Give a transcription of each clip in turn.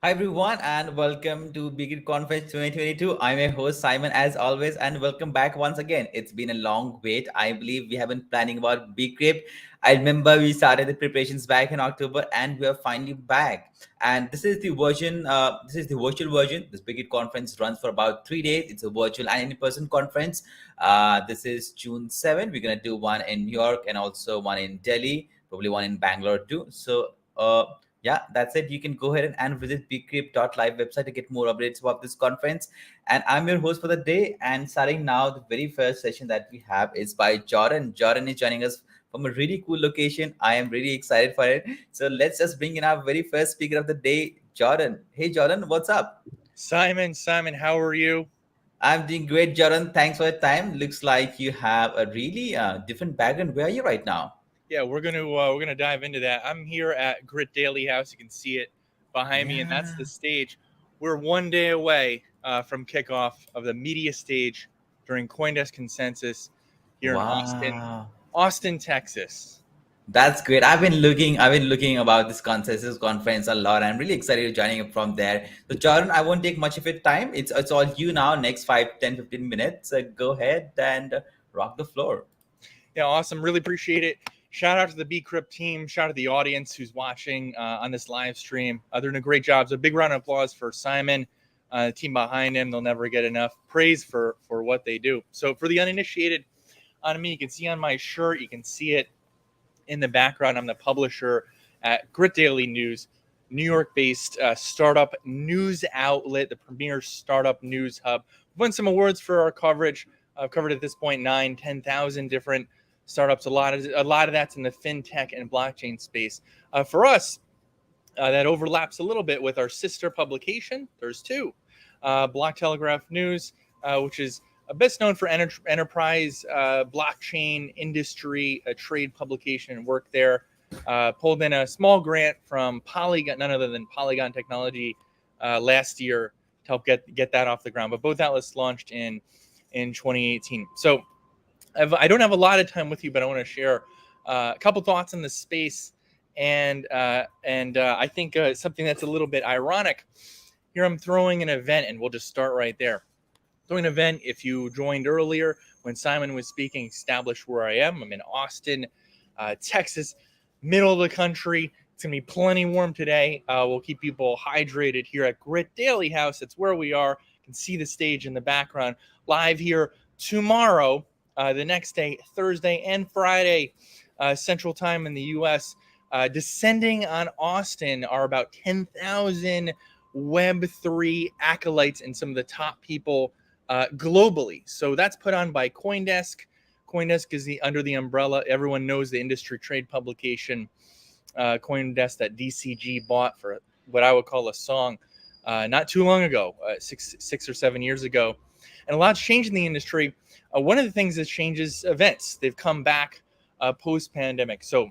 Hi everyone and welcome to Bcrypt Conference 2022. I'm your host Simon as always and welcome back once again. It's been a long wait. I believe we have been planning about Bcrypt. I remember we started the preparations back in October and we are finally back. And this is the version, this is the virtual version. This Bcrypt conference runs for about 3 days. It's a virtual and in-person conference. This is June 7. We're gonna do one in New York and also one in Delhi, probably one in Bangalore too. Yeah, that's it. You can go ahead and visit bcrypt.live website to get more updates about this conference. And I'm your host for the day. And starting now, the very first session that we have is by Jordan. Jordan is joining us from a really cool location. I am really excited for it. So let's just bring in our very first speaker of the day, Jordan. Hey, Jordan, what's up? Simon, how are you? I'm doing great, Jordan. Thanks for your time. Looks like you have a really different background. Where are you right now? Yeah, we're gonna dive into that. I'm here at Grit Daily House. You can see it behind me, and that's Yeah. the stage. We're one day away from kickoff of the media stage during CoinDesk Consensus here in Wow. Austin, Texas. That's great. I've been looking about this consensus conference a lot. I'm really excited to joining up from there. So Jordan, I won't take much of your time. It's all you now, next 5, 10, 15 minutes. Go ahead and rock the floor. Yeah, awesome. Really appreciate it. Shout out to the Bcrypt team. Shout out to the audience who's watching on this live stream. They're doing a great job. So, a big round of applause for Simon, the team behind him. They'll never get enough praise for what they do. So, for the uninitiated, on me, you can see on my shirt, you can see it in the background. I'm the publisher at Grit Daily News, New York-based startup news outlet, the premier startup news hub. We've won some awards for our coverage. I've covered at this point 10,000 different startups. A lot of that's in the FinTech and blockchain space. For us, that overlaps a little bit with our sister publication. There's two, Block Telegraph News, which is best known for enterprise blockchain industry trade publication and work there. Pulled in a small grant from Polygon, none other than Polygon Technology, last year to help get that off the ground. But both outlets launched in 2018. So I don't have a lot of time with you, but I want to share a couple thoughts in the space, and I think something that's a little bit ironic. Here I'm throwing an event, and we'll just start right there. Throwing an event. If you joined earlier when Simon was speaking, establish where I am. I'm in Austin, Texas, middle of the country. It's gonna be plenty warm today. We'll keep people hydrated here at Grit Daily House. That's where we are. You can see the stage in the background. Live here tomorrow, the next day, Thursday and Friday, Central Time in the U.S. Descending on Austin are about 10,000 Web3 acolytes and some of the top people globally. So that's put on by CoinDesk. CoinDesk is under the umbrella. Everyone knows the industry trade publication. CoinDesk that DCG bought for what I would call a song not too long ago, 6 or 7 years ago. And a lot's changed in the industry. One of the things that changes events. They've come back post-pandemic. So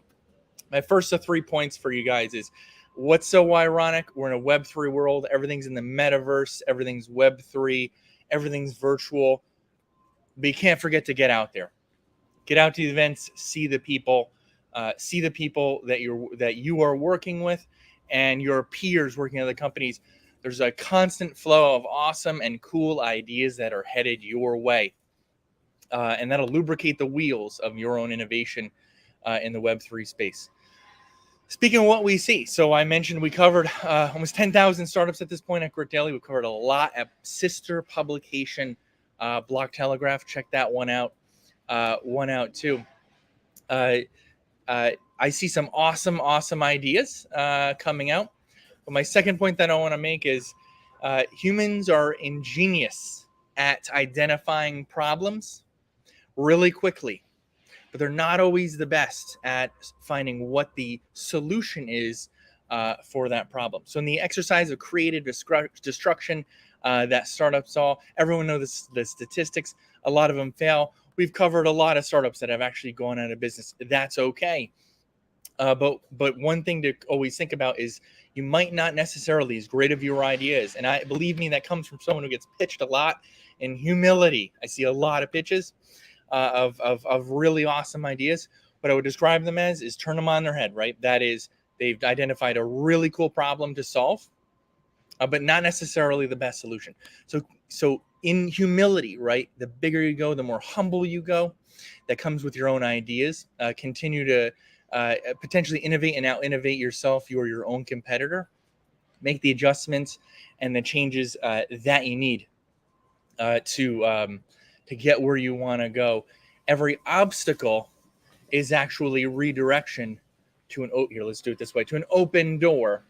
my first 3 points for you guys is what's so ironic? We're in a Web3 world. Everything's in the Metaverse. Everything's Web3. Everything's virtual. But you can't forget to get out there. Get out to the events. See the people. See the people that you are working with, and your peers working at other companies. There's a constant flow of awesome and cool ideas that are headed your way, and that'll lubricate the wheels of your own innovation in the Web3 space. Speaking of what we see, so I mentioned we covered almost 10,000 startups at this point at Grit Daily. We covered a lot at sister publication, Block Telegraph. Check that one out too. I see some awesome ideas coming out. But my second point that I want to make is humans are ingenious at identifying problems really quickly, but they're not always the best at finding what the solution is for that problem. So in the exercise of creative destruction that startups saw, everyone knows the statistics. A lot of them fail. We've covered a lot of startups that have actually gone out of business. That's okay. But one thing to always think about is you might not necessarily, as great of your ideas, and I believe me, that comes from someone who gets pitched a lot in humility. I see a lot of pitches of really awesome ideas. What I would describe them as is turn them on their head, right? That is, they've identified a really cool problem to solve. but not necessarily the best solution. So in humility, right? The bigger you go, the more humble you go. That comes with your own ideas. Continue to potentially innovate and out innovate yourself. You are your own competitor. Make the adjustments and the changes that you need to get where you want to go. Every obstacle is actually redirection to an here. Let's do it this way: to an open door,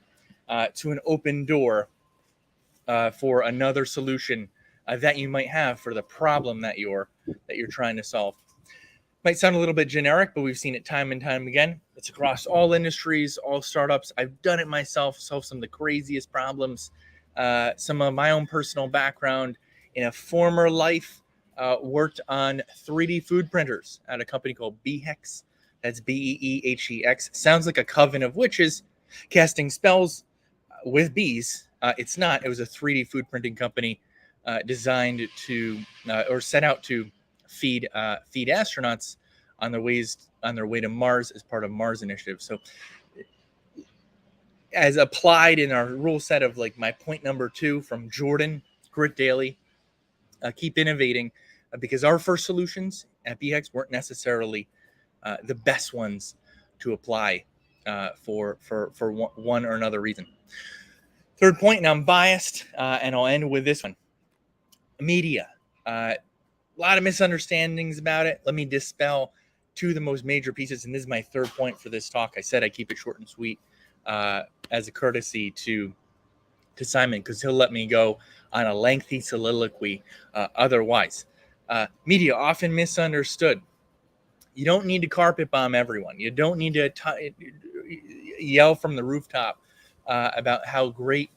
for another solution that you might have for the problem that you're trying to solve. Might sound a little bit generic, but we've seen it time and time again. It's across all industries, all startups. I've done it myself, solved some of the craziest problems. Some of my own personal background in a former life, worked on 3D food printers at a company called Bhex. That's Beehex. Sounds like a coven of witches casting spells with bees. It's not. It was a 3D food printing company designed to or set out to feed astronauts on their way to Mars as part of Mars initiative. So as applied in our rule set of like my point number 2 from Jordan, grit daily, keep innovating, because our first solutions at BX weren't necessarily the best ones to apply for one or another reason. Third point, and I'm biased, and I'll end with this one. Media. A lot of misunderstandings about it. Let me dispel two of the most major pieces, and this is my third point for this talk. I said I keep it short and sweet as a courtesy to Simon, because he'll let me go on a lengthy soliloquy otherwise. Media, often misunderstood. You don't need to carpet bomb everyone. You don't need to yell from the rooftop about how great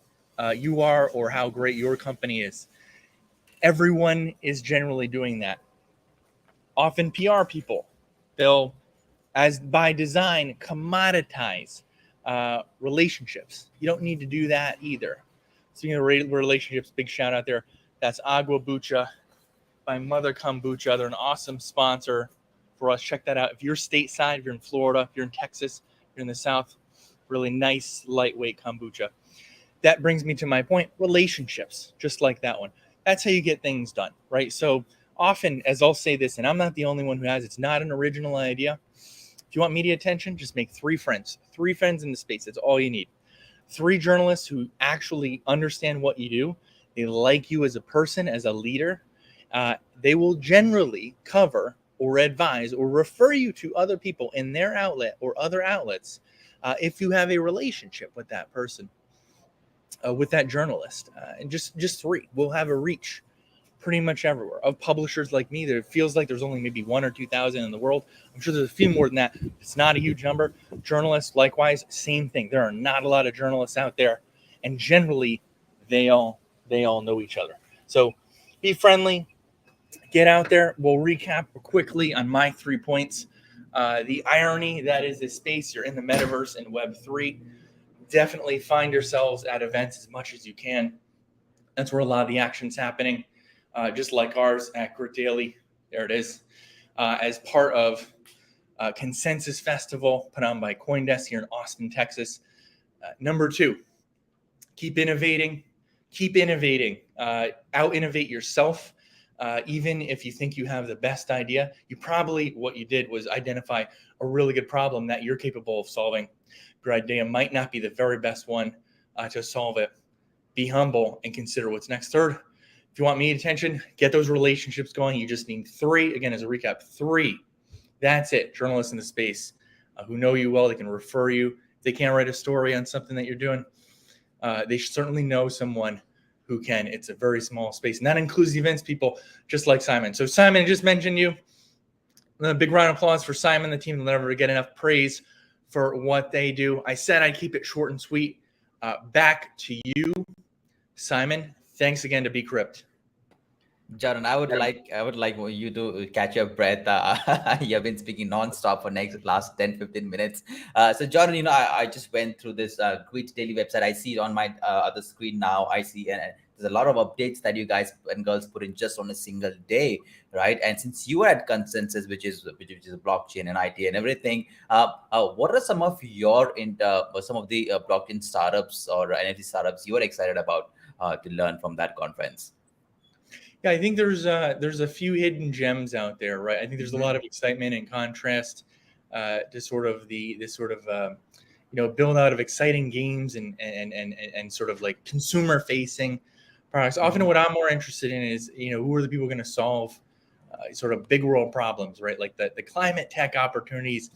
you are or how great your company is. Everyone is generally doing that. Often PR people, they'll, as by design, commoditize relationships. You don't need to do that either. Speaking of relationships, big shout out there. That's Agua Bucha by Mother Kombucha. They're an awesome sponsor for us. Check that out. If you're stateside, if you're in Florida, if you're in Texas, if you're in the South, really nice, lightweight kombucha. That brings me to my point, relationships, just like that one. That's how you get things done, right? So often, as I'll say this, and I'm not the only one who has, it's not an original idea. If you want media attention, just make 3 friends. 3 friends in the space. That's all you need. 3 journalists who actually understand what you do. They like you as a person, as a leader. They will generally cover or advise or refer you to other people in their outlet or other outlets if you have a relationship with that person, with that journalist. And just 3 will have a reach pretty much everywhere. Of publishers like me, that it feels like there's only maybe 1,000 or 2,000 in the world. I'm sure there's a few more than that. It's not a huge number. Journalists, likewise, same thing. There are not a lot of journalists out there, and generally, they all know each other. So be friendly. Get out there. We'll recap quickly on my 3 points. The irony that is this space. You're in the metaverse and Web3. Definitely find yourselves at events as much as you can. That's where a lot of the action's happening. Just like ours at Grit Daily. There it is. As part of Consensus Festival put on by CoinDesk here in Austin, Texas. Number 2, keep innovating. Keep innovating. Out-innovate yourself. Even if you think you have the best idea, what you did was identify a really good problem that you're capable of solving. Your idea might not be the very best one to solve it. Be humble and consider what's next. Third, if you want media attention, get those relationships going. You just need 3. Again, as a recap, 3. That's it. Journalists in the space who know you well, they can refer you. If they can't write a story on something that you're doing, they certainly know someone who can. It's a very small space. And that includes the events people, just like Simon. So Simon, I just mentioned you. A big round of applause for Simon. The team will never get enough praise for what they do. I said I'd keep it short and sweet. Back to you, Simon. Thanks again to Bcrypt. Jordan, I would like you to catch your breath. You have been speaking nonstop for last 10-15 minutes. So Jordan, I just went through this Grit Daily website. I see it on my other screen now. I see there's a lot of updates that you guys and girls put in just on a single day, right? And since you are at Consensus, which is a blockchain and IT and everything, what are some of your some of the blockchain startups or NFT startups you are excited about to learn from that conference? Yeah, I think there's a few hidden gems out there, right? I think there's a lot of excitement in contrast to sort of build out of exciting games and sort of like consumer facing products. Often what I'm more interested in is, who are the people going to solve sort of big world problems, right? Like the climate tech opportunities,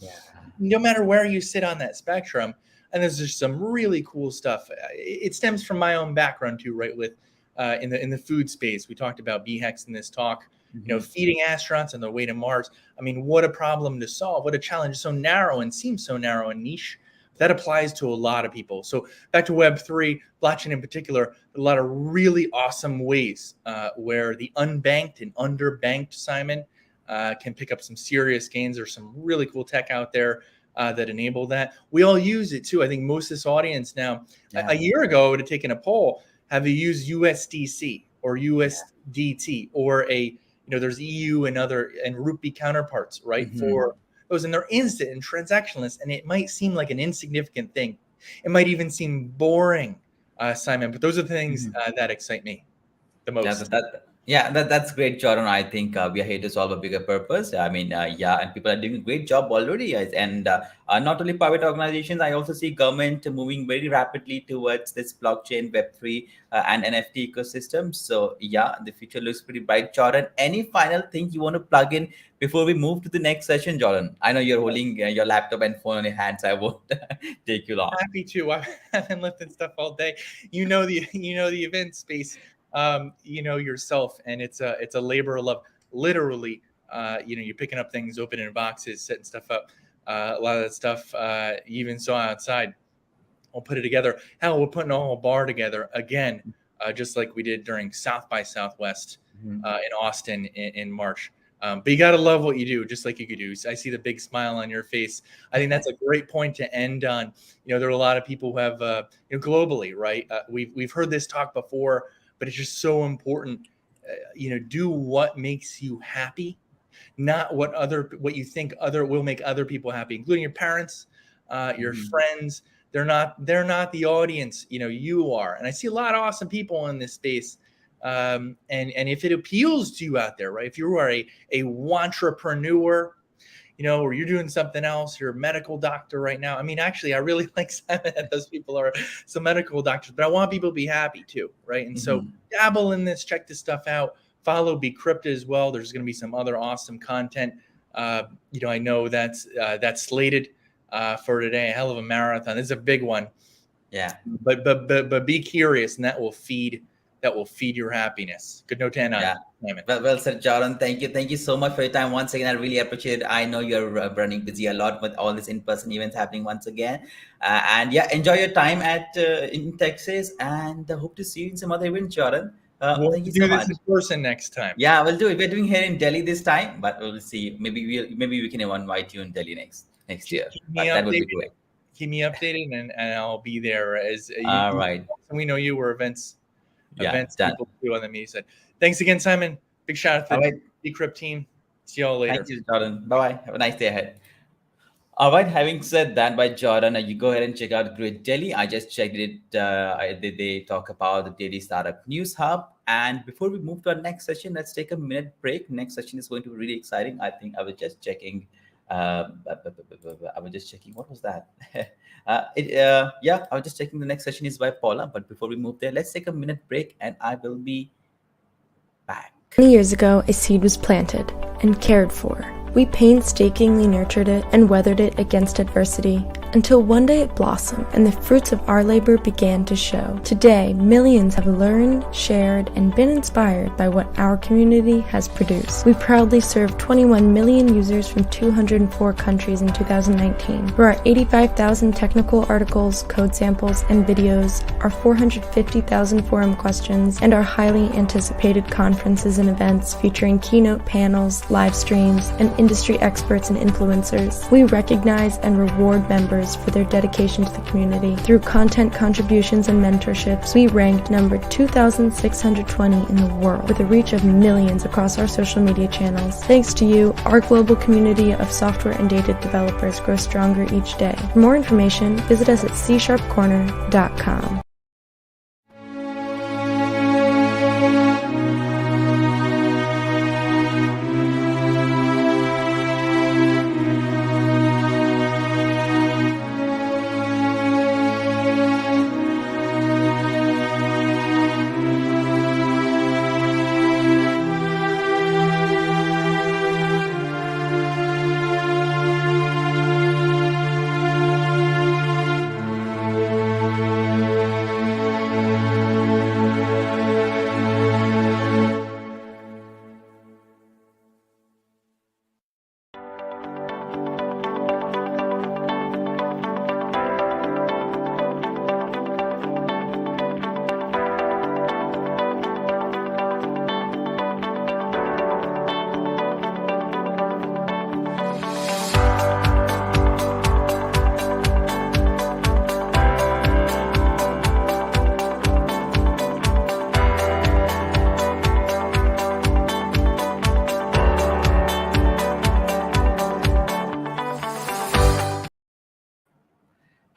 no matter where you sit on that spectrum. And there's just some really cool stuff. It stems from my own background too, right? With in the food space, we talked about BHEX in this talk. Feeding astronauts on their way to Mars. I mean, what a problem to solve! What a challenge! So narrow and seems so narrow and niche. That applies to a lot of people. So back to Web3, blockchain in particular, a lot of really awesome ways where the unbanked and underbanked, Simon, can pick up some serious gains. There's some really cool tech out there that enable that. We all use it too. I think most of this audience now, a year ago, I would have taken a poll. Have you used USDC or USDT or there's EU and rupee counterparts, right? For those, and they're instant and transactionless, and it might seem like an insignificant thing. It might even seem boring, Simon, but those are the things that excite me the most. That's great, Jordan. I think we are here to solve a bigger purpose. I mean, and people are doing a great job already. And not only private organizations, I also see government moving very rapidly towards this blockchain, Web3, and NFT ecosystem. So the future looks pretty bright. Jordan, any final thing you want to plug in before we move to the next session, Jordan? I know you're holding your laptop and phone in your hands. I won't take you long. Happy to. I haven't lifted stuff all day. The event space. Yourself, and it's a labor of love. Literally, you're picking up things, opening boxes, setting stuff up. A lot of that stuff you even saw outside. We'll put it together. Hell, we're putting a whole bar together again, just like we did during South by Southwest in Austin in March. But you got to love what you do, just like you could do. I see the big smile on your face. I think that's a great point to end on. There are a lot of people who have, globally, right? We've heard this talk before, but it's just so important. Do what makes you happy, not what you think will make other people happy, including your parents, your friends. They're not the audience. You are. And I see a lot of awesome people in this space. And if it appeals to you out there, right? If you are a wantrepreneur, or you're doing something else, you're a medical doctor right now. I mean, actually, I really like Simon that those people are some medical doctors, but I want people to be happy too, right? And so dabble in this, check this stuff out, follow Bcrypt as well. There's going to be some other awesome content. I know that's slated for today, a hell of a marathon. It's a big one. Yeah. But be curious, and that will feed your happiness. Good note to end on. Yeah. Well said, Jordan. Thank you so much for your time once again. I really appreciate it. I know you're running busy a lot with all these in-person events happening once again. Enjoy your time in Texas, and hope to see you in some other events, Jordan. We'll do this in person next time. Yeah, we'll do it. We're doing here in Delhi this time, but we'll see. Maybe we can invite you in Delhi next year. That would be great. Keep me updated, and I'll be there as all right. We know you were events done. People do on the media side. Thanks again, Simon. Big shout out to the Bcrypt team. See y'all later. Thank you, Jordan. Bye-bye. Have a nice day ahead. All right. Having said that by Jordan, you go ahead and check out Great Delhi. I just checked it. They talk about the Daily Startup News Hub. And before we move to our next session, let's take a minute break. Next session is going to be really exciting. I think I was just checking. What was that? I was just checking. The next session is by Paula. But before we move there, let's take a minute break, and I will be back. 20 years ago, a seed was planted and cared for. We painstakingly nurtured it and weathered it against adversity until one day it blossomed and the fruits of our labor began to show. Today, millions have learned, shared, and been inspired by what our community has produced. We proudly served 21 million users from 204 countries in 2019. For our 85,000 technical articles, code samples, and videos, our 450,000 forum questions, and our highly anticipated conferences and events featuring keynote panels, live streams, and industry experts and influencers, we recognize and reward members developers for their dedication to the community. Through content contributions and mentorships, we ranked number 2,620 in the world with a reach of millions across our social media channels. Thanks to you, our global community of software and data developers grows stronger each day. For more information, visit us at CSharpCorner.com.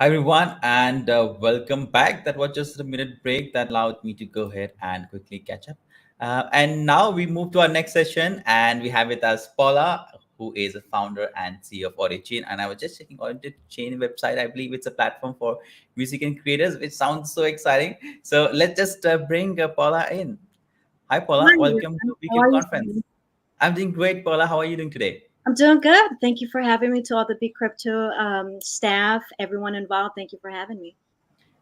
Hi everyone, and welcome back. That was just a minute break that allowed me to go ahead and quickly catch up. And now we move to our next session, and we have with us Paula, who is a founder and CEO of Chain. And I was just checking Chain website. I believe it's a platform for music and creators, which sounds so exciting. So let's just bring Paula in. Hi Paula, Hi, welcome to how are Bcrypt you conference. doing? I'm doing great, Paula. How are you doing today? I'm doing good. Thank you for having me. To all the Bcrypt staff, everyone involved, thank you for having me.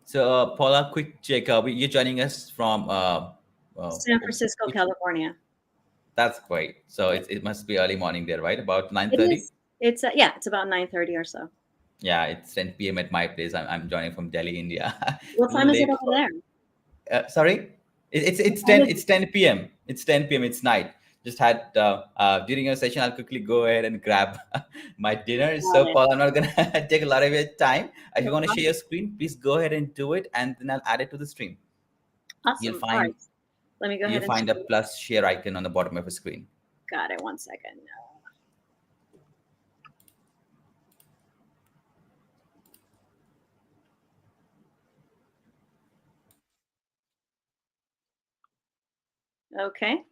So Paula, quick check. You're joining us from San Francisco, California. That's great. So it must be early morning there, right? About It 9:30. is. It's yeah. It's about 9:30 or so. Yeah, it's 10 p.m. at my place. I'm joining from Delhi, India. What A time little is it late. over there? Sorry, it's What time 10 is it's 10 p.m. It's 10 p.m. It's night. Just had during your session, I'll quickly go ahead and grab my dinner. Got So it. Paul, I'm not gonna take a lot of your time. If you No want to share problem. your screen, please go ahead and do it, and then I'll add it to the stream. You'll Awesome. All find right. Let me go you ahead and find a see. plus share icon on the bottom of the screen. Got it. 1 second. Okay.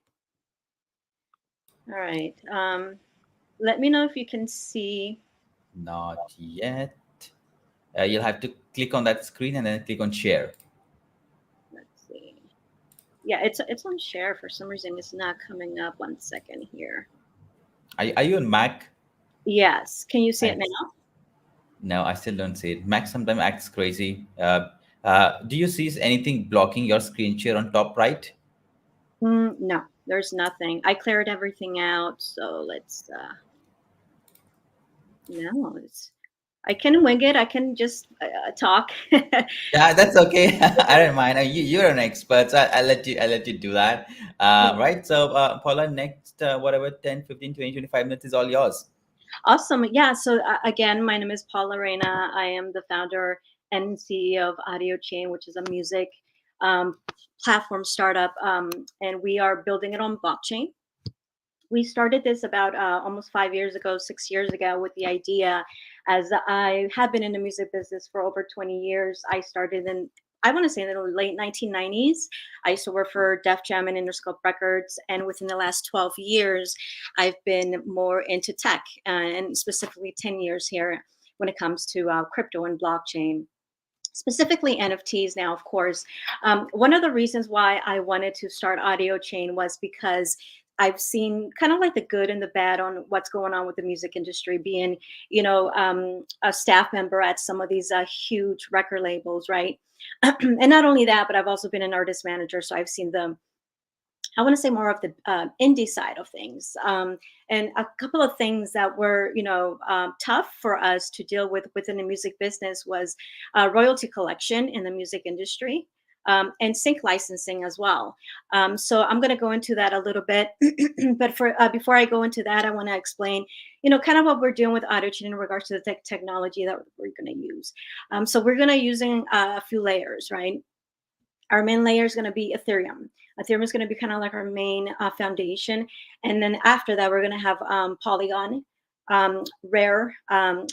All right. Let me know if you can see. Not yet. You'll have to click on that screen and then click on share. Let's see. Yeah, it's on share. For some reason, it's not coming up. 1 second here. Are you on Mac? Yes. Can you see it Thanks. now? No, I still don't see it. Mac sometimes acts crazy. Do you see anything blocking your screen share on top right? No, there's nothing. I cleared everything out. So let's. No, I can wing it. I can just talk. Yeah, that's okay. I don't mind. You're an expert, so I'll let you do that. Right. So, Paula, next whatever 10, 15, 20, 25 minutes is all yours. Awesome. Yeah. So again, my name is Paula Reina. I am the founder and CEO of Chain, which is a music platform startup, and we are building it on blockchain. We started this about almost 5 years ago, 6 years ago, with the idea, as I have been in the music business for over 20 years. I started in, I want to say, in the late 1990s. I used to work for Def Jam and Interscope Records, and within the last 12 years, I've been more into tech, and specifically 10 years here when it comes to crypto and blockchain. Specifically NFTs now, of course. One of the reasons why I wanted to start Chain was because I've seen kind of like the good and the bad on what's going on with the music industry, being, a staff member at some of these huge record labels, right? And not only that, but I've also been an artist manager. So I've seen I want to say more of the indie side of things. And a couple of things that were, tough for us to deal with within the music business was royalty collection in the music industry. and sync licensing as well. So I'm going to go into that a little bit. But before I go into that, I want to explain, kind of what we're doing with AudioChain in regards to the technology that we're going to use. So we're going to using a few layers, right? Our main layer is going to be Ethereum. Ethereum is going to be kind of like our main foundation. And then after that, we're going to have Polygon, we're going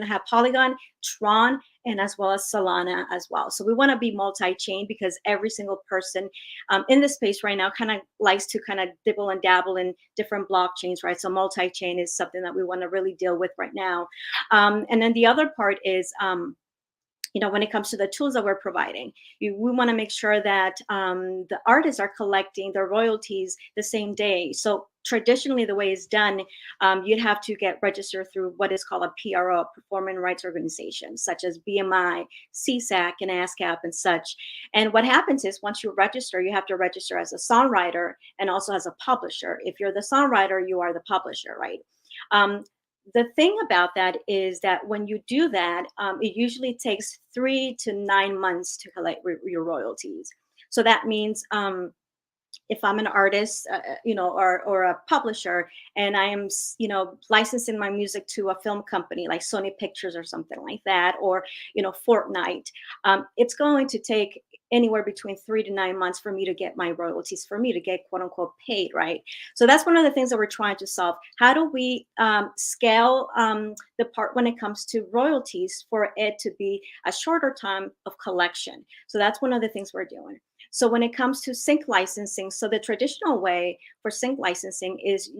to have Polygon, Tron, and as well as Solana as well. So we want to be multi-chain because every single person in this space right now kind of likes to kind of dibble and dabble in different blockchains, right? So multi-chain is something that we want to really deal with right now. And then the other part is, when it comes to the tools that we're providing, we want to make sure that the artists are collecting their royalties the same day. So traditionally, the way it's done, you'd have to get registered through what is called a PRO, a performing rights organization, such as BMI, CSAC, and ASCAP and such. And what happens is once you register, you have to register as a songwriter and also as a publisher. If you're the songwriter, you are the publisher, right? The thing about that is that when you do that, it usually takes 3 to 9 months to collect your royalties. So that means if I'm an artist, or a publisher, and I am, licensing my music to a film company like Sony Pictures or something like that, or, Fortnite, it's going to take anywhere between 3 to 9 months for me to get my royalties, for me to get quote unquote paid, right? So that's one of the things that we're trying to solve. How do we scale the part when it comes to royalties for it to be a shorter time of collection? So that's one of the things we're doing. So when it comes to sync licensing, so the traditional way for sync licensing is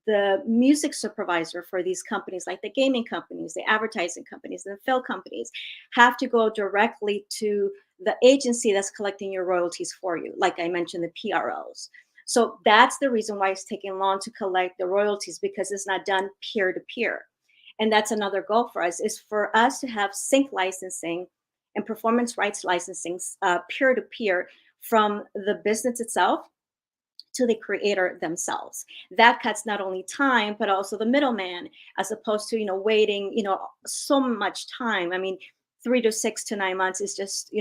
the music supervisor for these companies, like the gaming companies, the advertising companies, the film companies, have to go directly to the agency that's collecting your royalties for you, like I mentioned, the PROs. So that's the reason why it's taking long to collect the royalties, because it's not done peer-to-peer. And that's another goal for us, is for us to have sync licensing and performance rights licensing peer-to-peer from the business itself to the creator themselves. That cuts not only time, but also the middleman, as opposed to, waiting, so much time. I mean, 3 to 6 to 9 months is just,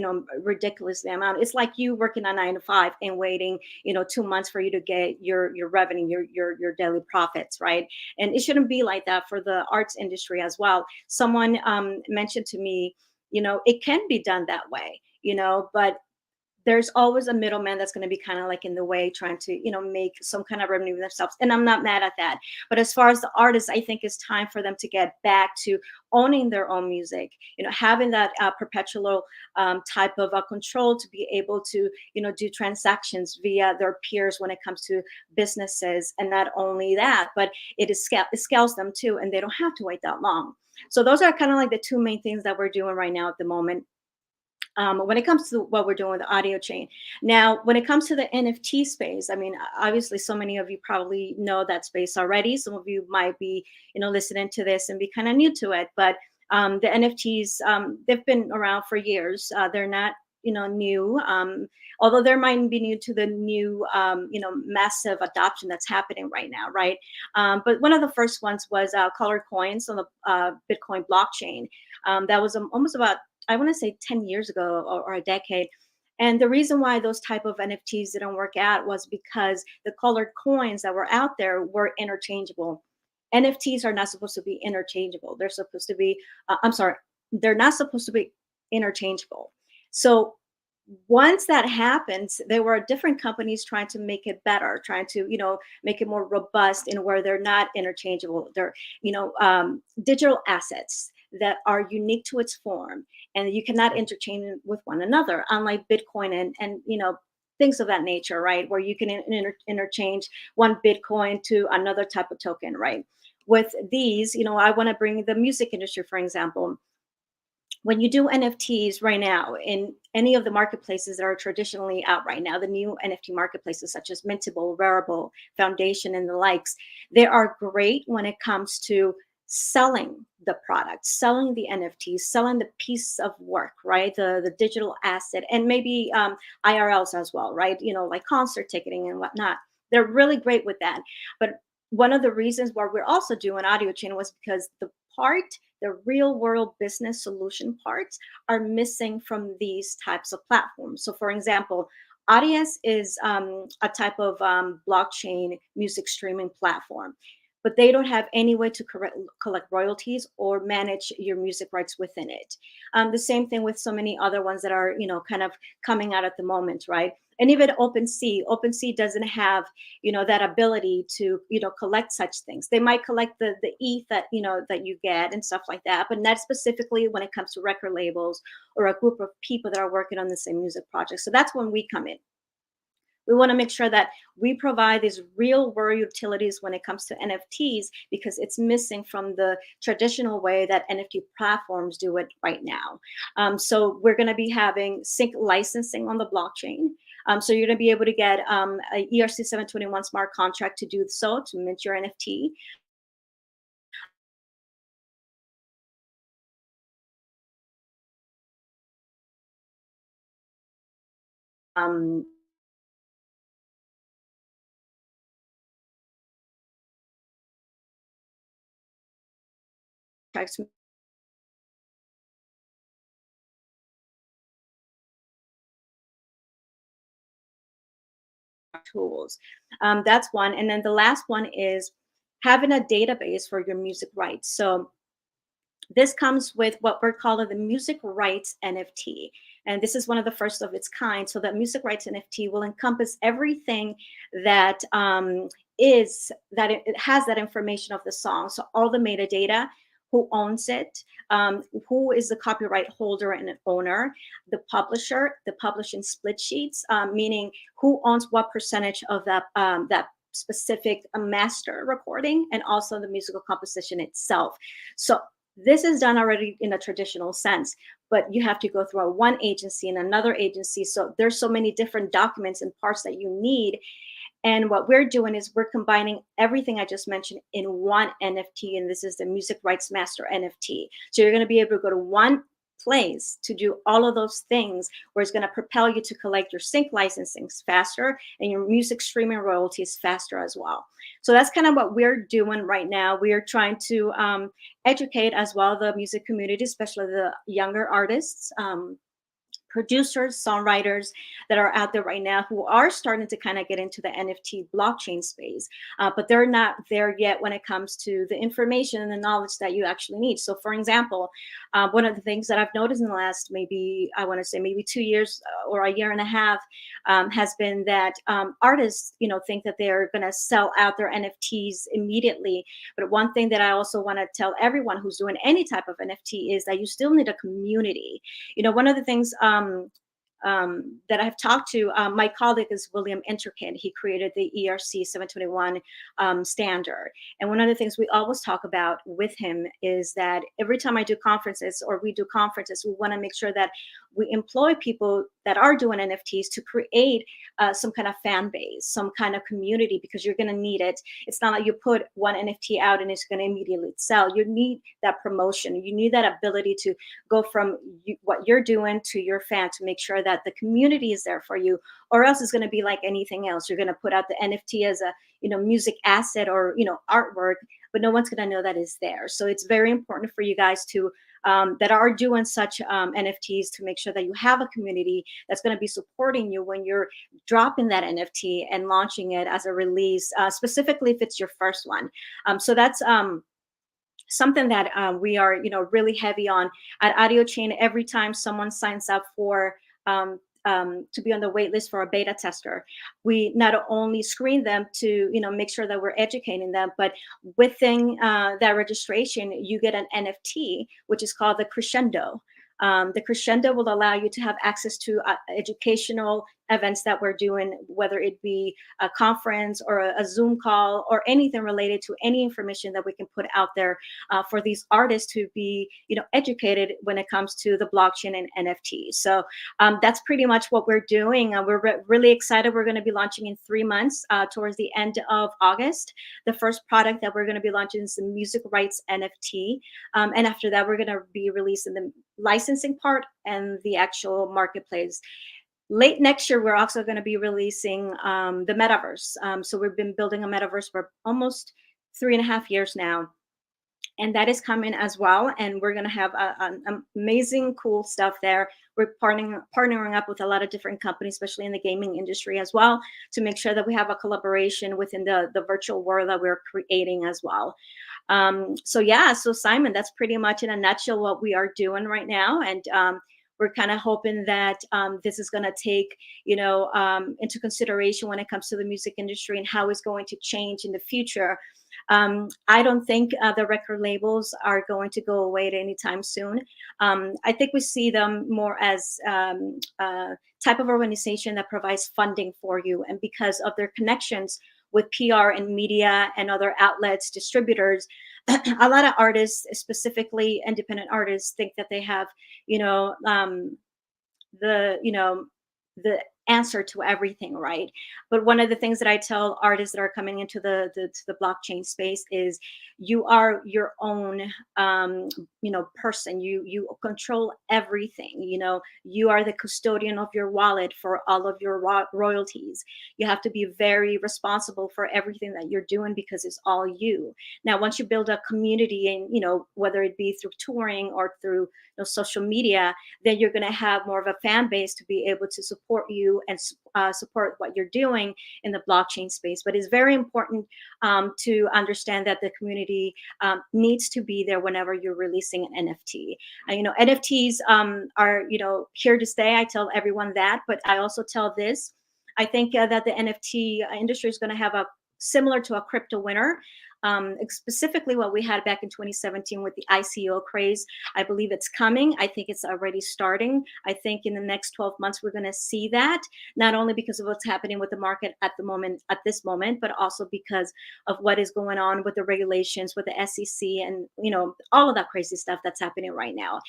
ridiculously amount. It's like you working a 9 to 5 and waiting, 2 months for you to get your revenue, your daily profits, right? And it shouldn't be like that for the arts industry as well. Someone mentioned to me, it can be done that way, but there's always a middleman that's going to be kind of like in the way, trying to, make some kind of revenue themselves. And I'm not mad at that. But as far as the artists, I think it's time for them to get back to owning their own music, having that perpetual type of control to be able to, do transactions via their peers when it comes to businesses. And not only that, but it scales them too, and they don't have to wait that long. So those are kind of like the two main things that we're doing right now at the moment. When it comes to what we're doing with the audio chain. Now, when it comes to the NFT space, I mean, obviously, so many of you probably know that space already. Some of you might be, listening to this and be kind of new to it. But the NFTs, they've been around for years. They're not, new. Although there might be new to the new, massive adoption that's happening right now, right? But one of the first ones was colored coins on the Bitcoin blockchain. That was almost about, I want to say 10 years ago or a decade. And the reason why those type of NFTs didn't work out was because the colored coins that were out there were interchangeable. NFTs are not supposed to be interchangeable. They're supposed to be, they're not supposed to be interchangeable. So once that happens, there were different companies trying to make it better, trying to, make it more robust in where they're not interchangeable. They're, digital assets that are unique to its form, and you cannot interchange it with one another, unlike Bitcoin and things of that nature, right? Where you can interchange one Bitcoin to another type of token, right? With these, I want to bring the music industry, for example. When you do NFTs right now in any of the marketplaces that are traditionally out right now, the new NFT marketplaces such as Mintable, Rarible, Foundation, and the likes, they are great when it comes to selling the product, selling the NFTs, selling the piece of work, right? The digital asset, and maybe IRLs as well, right? Like concert ticketing and whatnot. They're really great with that. But one of the reasons why we're also doing audio chain was because the part the real world business solution parts are missing from these types of platforms. So for example, Audience is a type of blockchain music streaming platform, but they don't have any way to collect royalties or manage your music rights within it. The same thing with so many other ones that are, kind of coming out at the moment, right? And even OpenSea doesn't have, that ability to, collect such things. They might collect the ETH that, that you get and stuff like that, but not specifically when it comes to record labels or a group of people that are working on the same music project. So that's when we come in. We want to make sure that we provide these real world utilities when it comes to NFTs, because it's missing from the traditional way that NFT platforms do it right now. So we're going to be having sync licensing on the blockchain. So you're going to be able to get a ERC 721 smart contract to do so, to mint your NFT. Tools. That's one. And then the last one is having a database for your music rights. So this comes with what we're calling the Music Rights NFT. And this is one of the first of its kind. So that Music Rights NFT will encompass everything that it has that information of the song. So all the metadata, who owns it, who is the copyright holder and owner, the publisher, the publishing split sheets, meaning who owns what percentage of that specific master recording, and also the musical composition itself. So this is done already in a traditional sense, but you have to go through one agency and another agency. So there's so many different documents and parts that you need. And what we're doing is we're combining everything I just mentioned in one NFT, and this is the Music Rights Master NFT. So you're going to be able to go to one place to do all of those things, where it's going to propel you to collect your sync licensing faster and your music streaming royalties faster as well. So that's kind of what we're doing right now. We are trying to educate as well the music community, especially the younger artists, producers, songwriters that are out there right now who are starting to kind of get into the NFT blockchain space, but they're not there yet when it comes to the information and the knowledge that you actually need. So for example, one of the things that I've noticed in the last maybe 2 years or a year and a half has been that artists, think that they're going to sell out their NFTs immediately. But one thing that I also want to tell everyone who's doing any type of NFT is that you still need a community. One of the things that I've talked to, my colleague is William Intricate. He created the ERC 721 standard. And one of the things we always talk about with him is that every time I do conferences or we do conferences, we want to make sure that we employ people that are doing NFTs to create some kind of fan base, some kind of community, because you're going to need it. It's not like you put one NFT out and it's going to immediately sell. You need that promotion. You need that ability to go from what you're doing to your fan, to make sure that the community is there for you, or else it's going to be like anything else. You're going to put out the NFT as a music asset or artwork, but no one's going to know that is there. So it's very important for you guys to that are doing such NFTs to make sure that you have a community that's going to be supporting you when you're dropping that NFT and launching it as a release, specifically if it's your first one. So that's something that we are really heavy on at Audio Chain. Every time someone signs up for to be on the wait list for a beta tester, we not only screen them to make sure that we're educating them, but within that registration you get an NFT, which is called the Crescendo. The Crescendo will allow you to have access to educational events that we're doing, whether it be a conference or a Zoom call or anything related to any information that we can put out there for these artists to be educated when it comes to the blockchain and NFTs. So that's pretty much what we're doing. We're really excited. We're going to be launching in 3 months towards the end of August. The first product that we're going to be launching is the Music Rights NFT. And after that, we're going to be releasing the licensing part and the actual marketplace. Late next year, we're also going to be releasing the Metaverse. So we've been building a Metaverse for almost 3.5 years now. and that is coming as well. And we're going to have an amazing, cool stuff there. We're partnering up with a lot of different companies, especially in the gaming industry as well, to make sure that we have a collaboration within the virtual world that we're creating as well. So Simon, that's pretty much in a nutshell what we are doing right now. And we're kind of hoping that this is going to take, into consideration when it comes to the music industry and how it's going to change in the future. I don't think the record labels are going to go away at any time soon. I think we see them more as a type of organization that provides funding for you. And because of their connections with PR and media and other outlets, distributors, a lot of artists, specifically independent artists, think that they have, the answer to everything, right? But one of the things that I tell artists that are coming into the blockchain space is you are your own person. You control everything. You are the custodian of your wallet for all of your royalties. You have to be very responsible for everything that you're doing because it's all you. Now, once you build a community, and whether it be through touring or through social media, then you're going to have more of a fan base to be able to support you and support what you're doing in the blockchain space. But it's very important to understand that the community needs to be there whenever you're releasing an NFT. And NFTs are here to stay. I tell everyone that, but I also tell this. I think that the NFT industry is going to have a similar to a crypto winter. Specifically what we had back in 2017 with the ICO craze. I believe it's coming. I think it's already starting. I think in the next 12 months, we're going to see that, not only because of what's happening with the market at this moment, but also because of what is going on with the regulations, with the SEC, and, all of that crazy stuff that's happening right now.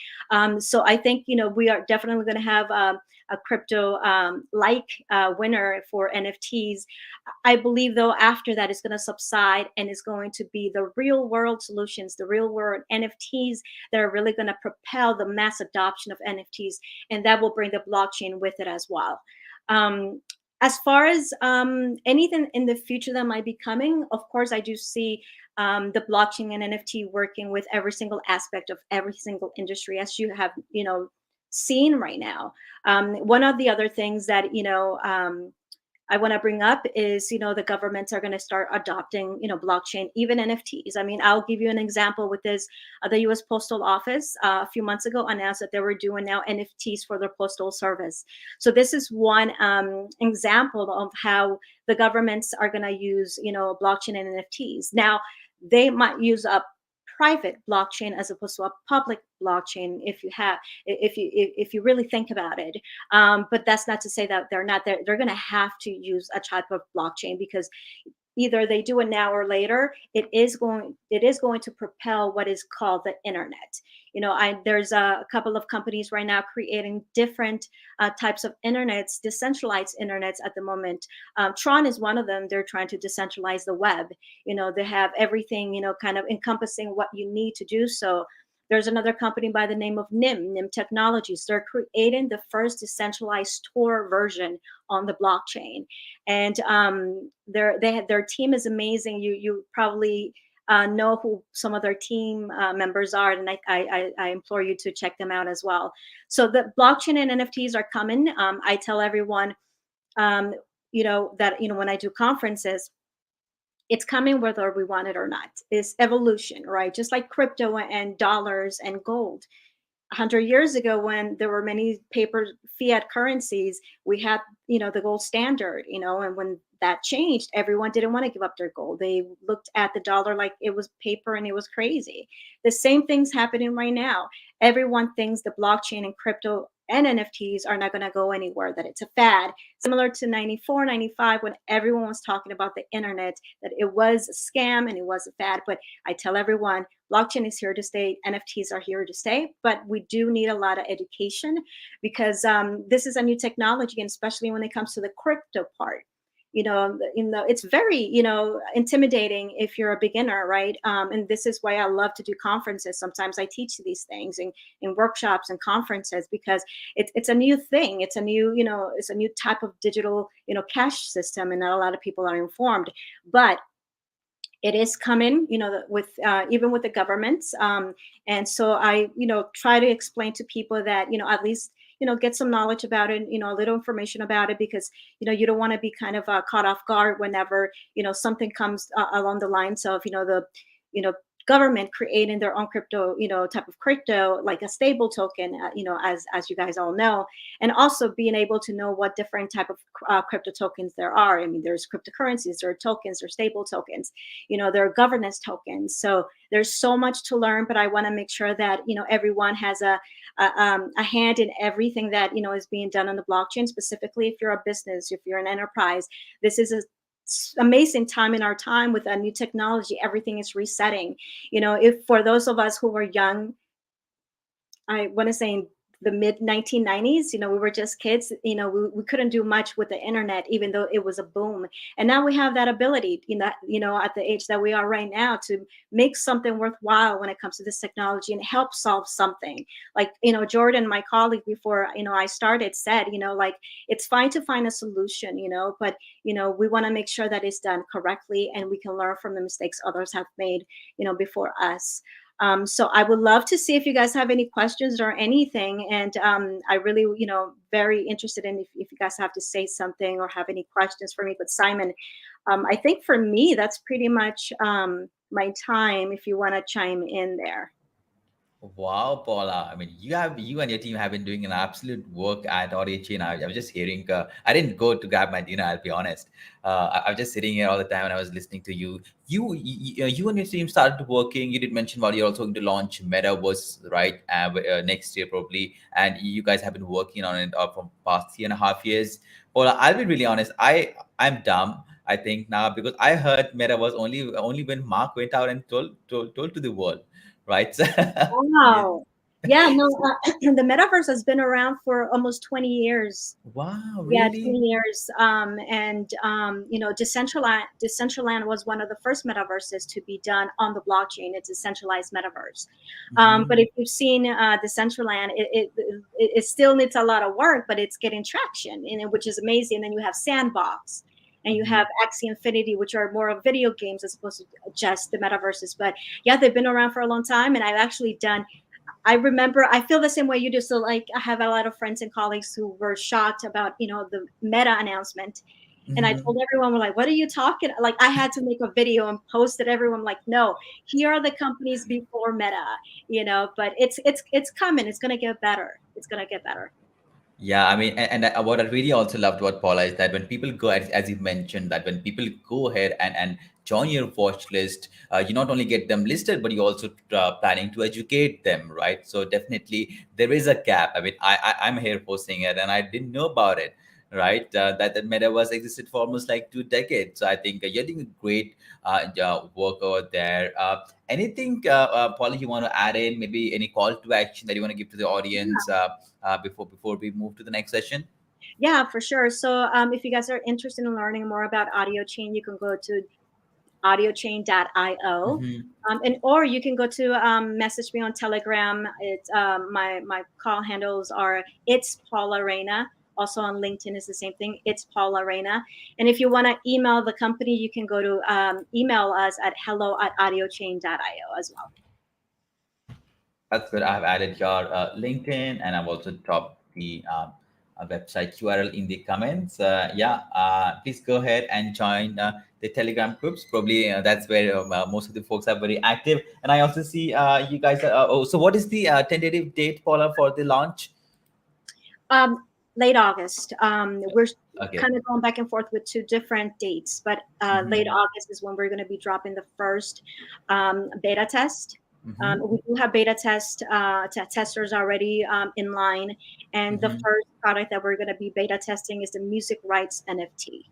So I think, we are definitely going to have a crypto like winner for NFTs. I believe, though, after that, it's going to subside and it's going to be the real world solutions, the real world NFTs that are really going to propel the mass adoption of NFTs, and that will bring the blockchain with it as well. As far as anything in the future that might be coming, of course, I do see the blockchain and NFT working with every single aspect of every single industry, as you have, seen right now. One of the other things that, I want to bring up is, the governments are going to start adopting, blockchain, even NFTs. I mean, I'll give you an example with this. The U.S. Postal Office a few months ago announced that they were doing now NFTs for their postal service. So this is one example of how the governments are going to use, blockchain and NFTs. Now, they might use a private blockchain as opposed to a public blockchain if you really think about it, but that's not to say that they're going to have to use a type of blockchain, because either they do it now or later, it is going to propel what is called the internet. There's a couple of companies right now creating different types of internets, decentralized internets at the moment. Tron is one of them. They're trying to decentralize the web. They have everything, kind of encompassing what you need to do so. There's another company by the name of NIM Technologies. They're creating the first decentralized Tor version on the blockchain, and their team is amazing. You probably know who some of their team members are, and I implore you to check them out as well. So the blockchain and NFTs are coming. I tell everyone, that when I do conferences, it's coming whether we want it or not. It's evolution, right? Just like crypto and dollars and gold. 100 years ago, when there were many paper fiat currencies, we had, the gold standard, and when that changed, everyone didn't want to give up their gold. They looked at the dollar like it was paper and it was crazy. The same thing's happening right now. Everyone thinks the blockchain and crypto and NFTs are not going to go anywhere, that it's a fad. Similar to 94, 95, when everyone was talking about the internet, that it was a scam and it was a fad. But I tell everyone, blockchain is here to stay, NFTs are here to stay, but we do need a lot of education, because this is a new technology, and especially when it comes to the crypto part. It's very, intimidating if you're a beginner, right? And this is why I love to do conferences. Sometimes I teach these things in workshops and conferences, because it's a new thing. It's a new, it's a new type of digital, cash system, and not a lot of people are informed. But it is coming, with even with the governments. And so I, try to explain to people that, at least, get some knowledge about it, a little information about it, because, you don't want to be kind of caught off guard whenever, something comes along the lines of, you know, government creating their own crypto, type of crypto, like a stable token, as you guys all know, and also being able to know what different type of crypto tokens there are. I mean, there's cryptocurrencies, there are tokens, there are stable tokens, there are governance tokens. So there's so much to learn, but I want to make sure that, everyone has a hand in everything that, is being done on the blockchain, specifically if you're a business, if you're an enterprise. This is a amazing time in our time with a new technology. Everything is resetting. If for those of us who were young, I want to say in the mid 1990s, we were just kids, we couldn't do much with the internet, even though it was a boom. And now we have that ability, at the age that we are right now, to make something worthwhile when it comes to this technology and help solve something. Like, Jordan, my colleague, before, I started, said, like, it's fine to find a solution, but, we want to make sure that it's done correctly and we can learn from the mistakes others have made, before us. So I would love to see if you guys have any questions or anything. And I really, very interested in if you guys have to say something or have any questions for me. But Simon, I think for me, that's pretty much my time, if you want to chime in there. Wow, Paula. I mean, you and your team have been doing an absolute work at Audio Chain. I was just hearing. I didn't go to grab my dinner. I'll be honest. I was just sitting here all the time and I was listening to you. You and your team started working. You did mention while you're also going to launch Metaverse, right? Next year probably. And you guys have been working on it for past 3.5 years. Paula, I'll be really honest. I'm dumb, I think, now, because I heard Metaverse only when Mark went out and told to the world. Right. Wow. Yeah, no, the metaverse has been around for almost 20 years. Wow, Yeah, really? 20 years. Decentraland was one of the first metaverses to be done on the blockchain. It's a centralized metaverse. But if you've seen Decentraland, it still needs a lot of work, but it's getting traction, which is amazing. And then you have Sandbox. And you have Axie Infinity, which are more of video games as opposed to just the metaverses. But yeah, they've been around for a long time. And I've actually I remember, I feel the same way you do. So like, I have a lot of friends and colleagues who were shocked about, the Meta announcement. And I told everyone, we're like, what are you talking? Like, I had to make a video and post it. Everyone like, no, here are the companies before Meta, but it's coming. It's going to get better. It's going to get better. Yeah, I mean, and what I really also loved about Paula is that when people go, as you mentioned, that when people go ahead and join your watch list, you not only get them listed, but you also planning to educate them, right? So definitely there is a gap. I mean, I'm here posting it and I didn't know about it, right? That the metaverse existed for almost like 2 decades. So I think you're doing a great work over there. Anything, Paula, you want to add in? Maybe any call to action that you want to give to the audience before we move to the next session? Yeah, for sure. So if you guys are interested in learning more about Audio Chain, you can go to audiochain.io. Or you can go to message me on Telegram. It's my call handles are it's Paula Reina. Also on LinkedIn is the same thing. It's Paula Reina. And if you want to email the company, you can go to email us at hello@audiochain.io as well. That's good. I've added your LinkedIn and I've also dropped the website URL in the comments. Please go ahead and join the Telegram groups. Probably that's where most of the folks are very active. And I also see you guys are. So what is the tentative date, Paula, for the launch? Late August. We're kind of going back and forth with 2 different dates, but late August is when we're going to be dropping the first beta test. We do have beta testers already in line, and the first product that we're going to be beta testing is the music rights NFT.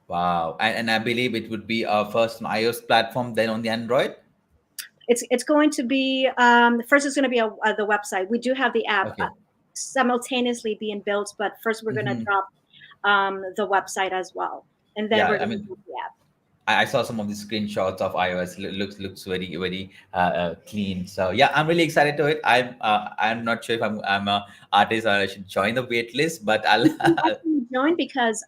Wow, and I believe it would be first on iOS platform, then on the Android. It's going to be first. It's going to be the website. We do have the app simultaneously being built, but first we're going to drop the website as well, and then we're going to do the app. I saw some of the screenshots of iOS. Looks very very clean. So yeah, I'm really excited to it. I'm not sure if I'm a artist or I should join the wait list, but I'll join because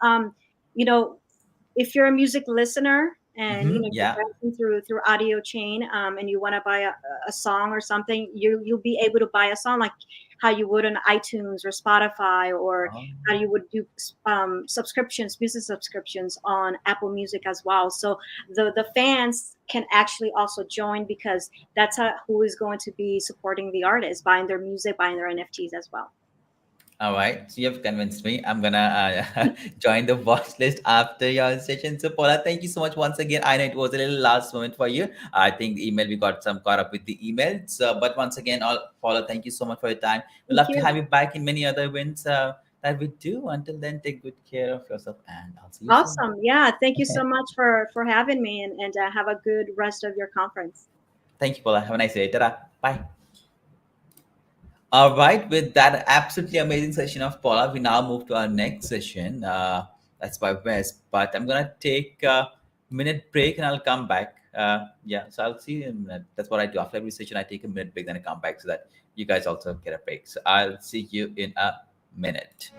if you're a music listener, and you're Yeah. browsing through Audio Chain, and you want to buy a song or something, you'll be able to buy a song like how you would on iTunes or Spotify, or Oh. how you would do subscriptions, music subscriptions on Apple Music as well. So the fans can actually also join, because that's who is going to be supporting the artist, buying their music, buying their NFTs as well. All right, so you have convinced me. I'm gonna join the watch list after your session. So, Paula, thank you so much once again. I know it was a little last moment for you. I think the email, we got some caught up with the email. So, but once again, Paula, thank you so much for your time. We'd Thank love to you. have you back in many other events that we do. Until then, take good care of yourself, and I'll see you soon. Awesome. Yeah. Thank you so much for having me, and have a good rest of your conference. Thank you, Paula. Have a nice day. Ta-da. Bye. All right, with that absolutely amazing session of Paula, we now move to our next session. That's by West, but I'm gonna take a minute break and I'll come back. Yeah, so I'll see you in a minute. That's what I do after every session. I take a minute break, then I come back so that you guys also get a break. So I'll see you in a minute.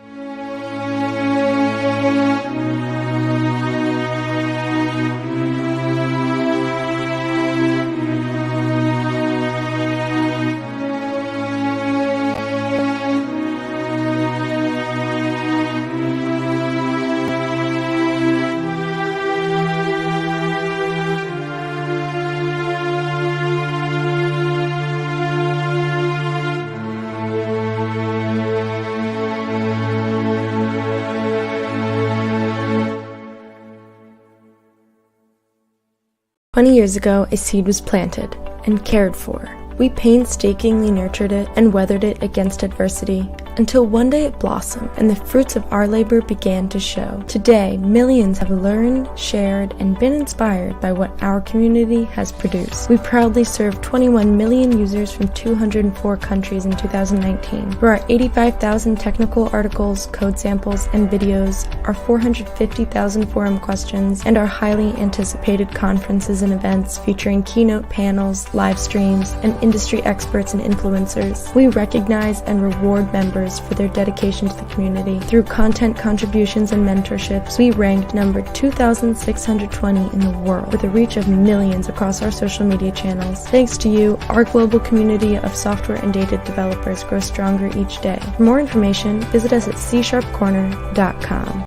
20 years ago, a seed was planted and cared for. We painstakingly nurtured it and weathered it against adversity until one day it blossomed and the fruits of our labor began to show. Today, millions have learned, shared, and been inspired by what our community has produced. We proudly served 21 million users from 204 countries in 2019. Through our 85,000 technical articles, code samples, and videos, our 450,000 forum questions, and our highly anticipated conferences and events featuring keynote panels, live streams, and industry experts and influencers, we recognize and reward members for their dedication to the community. Through content contributions and mentorships, we ranked number 2,620 in the world with a reach of millions across our social media channels. Thanks to you, our global community of software and data developers grows stronger each day. For more information, visit us at CSharpCorner.com.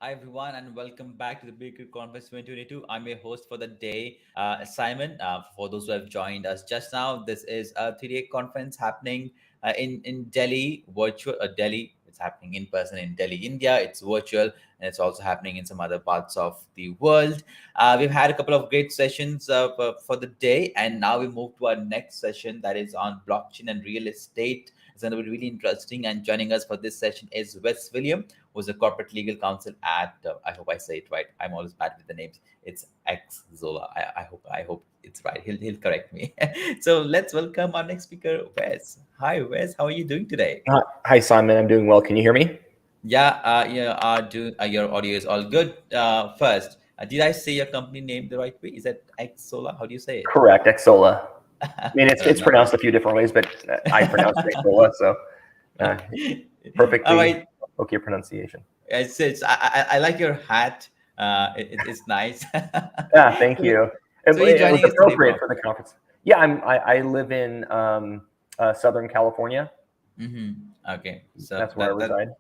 Hi everyone, and welcome back to the Bcrypt Conference 2022. I'm your host for the day, Simon. For those who have joined us just now, this is a 3-day conference happening in Delhi, virtual. Delhi, it's happening in person in Delhi, India. It's virtual, and it's also happening in some other parts of the world. We've had a couple of great sessions for the day, and now we move to our next session that is on blockchain and real estate. It's going to be really interesting. And joining us for this session is Wes Williams, who's a corporate legal counsel at I hope I say it right. I'm always bad with the names. It's X Zola. I hope it's right. He'll correct me. So let's welcome our next speaker, Wes. Hi, Wes. How are you doing today? Hi, Simon. I'm doing well. Can you hear me? Yeah, your audio is all good. First, did I say your company name the right way? Is that X Zola? How do you say it? Correct, Xsola. I mean, it's No. pronounced a few different ways, but I pronounce it Xsola, so perfectly All right. okay pronunciation. I like your hat. It's nice. Yeah, thank you. So you're It was joining us today, appropriate bro. for the conference. Yeah, I live in Southern California. Okay, so That's where I reside.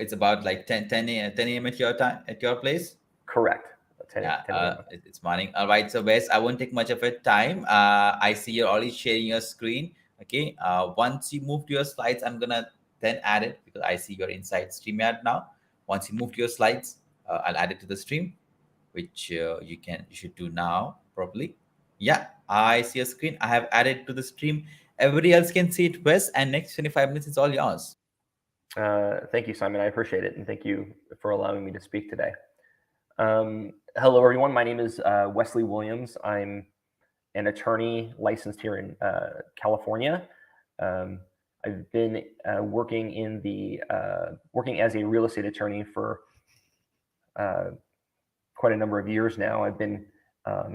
it's about like 10 a.m. at your time at your place. Correct. 10 Yeah, 10 a.m. it's morning. All right, so Wes, I won't take much of your time. I see you're already sharing your screen. Okay, once you move to your slides, I'm gonna then add it because I see you're inside StreamYard now. Once you move to your slides, I'll add it to the stream, which you should do now probably. Yeah, I see a screen. I have added to the stream. Everybody else can see it, Wes, and next 25 minutes is all yours. Thank you, Simon. I appreciate it, and thank you for allowing me to speak today. Hello, everyone. My name is Wesley Williams. I'm an attorney licensed here in California. I've been working as a real estate attorney for quite a number of years now. I've been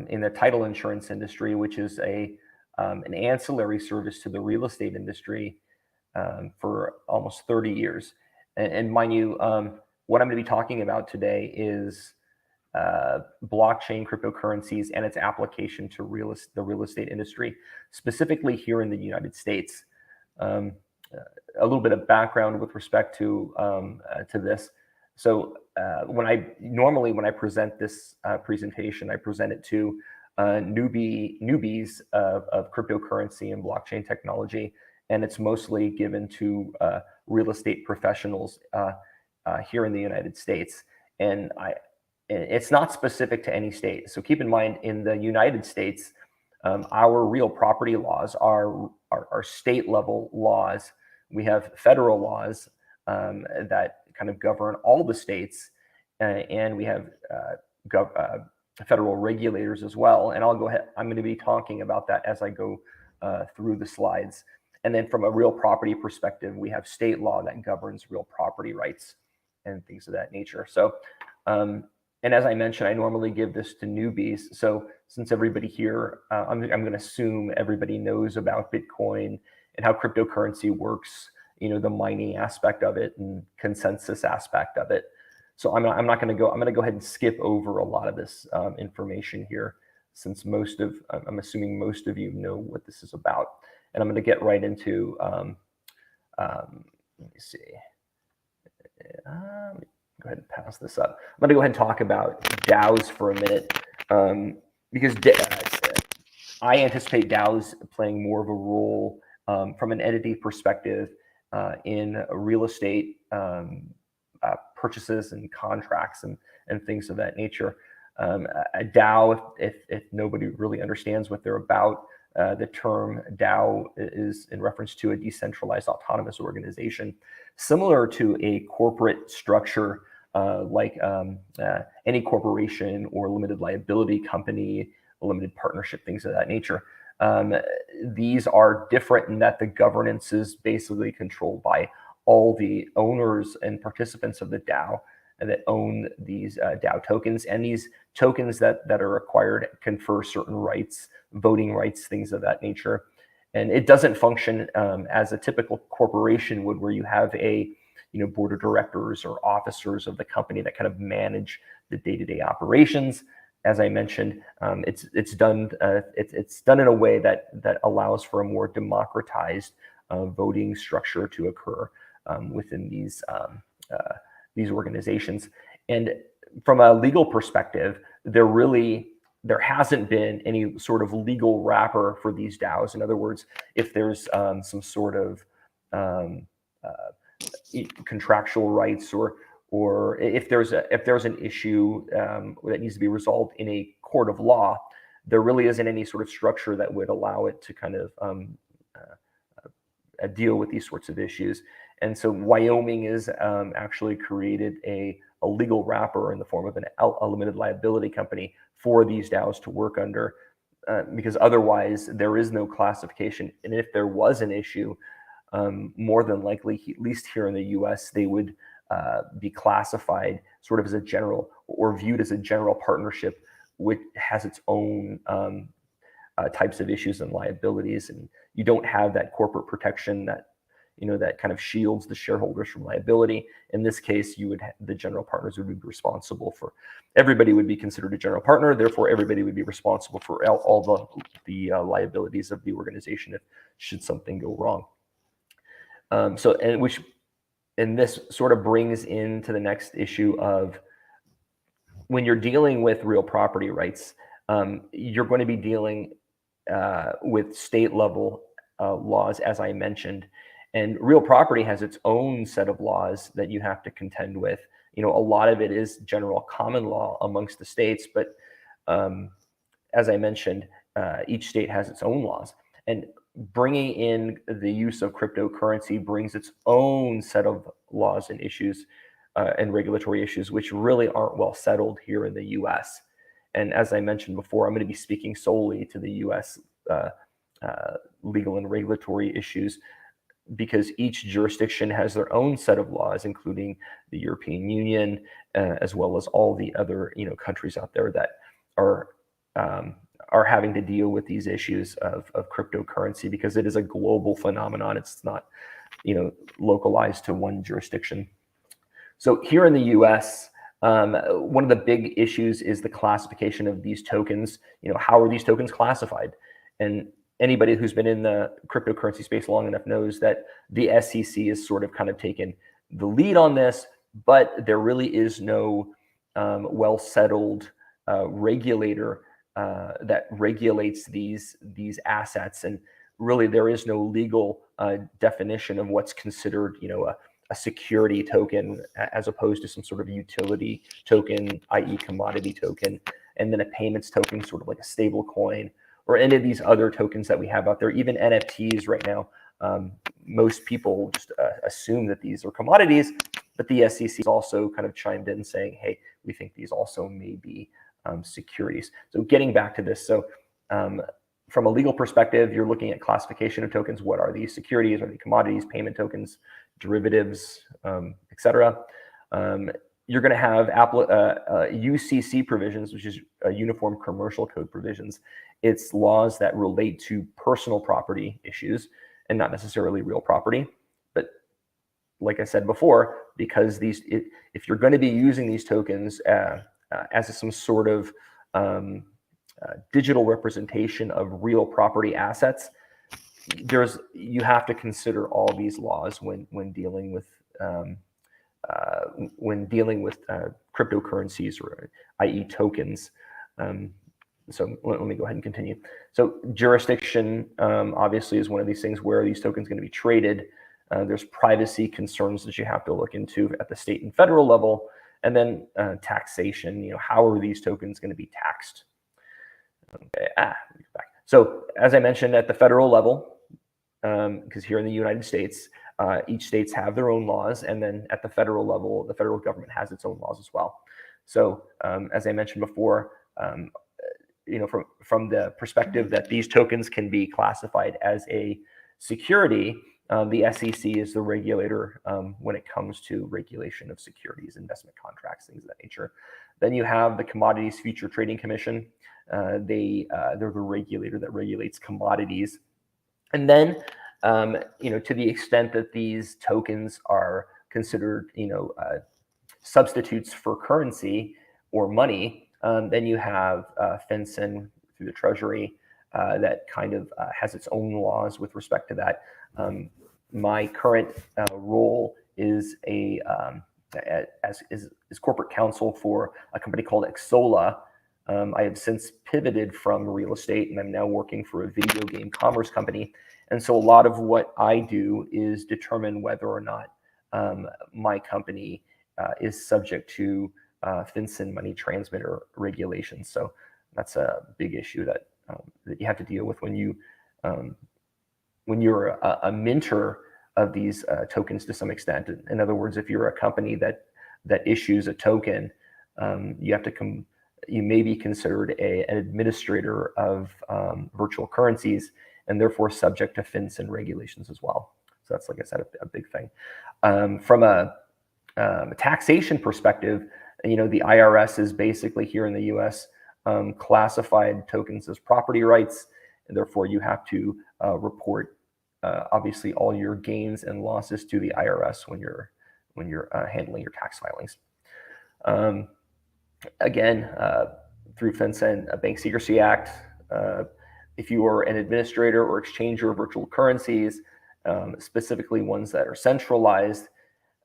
in the title insurance industry, which is an ancillary service to the real estate industry, for almost 30 years. And mind you, what I'm going to be talking about today is blockchain cryptocurrencies and its application to the real estate industry, specifically here in the United States. A little bit of background with respect to this. So when I present this presentation, I present it to newbies of cryptocurrency and blockchain technology, and it's mostly given to real estate professionals here in the United States. And it's not specific to any state. So keep in mind, in the United States, our real property laws are state level laws. We have federal laws that kind of govern all the states, and we have federal regulators as well. And I'm going to be talking about that as I go through the slides. And then from a real property perspective, we have state law that governs real property rights and things of that nature. So, and as I mentioned, I normally give this to newbies. So since everybody here, I'm going to assume everybody knows about Bitcoin and how cryptocurrency works, the mining aspect of it and consensus aspect of it. So I'm going to go ahead and skip over a lot of this information here, since I'm assuming most of you know what this is about. And I'm going to get right into, let me see. Go ahead and pass this up. I'm going to go ahead and talk about DAOs for a minute, because I anticipate DAOs playing more of a role from an entity perspective in real estate purchases and contracts and things of that nature. A DAO, if nobody really understands what they're about, the term DAO is in reference to a decentralized autonomous organization, similar to a corporate structure like any corporation or limited liability company, a limited partnership, things of that nature. These are different in that the governance is basically controlled by all the owners and participants of the DAO that own these DAO tokens, and these tokens that are acquired confer certain rights, voting rights, things of that nature. And it doesn't function as a typical corporation would, where you have a board of directors or officers of the company that kind of manage the day-to-day operations. As I mentioned, it's done in a way that allows for a more democratized voting structure to occur within these these organizations. And from a legal perspective, there hasn't been any sort of legal wrapper for these DAOs. In other words, if there's some sort of contractual rights, or if there's an issue that needs to be resolved in a court of law, there really isn't any sort of structure that would allow it to kind of deal with these sorts of issues. And so Wyoming is actually created a legal wrapper in the form of a limited liability company for these DAOs to work under, because otherwise there is no classification. And if there was an issue, more than likely, at least here in the US, they would be classified sort of as a general, or viewed as a general partnership, which has its own types of issues and liabilities. And you don't have that corporate protection that, that kind of shields the shareholders from liability. In this case, the general partners would be responsible for, everybody would be considered a general partner. Therefore, everybody would be responsible for all the liabilities of the organization should something go wrong. And this sort of brings into the next issue of, when you're dealing with real property rights, you're going to be dealing with state level laws, as I mentioned. And real property has its own set of laws that you have to contend with. A lot of it is general common law amongst the states, but as I mentioned, each state has its own laws. And bringing in the use of cryptocurrency brings its own set of laws and issues and regulatory issues, which really aren't well settled here in the US. And as I mentioned before, I'm going to be speaking solely to the US legal and regulatory issues, because each jurisdiction has their own set of laws, including the European Union, as well as all the other countries out there that are having to deal with these issues of cryptocurrency, because it is a global phenomenon. It's not localized to one jurisdiction. So here in the US, one of the big issues is the classification of these tokens. How are these tokens classified? And anybody who's been in the cryptocurrency space long enough knows that the SEC has sort of kind of taken the lead on this, but there really is no well-settled regulator that regulates these assets. And really there is no legal definition of what's considered, a security token, as opposed to some sort of utility token, i.e. commodity token, and then a payments token, sort of like a stable coin, or any of these other tokens that we have out there, even NFTs right now. Most people just assume that these are commodities, but the SEC has also kind of chimed in saying, hey, we think these also may be securities. So getting back to this, from a legal perspective, you're looking at classification of tokens. What are these? Securities? Are they commodities, payment tokens, derivatives, etc.? You're going to have UCC provisions, which is Uniform Commercial Code provisions. It's laws that relate to personal property issues and not necessarily real property. But like I said before, because if you're going to be using these tokens as some sort of digital representation of real property assets, you have to consider all these laws when dealing with cryptocurrencies, or i.e. tokens. So let me go ahead and continue. So jurisdiction obviously is one of these things where these tokens are going to be traded. There's privacy concerns that you have to look into at the state and federal level. And then taxation, how are these tokens going to be taxed? Okay, back. So as I mentioned, at the federal level, because here in the United States, each states have their own laws, and then at the federal level, the federal government has its own laws as well. So as I mentioned before, from the perspective that these tokens can be classified as a security, the SEC is the regulator when it comes to regulation of securities, investment contracts, things of that nature. Then you have the Commodities Future Trading Commission. They're the regulator that regulates commodities. And then, to the extent that these tokens are considered, substitutes for currency or money, then you have FinCEN through the Treasury that kind of has its own laws with respect to that. My current role is a as corporate counsel for a company called Exola. I have since pivoted from real estate, and I'm now working for a video game commerce company. And so a lot of what I do is determine whether or not my company is subject to FinCEN money transmitter regulations. So that's a big issue that you have to deal with when you're a minter of these tokens to some extent. In other words, if you're a company that issues a token, you may be considered an administrator of virtual currencies, and therefore subject to FinCEN regulations as well. So that's, like I said, a big thing. From a taxation perspective, the IRS is basically here in the U.S. Classified tokens as property rights, and therefore you have to report obviously all your gains and losses to the IRS when you're handling your tax filings. Again, through FinCEN, Bank Secrecy Act, if you are an administrator or exchanger of virtual currencies, specifically ones that are centralized,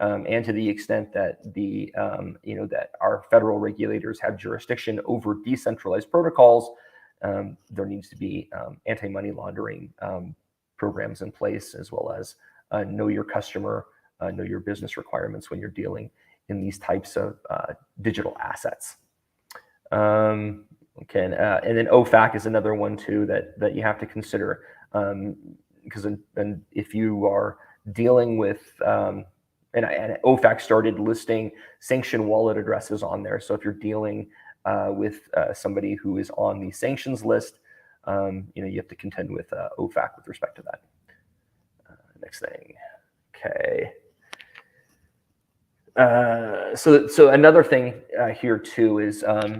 and to the extent that that our federal regulators have jurisdiction over decentralized protocols, there needs to be anti-money laundering programs in place, as well as know your customer, know your business requirements when you're dealing in these types of digital assets. Okay, and then OFAC is another one too that you have to consider, because if you are dealing with and OFAC started listing sanctioned wallet addresses on there. So if you're dealing with somebody who is on the sanctions list, you have to contend with OFAC with respect to that. Next thing, okay. So another thing here too is there's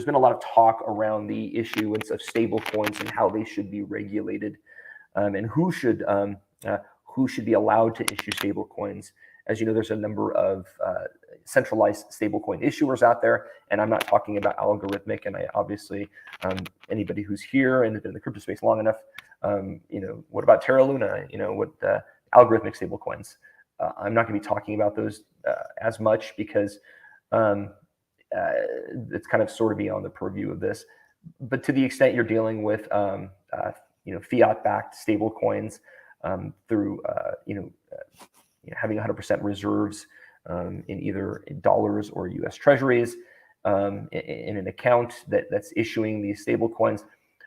been a lot of talk around the issuance of stable coins and how they should be regulated, and who should be allowed to issue stable coins. As you know, there's a number of centralized stablecoin issuers out there, and I'm not talking about algorithmic. And I obviously, anybody who's here and has been in the crypto space long enough, what about Terra Luna? What algorithmic stablecoins? I'm not going to be talking about those as much because it's kind of sort of beyond the purview of this. But to the extent you're dealing with fiat-backed stablecoins through having 100% reserves in either dollars or U.S. Treasuries in an account that's issuing these stablecoins,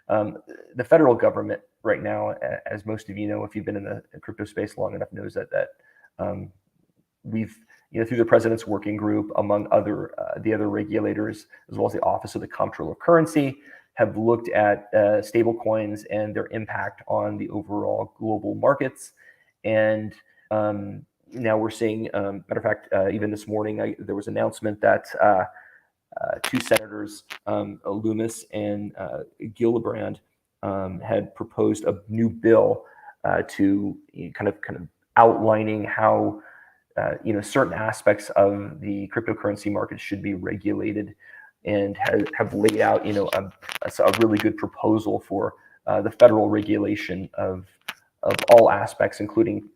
the federal government right now, as most of you know, if you've been in the crypto space long enough, knows that we've through the President's Working Group, among the other regulators, as well as the Office of the Comptroller of Currency, have looked at stablecoins and their impact on the overall global markets. And now we're seeing, matter of fact, even this morning, there was an announcement that two senators, Loomis and Gillibrand, had proposed a new bill to kind of outlining how certain aspects of the cryptocurrency market should be regulated, and have laid out a really good proposal for the federal regulation of all aspects, including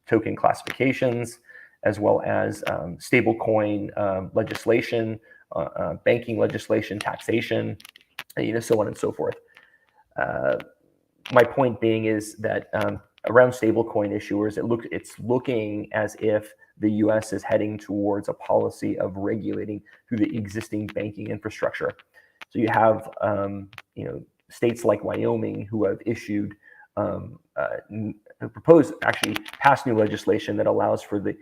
token classifications, as well as stablecoin legislation, banking legislation, taxation, so on and so forth. My point being is that around stablecoin issuers, it's looking as if the U.S. is heading towards a policy of regulating through the existing banking infrastructure. So you have states like Wyoming who have issued passed new legislation that allows for the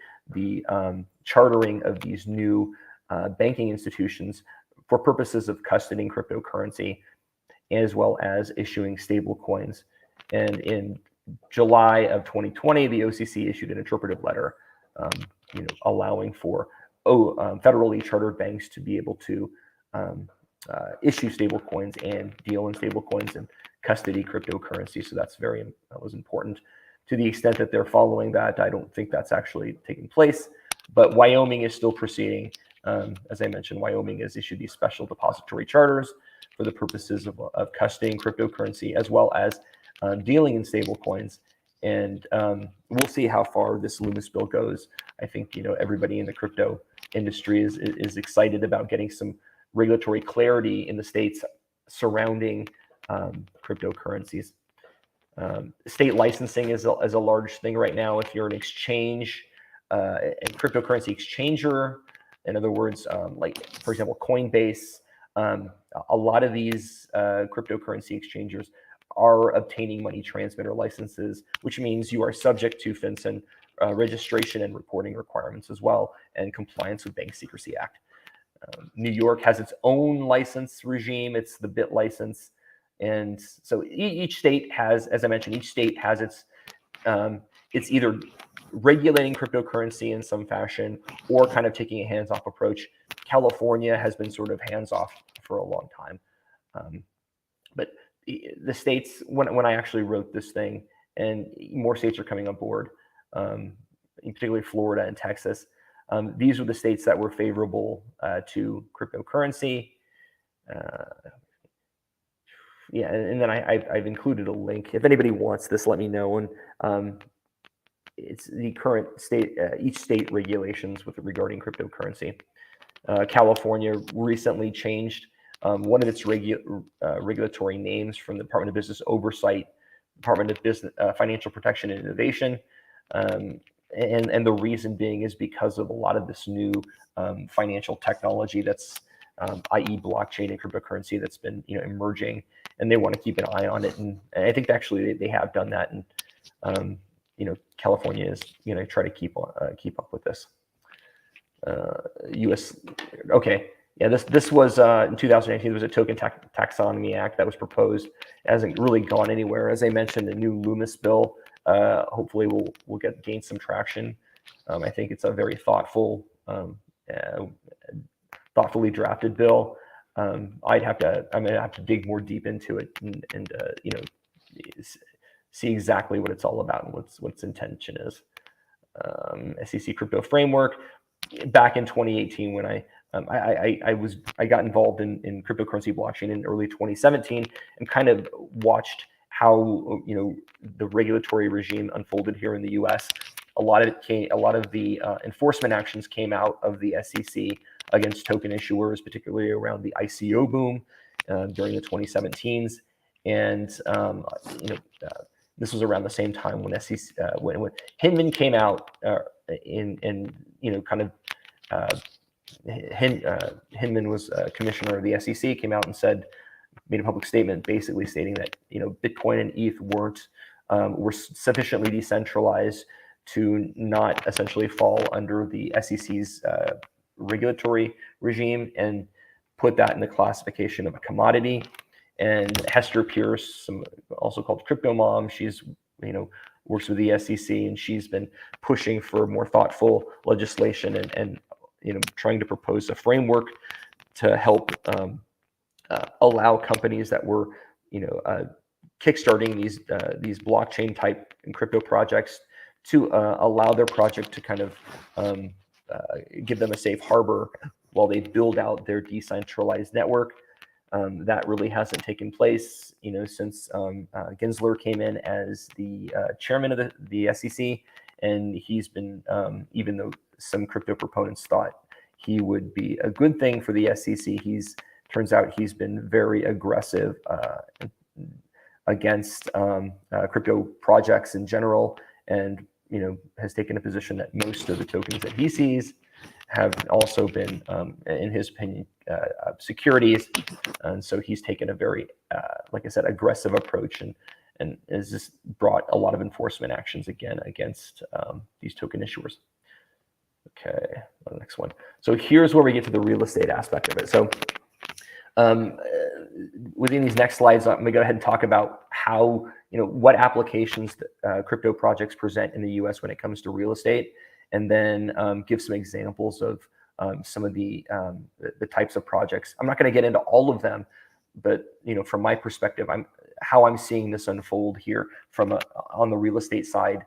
chartering of these new banking institutions for purposes of custodying cryptocurrency, as well as issuing stable coins. And in July of 2020, the OCC issued an interpretive letter, allowing for federally chartered banks to be able to issue stable coins and deal in stable coins and custody cryptocurrency. So that was important. To the extent that they're following that, I don't think that's actually taking place. But Wyoming is still proceeding. As I mentioned, Wyoming has issued these special depository charters for the purposes of custodying cryptocurrency, as well as dealing in stable coins. And we'll see how far this Loomis bill goes. I think, everybody in the crypto industry is excited about getting some regulatory clarity in the states surrounding cryptocurrencies. State licensing is a large thing right now. If you're an exchange, a cryptocurrency exchanger, in other words, like, for example, Coinbase, a lot of these cryptocurrency exchangers are obtaining money transmitter licenses, which means you are subject to FinCEN registration and reporting requirements as well, and compliance with Bank Secrecy Act. New York has its own license regime. It's the BIT license. And so each state has, as I mentioned, each state has it's either regulating cryptocurrency in some fashion or kind of taking a hands-off approach. California has been sort of hands-off for a long time. But the states, when I actually wrote this thing, and more states are coming on board, particularly Florida and Texas, these were the states that were favorable to cryptocurrency. Yeah, and then I've included a link. If anybody wants this, let me know. And it's the current state, each state regulations regarding cryptocurrency. California recently changed one of its regulatory names from the Department of Business Oversight, Department of Business Financial Protection and Innovation. And the reason being is because of a lot of this new financial technology that's, i.e. blockchain and cryptocurrency, that's been emerging, and they want to keep an eye on it. And I think actually they have done that. And California is try to keep up with this. U.S. Okay, yeah, this was in 2019. There was a Token Taxonomy Act that was proposed. It hasn't really gone anywhere. As I mentioned, the new Loomis bill hopefully will gain some traction. I think it's a very thoughtfully drafted bill. I'm gonna have to dig more deep into it and see exactly what it's all about and what its intention is. SEC crypto framework. Back in 2018, when I got involved in cryptocurrency blockchain in early 2017, and kind of watched how the regulatory regime unfolded here in the U.S. A lot of the enforcement actions came out of the SEC against token issuers, particularly around the ICO boom during the 2017s, and this was around the same time when SEC when Hinman came out Hinman was commissioner of the SEC, came out and made a public statement basically stating that Bitcoin and ETH were sufficiently decentralized to not essentially fall under the SEC's regulatory regime, and put that in the classification of a commodity. And Hester Pierce, also called Crypto Mom, she's works with the SEC, and she's been pushing for more thoughtful legislation and trying to propose a framework to help allow companies that were kickstarting these blockchain type and crypto projects to allow their project to kind of give them a safe harbor while they build out their decentralized network. That really hasn't taken place, since Gensler came in as the chairman of the SEC, and he's been, even though some crypto proponents thought he would be a good thing for the SEC, turns out he's been very aggressive against crypto projects in general, and has taken a position that most of the tokens that he sees have also been, in his opinion, securities. And so he's taken a very, like I said, aggressive approach, and has just brought a lot of enforcement actions again against these token issuers. Okay, the next one. So here's where we get to the real estate aspect of it. So within these next slides, I'm gonna go ahead and talk about how, what applications crypto projects present in the US when it comes to real estate, and then give some examples of some of the types of projects. I'm not going to get into all of them, but from my perspective, how I'm seeing this unfold here on the real estate side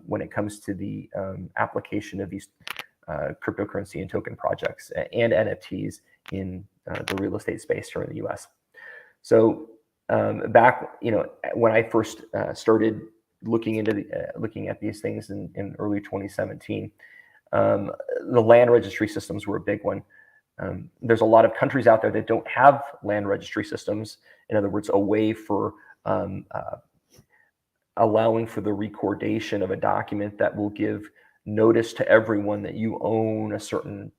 when it comes to the application of these cryptocurrency and token projects and NFTs in the real estate space here in the US. So back when I first started looking at these things in early 2017. The land registry systems were a big one. There's a lot of countries out there that don't have land registry systems. In other words, a way for allowing for the recordation of a document that will give notice to everyone that you own a certain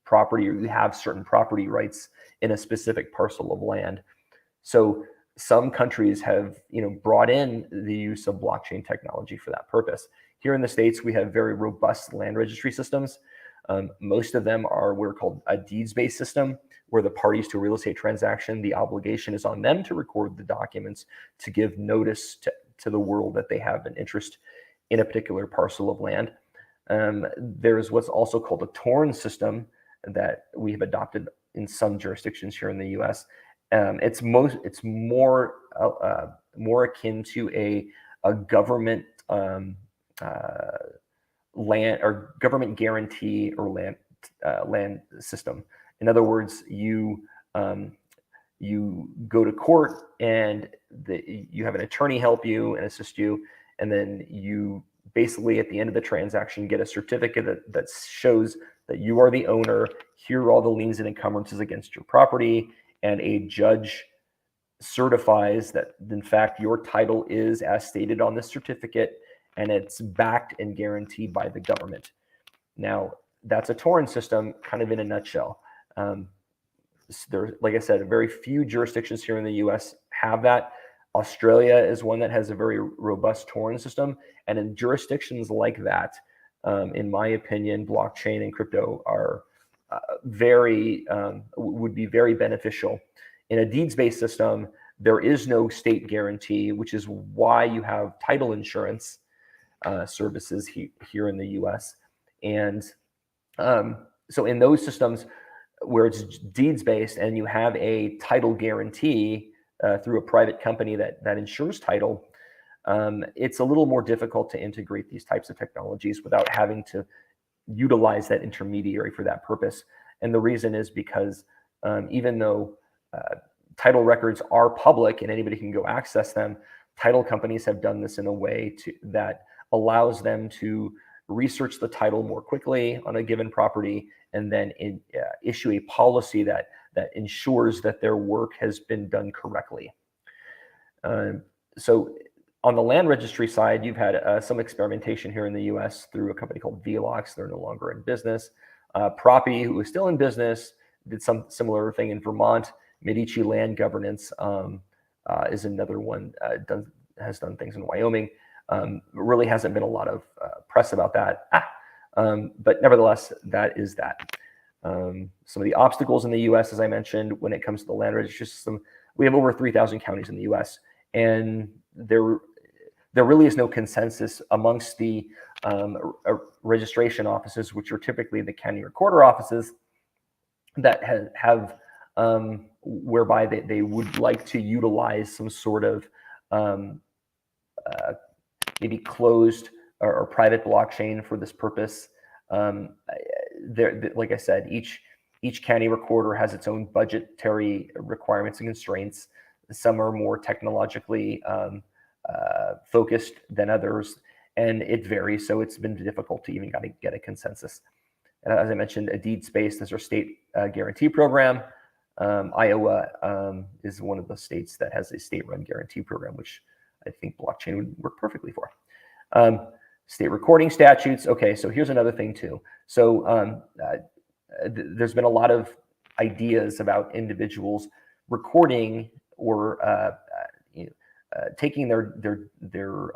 property or you have certain property rights in a specific parcel of land. So some countries have, brought in the use of blockchain technology for that purpose. Here in the States, we have very robust land registry systems. Most of them are what are called a deeds-based system, where the parties to a real estate transaction, the obligation is on them to record the documents to give notice to the world that they have an interest in a particular parcel of land. There's what's also called a torn system that we have adopted in some jurisdictions here in the U.S. It's more akin to a government land or government guarantee or land system. In other words, you go to court and you have an attorney help you and assist you, and then you basically at the end of the transaction get a certificate that shows that you are the owner. Here are all the liens and encumbrances against your property, and a judge certifies that in fact your title is as stated on this certificate, and it's backed and guaranteed by the government. Now, that's a torn system kind of in a nutshell. There, like I said, very few jurisdictions here in the US have that. Australia is one that has a very robust torn system. And in jurisdictions like that, in my opinion, blockchain and crypto are would be very beneficial. In a deeds-based system, there is no state guarantee, which is why you have title insurance services here in the US. And so in those systems where it's deeds-based and you have a title guarantee through a private company that insures title, it's a little more difficult to integrate these types of technologies without having to utilize that intermediary for that purpose. And the reason is because even though title records are public and anybody can go access them, title companies have done this in a way that allows them to research the title more quickly on a given property and then issue a policy that ensures that their work has been done correctly. So on the land registry side, you've had some experimentation here in the US through a company called Velox. They're no longer in business. Proppy, who is still in business, did some similar thing in Vermont. Medici Land Governance is another one, has done things in Wyoming. Really hasn't been a lot of press about that. But nevertheless, that is that. Some of the obstacles in the US, as I mentioned, when it comes to the land registry system, we have over 3,000 counties in the US, and there really is no consensus amongst the registration offices, which are typically the county recorder offices, that have whereby they would like to utilize some sort of maybe closed or private blockchain for this purpose. Like I said, each county recorder has its own budgetary requirements and constraints. Some are more technologically focused than others, and it varies. So it's been difficult to even get a consensus. As I mentioned, a deeds-based is our state guarantee program. Iowa is one of the states that has a state-run guarantee program, which I think blockchain would work perfectly for. State recording statutes. Okay, so here's another thing too. So there's been a lot of ideas about individuals recording or taking their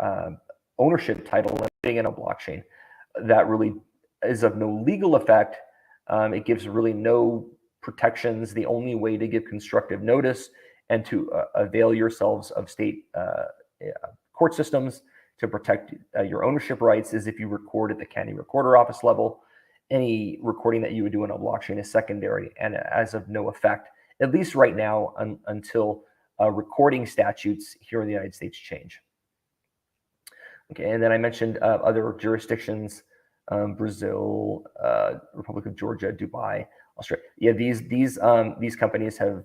ownership title and putting in a blockchain. That really is of no legal effect. It gives really no protections. The only way to give constructive notice and to avail yourselves of state court systems to protect your ownership rights is if you record at the county recorder office level. Any recording that you would do in a blockchain is secondary and as of no effect, at least right now, until recording statutes here in the United States change. Okay, and then I mentioned other jurisdictions, Brazil, Republic of Georgia, Dubai, Australia. Yeah, these companies have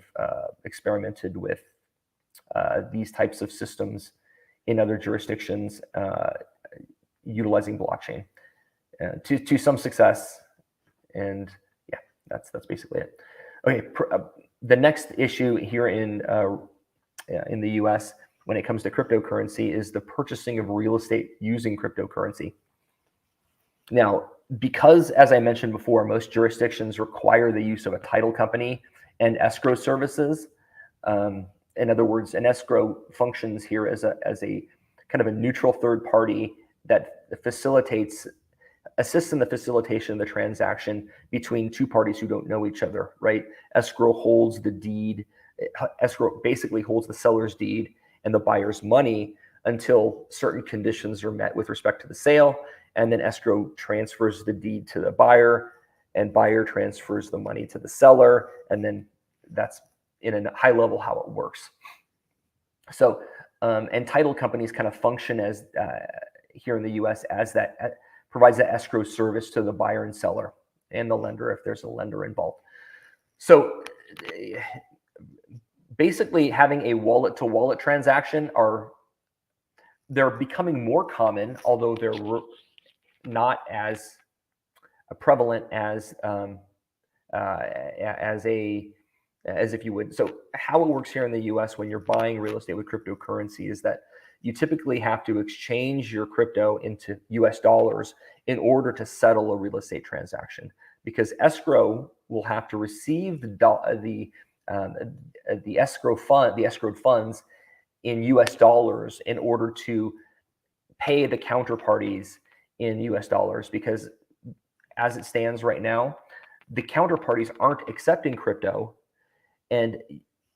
experimented with these types of systems in other jurisdictions utilizing blockchain to some success. And yeah, that's basically it. Okay, the next issue here in the US when it comes to cryptocurrency is the purchasing of real estate using cryptocurrency. Now, because, as I mentioned before, most jurisdictions require the use of a title company and escrow services. In other words, an escrow functions here as a kind of a neutral third party that assists in the facilitation of the transaction between two parties who don't know each other, right? Escrow holds the deed. Escrow basically holds the seller's deed and the buyer's money until certain conditions are met with respect to the sale. And then escrow transfers the deed to the buyer, and buyer transfers the money to the seller. And then that's in a high level how it works. So, and title companies kind of function as, here in the US, as that provides that escrow service to the buyer and seller and the lender if there's a lender involved. So basically having a wallet to wallet transaction they're becoming more common, although they're not as prevalent as if you would. So how it works here in the US when you're buying real estate with cryptocurrency is that you typically have to exchange your crypto into US dollars in order to settle a real estate transaction, because escrow will have to receive the escrowed funds in US dollars in order to pay the counterparties in US dollars, because as it stands right now, the counterparties aren't accepting crypto, and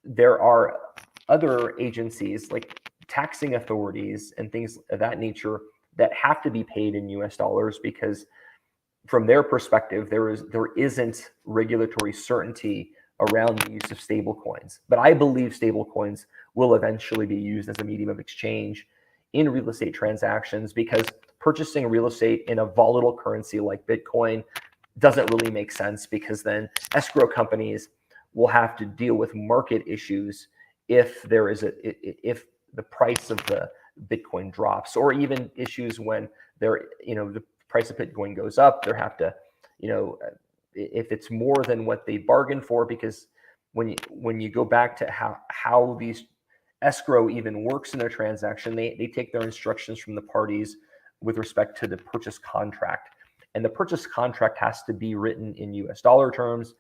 there are other agencies like taxing authorities and things of that nature that have to be paid in US dollars, because from their perspective, there isn't regulatory certainty around the use of stable coins. But I believe stable coins will eventually be used as a medium of exchange in real estate transactions, because purchasing real estate in a volatile currency like Bitcoin doesn't really make sense, because then escrow companies will have to deal with market issues if the price of the Bitcoin drops, or even issues when the price of Bitcoin goes up. They have to, if it's more than what they bargained for, because when you go back to how these escrow even works in their transaction, they take their instructions from the parties with respect to the purchase contract, and the purchase contract has to be written in US dollar terms.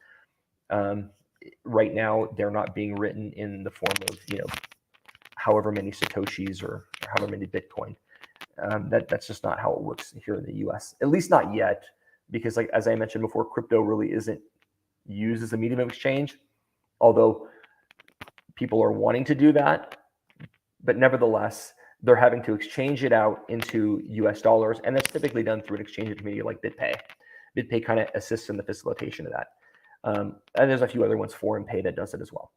Right now, they're not being written in the form of however many Satoshis or however many Bitcoin. That's just not how it works here in the US, at least not yet, because as I mentioned before, crypto really isn't used as a medium of exchange, although people are wanting to do that. But nevertheless, they're having to exchange it out into US dollars, and that's typically done through an exchange intermediary like BitPay. BitPay kind of assists in the facilitation of that. And there's a few other ones, ForeignPay, that does it as well.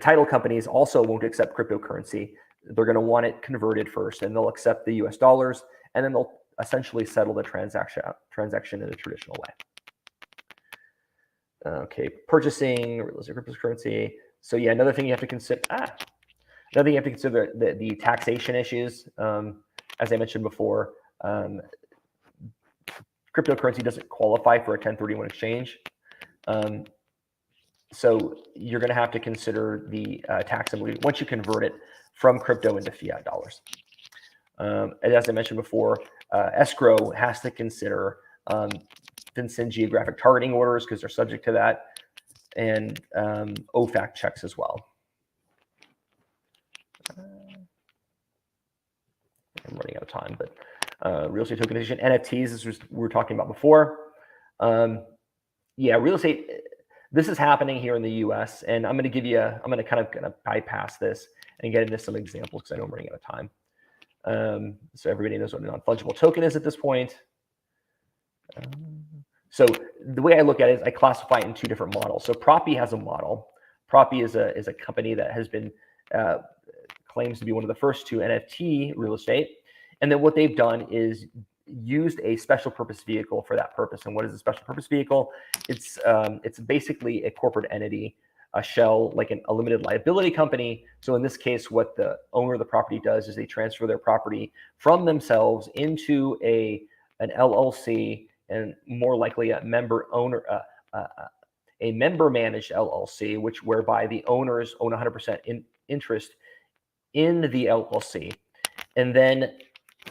Title companies also won't accept cryptocurrency. They're going to want it converted first, and they'll accept the US dollars, and then they'll essentially settle the transaction in a traditional way. Okay, purchasing real estate cryptocurrency. So yeah, another thing you have to consider. Another thing you have to consider the taxation issues. As I mentioned before, cryptocurrency doesn't qualify for a 1031 exchange. So you're going to have to consider the taxability once you convert it from crypto into fiat dollars. And as I mentioned before, escrow has to consider FinCEN geographic targeting orders, because they're subject to that, and OFAC checks as well. I'm running out of time, but real estate tokenization, NFTs, this was we were talking about before. Real estate, this is happening here in the US, and I'm going to kind of bypass this and get into some examples, because I know I'm running out of time. So everybody knows what a non-fungible token is at this point. So the way I look at it is I classify it in two different models. So Propy has a model. Propy is a company that has been claims to be one of the first to NFT real estate. And then what they've done is used a special purpose vehicle for that purpose. And what is a special purpose vehicle? It's basically a corporate entity a shell, like a limited liability company. So in this case, what the owner of the property does is they transfer their property from themselves into an LLC, and more likely a member managed LLC, whereby the owners own 100% interest in the LLC. And then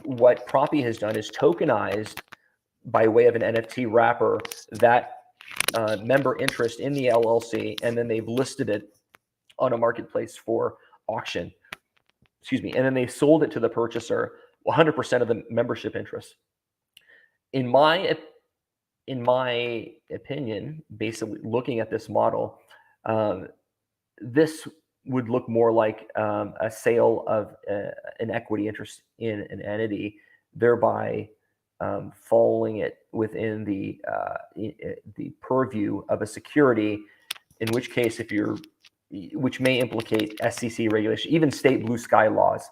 what Proppy has done is tokenized, by way of an NFT wrapper, that member interest in the LLC, and then they've listed it on a marketplace for auction. Excuse me. And then they sold it to the purchaser 100% of the membership interest. In my opinion, basically looking at this model, this would look more like a sale of an equity interest in an entity, thereby following it within the purview of a security, in which case, which may implicate SEC regulation, even state blue sky laws.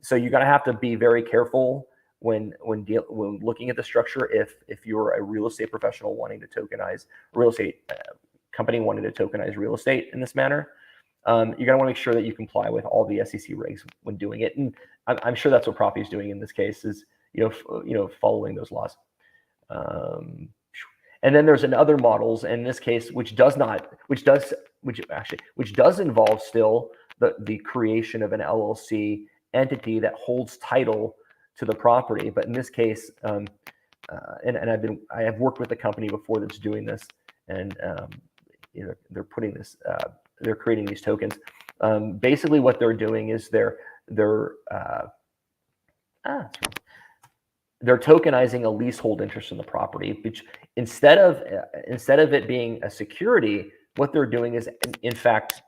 So you're going to have to be very careful when looking at the structure. If you're a real estate professional wanting to tokenize, real estate company wanting to tokenize real estate in this manner, you're going to want to make sure that you comply with all the SEC regs when doing it. And I'm sure that's what Proppy is doing in this case, is following those laws. And then there's other models in this case, which does involve still the creation of an LLC entity that holds title to the property. But in this case, and I have worked with a company before that's doing this, and they're putting this, they're creating these tokens. Basically, what they're doing is they're tokenizing a leasehold interest in the property, which instead of it being a security, what they're doing is in fact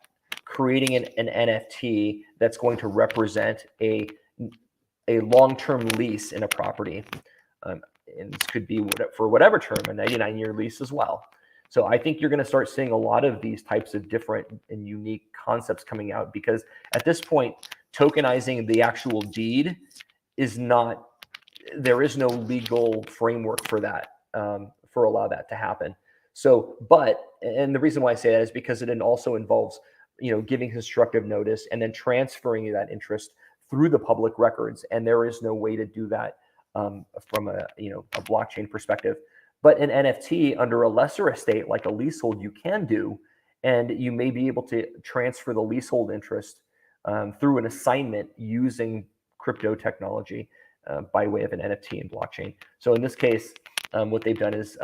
creating an NFT that's going to represent a long-term lease in a property. And this could be for whatever term, a 99-year lease as well. So I think you're going to start seeing a lot of these types of different and unique concepts coming out, because at this point, tokenizing the actual deed there is no legal framework for that, for allow that to happen. So, and the reason why I say that is because it also involves, giving constructive notice and then transferring that interest through the public records. And there is no way to do that from a blockchain perspective. But an NFT under a lesser estate, like a leasehold, you can do, and you may be able to transfer the leasehold interest through an assignment using crypto technology by way of an NFT and blockchain. So in this case, what they've done is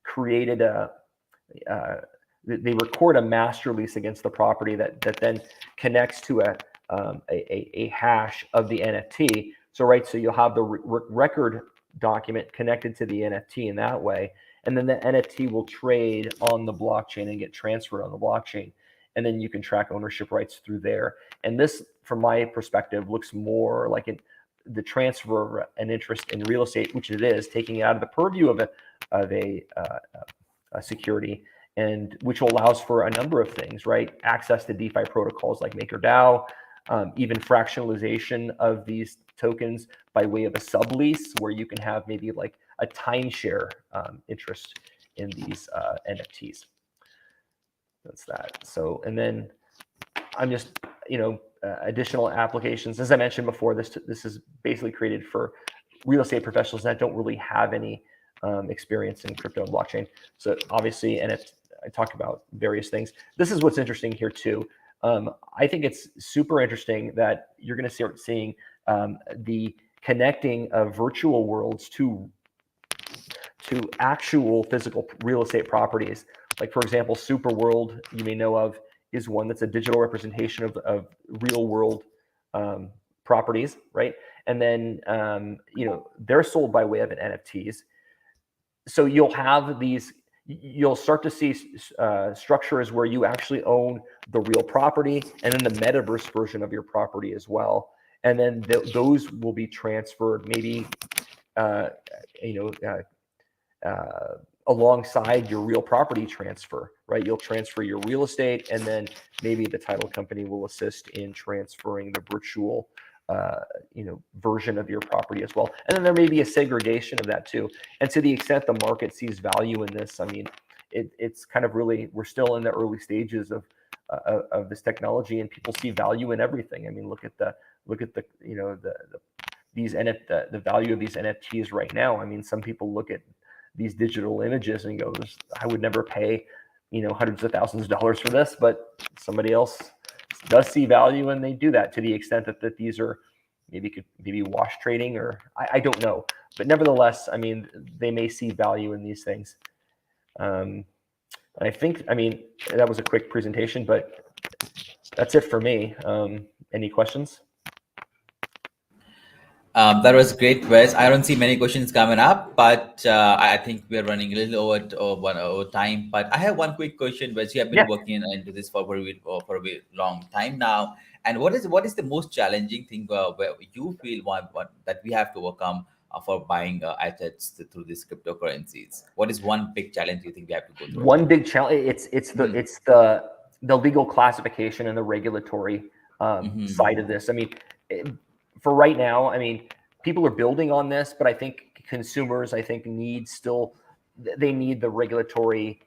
created they record a master lease against the property that then connects to a hash of the NFT. So you'll have the record document connected to the NFT in that way, and then the NFT will trade on the blockchain and get transferred on the blockchain, and then you can track ownership rights through there. And this, from my perspective, looks more like the transfer of an interest in real estate, which it is, taking it out of the purview of a security, and which allows for a number of things, right? Access to DeFi protocols like MakerDAO, even fractionalization of these tokens by way of a sublease, where you can have maybe like a timeshare interest in these NFTs. That's that. So, and then I'm just, additional applications. As I mentioned before, this is basically created for real estate professionals that don't really have any experience in crypto and blockchain. So obviously, and I talked about various things. This is what's interesting here too. I think it's super interesting that you're going to start seeing the connecting of virtual worlds to actual physical real estate properties. Like, for example, Super World, you may know of, is one that's a digital representation of real world properties, right? And then they're sold by way of an NFTs. So you'll have these. You'll start to see structures where you actually own the real property, and then the metaverse version of your property as well. And then those will be transferred maybe, alongside your real property transfer, right? You'll transfer your real estate, and then maybe the title company will assist in transferring the virtual version of your property as well. And then there may be a segregation of that too. And to the extent the market sees value in this, I mean, it's kind of really, we're still in the early stages of this technology, and people see value in everything. I mean, look at the you know the value of these NFTs right now. I mean, some people look at these digital images and go, I would never pay, you know, hundreds of thousands of dollars for this, but somebody else does see value, and they do that to the extent that these are maybe wash trading, or I don't know, but nevertheless, I mean, they may see value in these things. I think, I mean, that was a quick presentation, but that's it for me. Any questions? That was great, Wes. I don't see many questions coming up, but I think we're running a little over time. But I have one quick question, Wes. You have been working into this for a very long time now. And what is the most challenging thing where you feel that we have to overcome for buying assets through these cryptocurrencies? What is one big challenge you think we have to go through? One big challenge, it's the legal classification and the regulatory side of this. I mean, for right now, I mean, people are building on this, but I think consumers, need the regulatory,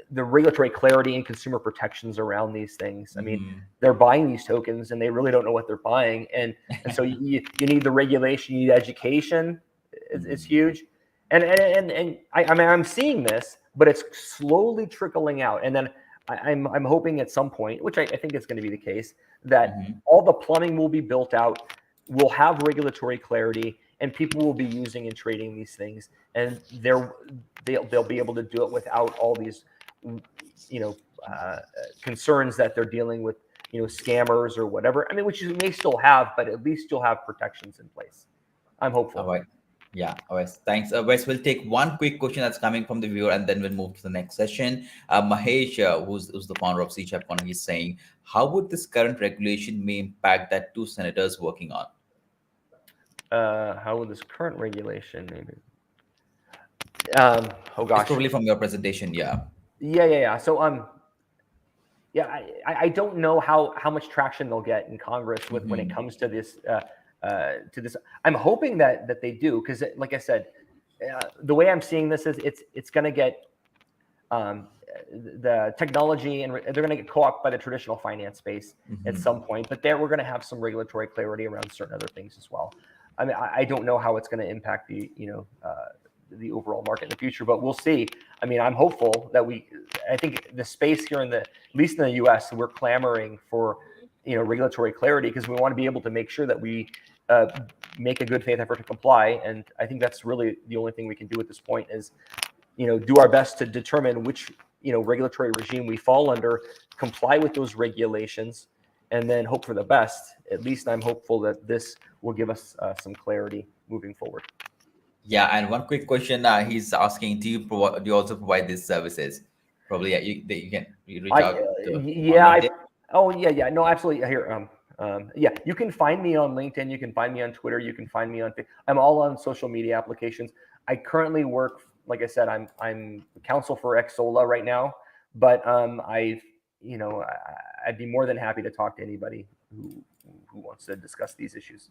the regulatory clarity and consumer protections around these things. I mean, they're buying these tokens and they really don't know what they're buying. And so you need the regulation, you need education. It's huge. And I mean, I'm seeing this, but it's slowly trickling out. And then I'm hoping at some point, which I think is going to be the case, that all the plumbing will be built out, we'll have regulatory clarity, and people will be using and trading these things, and they'll be able to do it without all these, concerns that they're dealing with, scammers or whatever. I mean, which you may still have, but at least you'll have protections in place. I'm hopeful. All right. Yeah, Wes, thanks. Wes, we'll take one quick question that's coming from the viewer, and then we'll move to the next session. Mahesh, who's the founder of CSharpCorner, is saying, how would this current regulation may impact that two senators working on? How would this current regulation maybe? Oh gosh, it's probably from your presentation. Yeah. So I don't know how much traction they'll get in Congress when it comes to this. I'm hoping that they do, because like I said, the way I'm seeing this is it's going to get the technology, and they're going to get co-opted by the traditional finance space at some point. But we're going to have some regulatory clarity around certain other things as well. I mean, I don't know how it's going to impact the overall market in the future, but we'll see. I mean, I'm hopeful that I think the space here at least in the US, we're clamoring for, regulatory clarity, because we want to be able to make sure that we make a good faith effort to comply. And I think that's really the only thing we can do at this point is, do our best to determine which, regulatory regime we fall under, comply with those regulations, and then hope for the best. At least I'm hopeful that this will give us some clarity moving forward. Yeah, and one quick question he's asking: do you also provide these services? Probably, you can reach out to. No, absolutely. Here, you can find me on LinkedIn. You can find me on Twitter. You can find me on. I'm all on social media applications. I currently work, like I said, I'm counsel for Xsola right now, but I'd be more than happy to talk to anybody who wants to discuss these issues.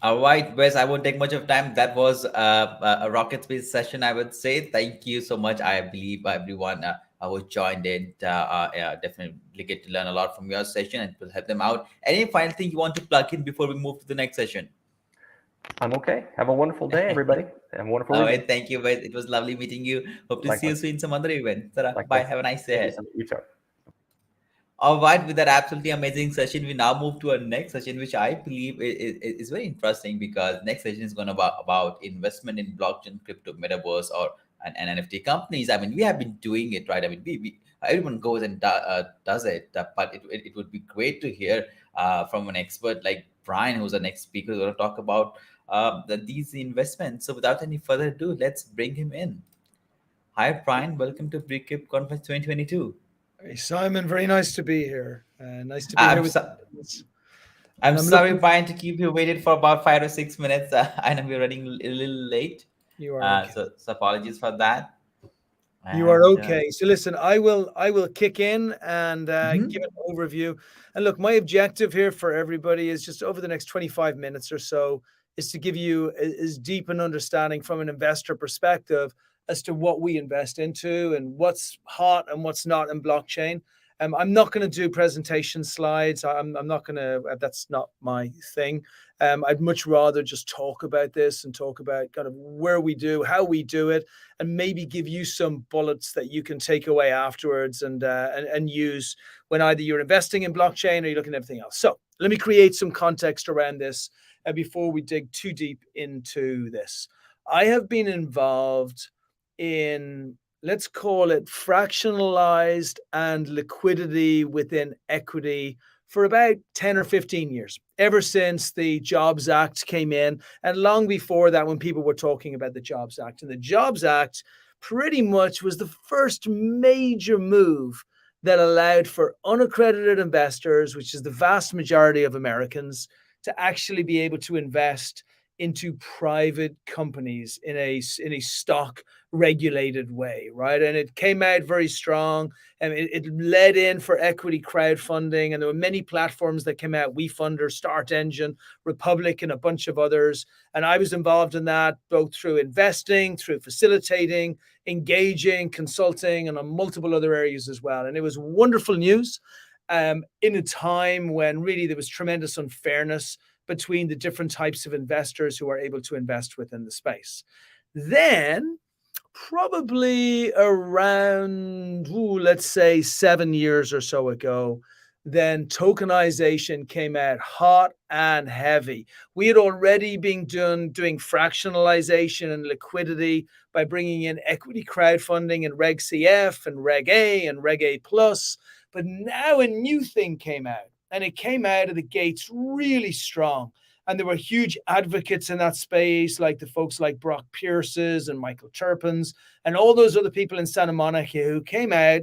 All right, Wes, I won't take much of time. That was a rocket space session, I would say. Thank you so much. I believe everyone who joined in definitely get to learn a lot from your session, and it will help them out. Any final thing you want to plug in before we move to the next session? I'm okay. Have a wonderful day, everybody. Have a wonderful All right, thank you, Wes. It was lovely meeting you. Hope to see you soon in some other event. Bye. Have a nice day ahead. You too. All right, with that absolutely amazing session, we now move to our next session, which I believe is very interesting, because next session is going to be about investment in blockchain, crypto, metaverse, or an NFT companies. I mean, we have been doing it, right? I mean, everyone goes and does it, but it would be great to hear from an expert like Brian, who's the next speaker, who's going to talk about these investments. So without any further ado, let's bring him in. Hi, Brian. Welcome to Bcrypt Conference 2022. Hey, Simon, very nice to be here. Nice to be here with you. I'm sorry, Brian, to keep you waited for about 5 or 6 minutes. I know we're running a little late. You are okay. So apologies for that. You are okay. So listen, I will kick in and give an overview. And look, my objective here for everybody is just over the next 25 minutes or so is to give you as deep an understanding from an investor perspective as to what we invest into and what's hot and what's not in blockchain. I'm not going to do presentation slides. I'm not going to, that's not my thing. I'd much rather just talk about this and talk about kind of where we do, how we do it, and maybe give you some bullets that you can take away afterwards and use when either you're investing in blockchain or you're looking at everything else. So let me create some context around this before we dig too deep into this. I have been involved in, let's call it, fractionalized and liquidity within equity for about 10 or 15 years, ever since the Jobs Act came in, and long before that when people were talking about the Jobs Act. And the Jobs Act pretty much was the first major move that allowed for unaccredited investors, which is the vast majority of Americans, to actually be able to invest into private companies in a stock regulated way, right? And it came out very strong, and it led in for equity crowdfunding, and there were many platforms that came out: WeFunder, Start Engine, Republic, and a bunch of others. And I was involved in that both through investing, through facilitating, engaging, consulting, and on multiple other areas as well. And it was wonderful news in a time when really there was tremendous unfairness between the different types of investors who are able to invest within the space. Then, probably around, let's say 7 years or so ago, then tokenization came out hot and heavy. We had already been doing fractionalization and liquidity by bringing in equity crowdfunding in Reg CF and Reg A and Reg A+. But now a new thing came out. And it came out of the gates really strong. And there were huge advocates in that space, like the folks like Brock Pierce's and Michael Turpin's and all those other people in Santa Monica who came out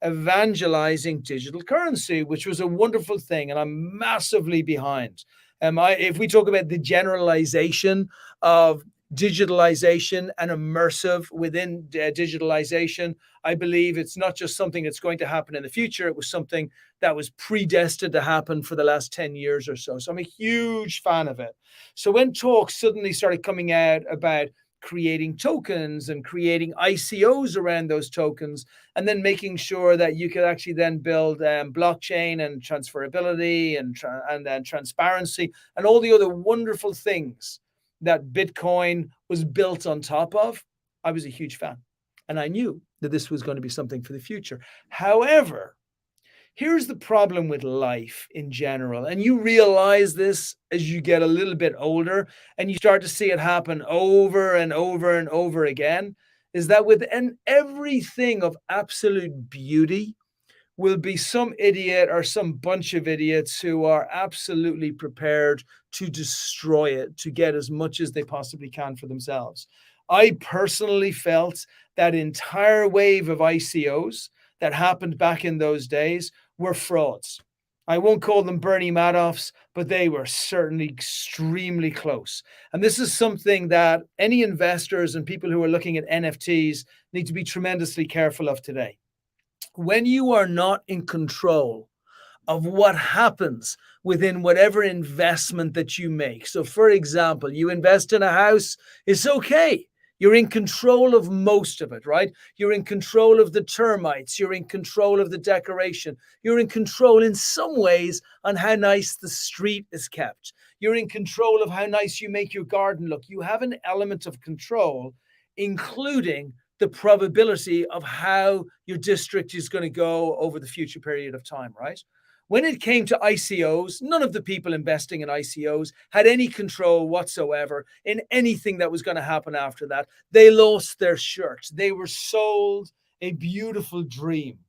evangelizing digital currency, which was a wonderful thing. And I'm massively behind. If we talk about the generalization of digitalization and immersive within digitalization, I believe it's not just something that's going to happen in the future. It was something that was predestined to happen for the last 10 years or so. So I'm a huge fan of it. So when talks suddenly started coming out about creating tokens and creating ICOs around those tokens, and then making sure that you could actually then build blockchain and transferability and then transparency and all the other wonderful things that Bitcoin was built on top of, I was a huge fan. And I knew that this was going to be something for the future. However, here's the problem with life in general. And you realize this as you get a little bit older and you start to see it happen over and over and over again, is that within everything of absolute beauty will be some idiot or some bunch of idiots who are absolutely prepared to destroy it, to get as much as they possibly can for themselves. I personally felt that entire wave of ICOs that happened back in those days were frauds. I won't call them Bernie Madoffs, but they were certainly extremely close. And this is something that any investors and people who are looking at NFTs need to be tremendously careful of today. When you are not in control of what happens within whatever investment that you make. So for example, you invest in a house, it's okay. You're in control of most of it, right? You're in control of the termites. You're in control of the decoration. You're in control in some ways on how nice the street is kept. You're in control of how nice you make your garden look. You have an element of control, including the probability of how your district is going to go over the future period of time, right? When it came to ICOs, none of the people investing in ICOs had any control whatsoever in anything that was going to happen after that. They lost their shirt. They were sold a beautiful dream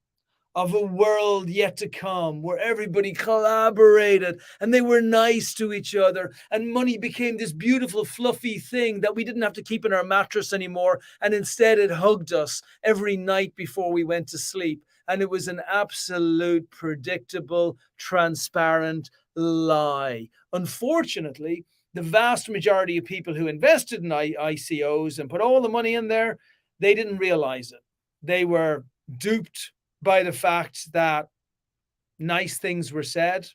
of a world yet to come where everybody collaborated and they were nice to each other, and money became this beautiful fluffy thing that we didn't have to keep in our mattress anymore, and instead it hugged us every night before we went to sleep. And it was an absolute predictable, transparent lie. Unfortunately, the vast majority of people who invested in ICOs and put all the money in there, they didn't realize it. They were duped by the fact that nice things were said.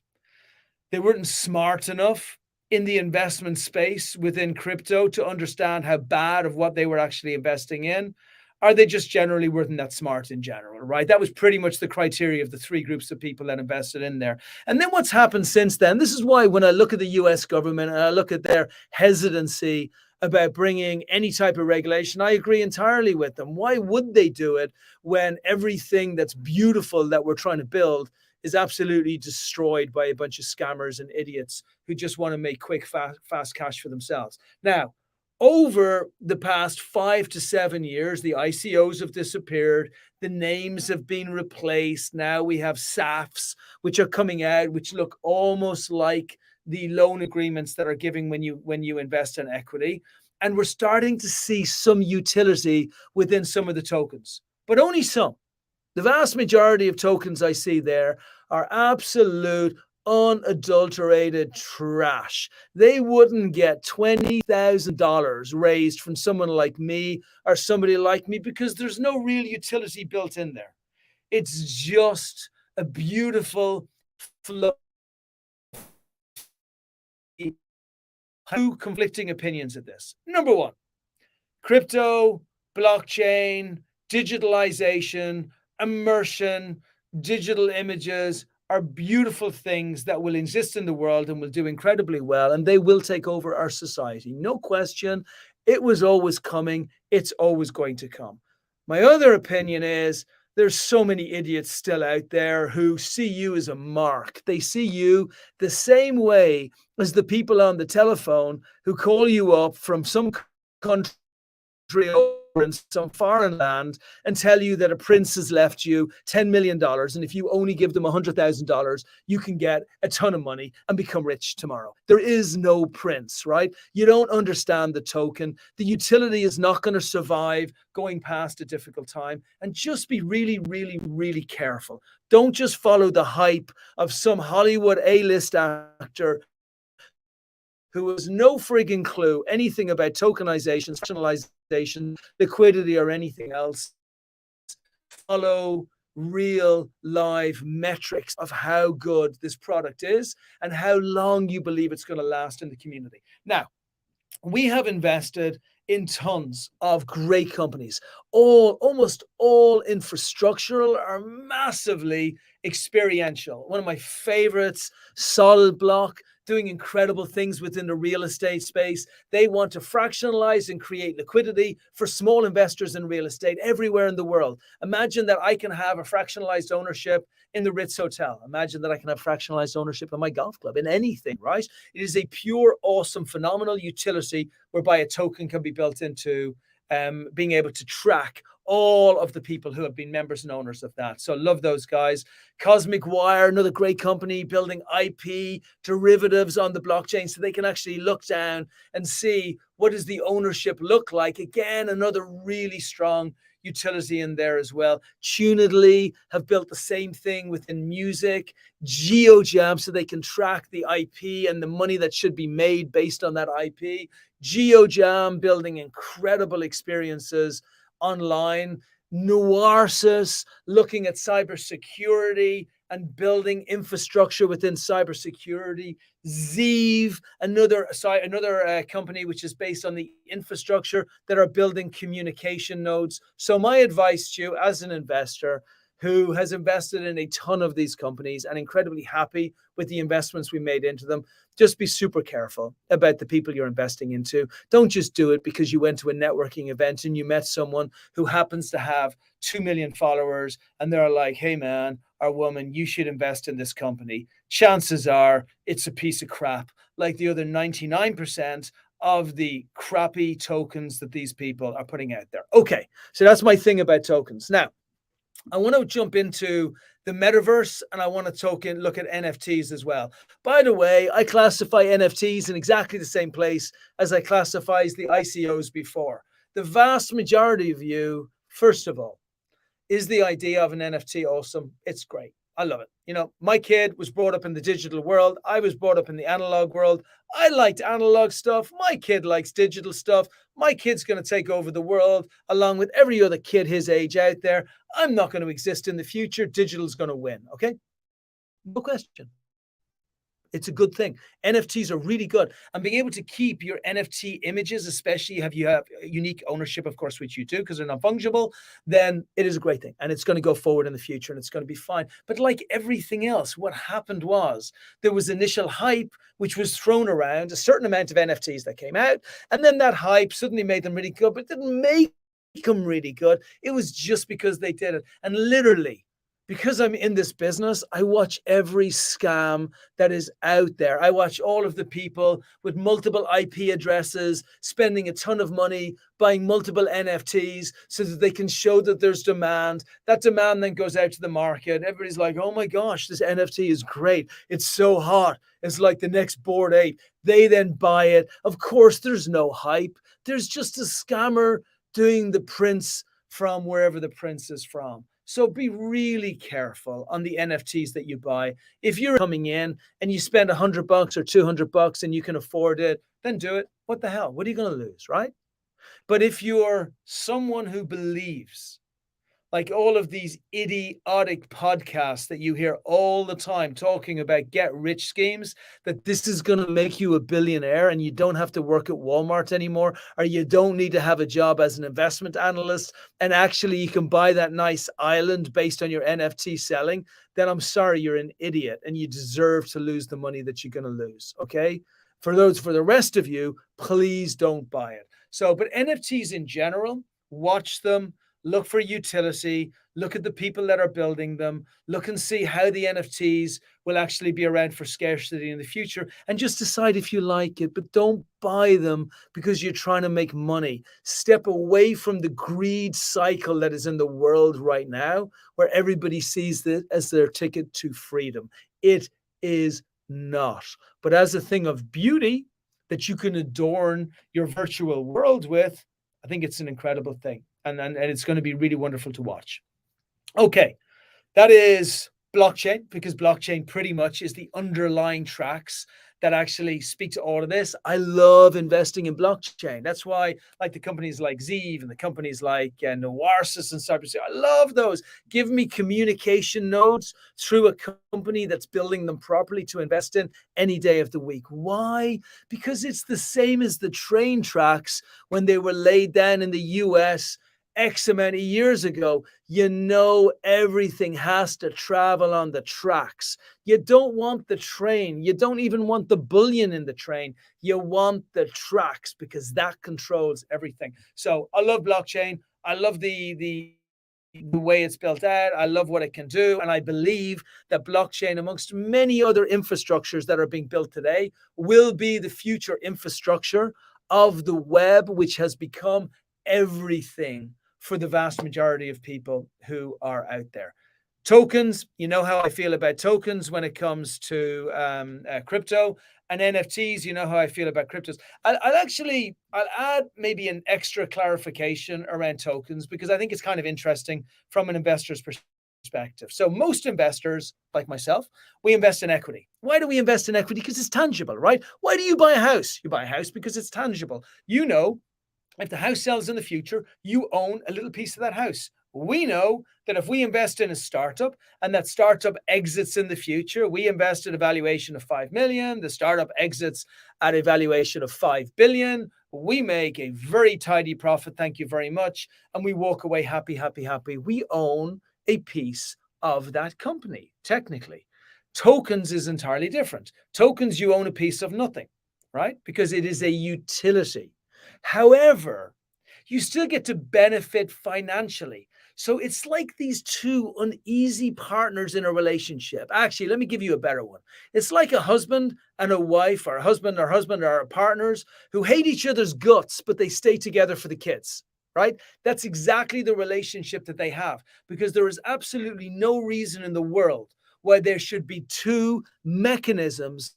They weren't smart enough in the investment space within crypto to understand how bad of what they were actually investing in. are they just generally weren't that smart in general, right? That was pretty much the criteria of the three groups of people that invested in there. And then what's happened since then, this is why when I look at the US government and I look at their hesitancy about bringing any type of regulation, I agree entirely with them. Why would they do it when everything that's beautiful that we're trying to build is absolutely destroyed by a bunch of scammers and idiots who just want to make quick, fast cash for themselves? Now, over the past 5 to 7 years, the ICOs have disappeared. The names have been replaced. Now we have SAFs, which are coming out, which look almost like the loan agreements that are giving when you invest in equity. And we're starting to see some utility within some of the tokens, but only some. The vast majority of tokens I see there are absolute unadulterated trash. They wouldn't get $20,000 raised from someone like me or somebody like me because there's no real utility built in there. It's just a beautiful flow. Two conflicting opinions of this. Number one, crypto, blockchain, digitalization, immersion, digital images are beautiful things that will exist in the world and will do incredibly well, and they will take over our society. No question. It was always coming. It's always going to come. My other opinion is there's so many idiots still out there who see you as a mark. They see you the same way as the people on the telephone who call you up from some country over in some foreign land and tell you that a prince has left you $10 million. And if you only give them $100,000, you can get a ton of money and become rich tomorrow. There is no prince, right? You don't understand the token. The utility is not going to survive going past a difficult time. And just be really, really, really careful. Don't just follow the hype of some Hollywood A-list actor who has no frigging clue anything about tokenization, fractionalization, liquidity, or anything else. Follow real live metrics of how good this product is and how long you believe it's going to last in the community. Now, we have invested in tons of great companies. Almost all infrastructural are massively experiential. One of my favorites, Solid Block, doing incredible things within the real estate space. They want to fractionalize and create liquidity for small investors in real estate everywhere in the world. Imagine that I can have a fractionalized ownership in the Ritz Hotel. Imagine that I can have fractionalized ownership in my golf club, in anything, right? It is a pure, awesome, phenomenal utility whereby a token can be built into being able to track all of the people who have been members and owners of that. So love those guys. Cosmic Wire, another great company building IP derivatives on the blockchain so they can actually look down and see what does the ownership look like. Again, another really strong utility in there as well. Tunedly have built the same thing within music. GeoJam, so they can track the IP and the money that should be made based on that IP. GeoJam building incredible experiences online. Noirsis looking at cybersecurity and building infrastructure within cybersecurity. Zeev, another company which is based on the infrastructure that are building communication nodes. So my advice to you as an investor who has invested in a ton of these companies and incredibly happy with the investments we made into them, just be super careful about the people you're investing into. Don't just do it because you went to a networking event and you met someone who happens to have 2 million followers and they're like, hey man or woman, you should invest in this company. Chances are it's a piece of crap, like the other 99% of the crappy tokens that these people are putting out there. Okay, so that's my thing about tokens. Now, I want to jump into the metaverse and I want to look at NFTs as well. By the way, I classify NFTs in exactly the same place as I classified the ICOs before. The vast majority of you, first of all, is the idea of an NFT awesome? It's great. I love it. You know, my kid was brought up in the digital world. I was brought up in the analog world. I liked analog stuff. My kid likes digital stuff. My kid's going to take over the world along with every other kid his age out there. I'm not going to exist in the future. Digital's going to win. Okay? No question. It's a good thing. NFTs are really good. And being able to keep your NFT images, especially if you have unique ownership, of course, which you do because they're not fungible, then it is a great thing. And it's going to go forward in the future and it's going to be fine. But like everything else, what happened was there was initial hype, which was thrown around, a certain amount of NFTs that came out. And then that hype suddenly made them really good, but it didn't make them really good. It was just because they did it. And literally, because I'm in this business, I watch every scam that is out there. I watch all of the people with multiple IP addresses spending a ton of money buying multiple NFTs so that they can show that there's demand. That demand then goes out to the market. Everybody's like, oh my gosh, this NFT is great. It's so hot. It's like the next Bored Ape. They then buy it. Of course, there's no hype. There's just a scammer doing the prints from wherever the prince is from. So be really careful on the NFTs that you buy. If you're coming in and you spend $100 or $200 and you can afford it, then do it. What the hell? What are you going to lose, right? But if you're someone who believes, like all of these idiotic podcasts that you hear all the time talking about get rich schemes, that this is going to make you a billionaire and you don't have to work at Walmart anymore, or you don't need to have a job as an investment analyst, and actually you can buy that nice island based on your NFT selling, then I'm sorry, you're an idiot and you deserve to lose the money that you're going to lose, okay? For the rest of you, please don't buy it. So, but NFTs in general, watch them. Look for utility, look at the people that are building them, look and see how the NFTs will actually be around for scarcity in the future, and just decide if you like it, but don't buy them because you're trying to make money. Step away from the greed cycle that is in the world right now, where everybody sees it as their ticket to freedom. It is not. But as a thing of beauty that you can adorn your virtual world with, I think it's an incredible thing. And it's going to be really wonderful to watch. Okay, that is blockchain, because blockchain pretty much is the underlying tracks that actually speak to all of this. I love investing in blockchain. That's why, like the companies like Zeev and the companies like Novartis and Cypress, I love those. Give me communication nodes through a company that's building them properly to invest in any day of the week. Why? Because it's the same as the train tracks when they were laid down in the US X amount of years ago. You know, everything has to travel on the tracks. You don't want the train. You don't even want the bullion in the train. You want the tracks because that controls everything. So I love blockchain. I love the way it's built out. I love what it can do. And I believe that blockchain, amongst many other infrastructures that are being built today, will be the future infrastructure of the web, which has become everything for the vast majority of people who are out there. Tokens, you know how I feel about tokens when it comes to crypto, and NFTs, you know how I feel about cryptos. I'll add maybe an extra clarification around tokens, because I think it's kind of interesting from an investor's perspective. So most investors, like myself, we invest in equity. Why do we invest in equity? Because it's tangible, right? Why do you buy a house? You buy a house because it's tangible. You know, if the house sells in the future, you own a little piece of that house. We know that if we invest in a startup and that startup exits in the future, we invest at a valuation of 5 million, the startup exits at a valuation of 5 billion. We make a very tidy profit, thank you very much, and we walk away happy, happy, happy. We own a piece of that company, technically. Tokens is entirely different. Tokens, you own a piece of nothing, right? Because it is a utility. However, you still get to benefit financially. So it's like these two uneasy partners in a relationship. Actually, let me give you a better one. It's like a husband and a wife, or a husband or partners who hate each other's guts, but they stay together for the kids, right? That's exactly the relationship that they have, because there is absolutely no reason in the world why there should be two mechanisms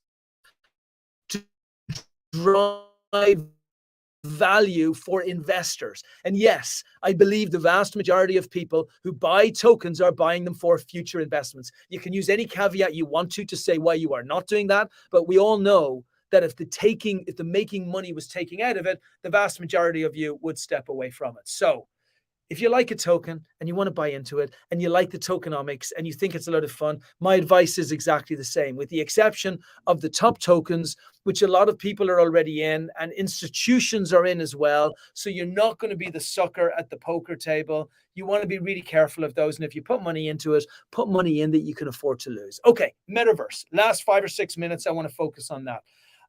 to drive value for investors. And yes, I believe the vast majority of people who buy tokens are buying them for future investments. You can use any caveat you want to say why you are not doing that, but we all know that if the making money was taking out of it, the vast majority of you would step away from it. So if you like a token and you want to buy into it and you like the tokenomics and you think it's a lot of fun, my advice is exactly the same, with the exception of the top tokens, which a lot of people are already in and institutions are in as well. So you're not going to be the sucker at the poker table. You want to be really careful of those. And if you put money into it, put money in that you can afford to lose. Okay, Metaverse. Last 5 or 6 minutes, I want to focus on that.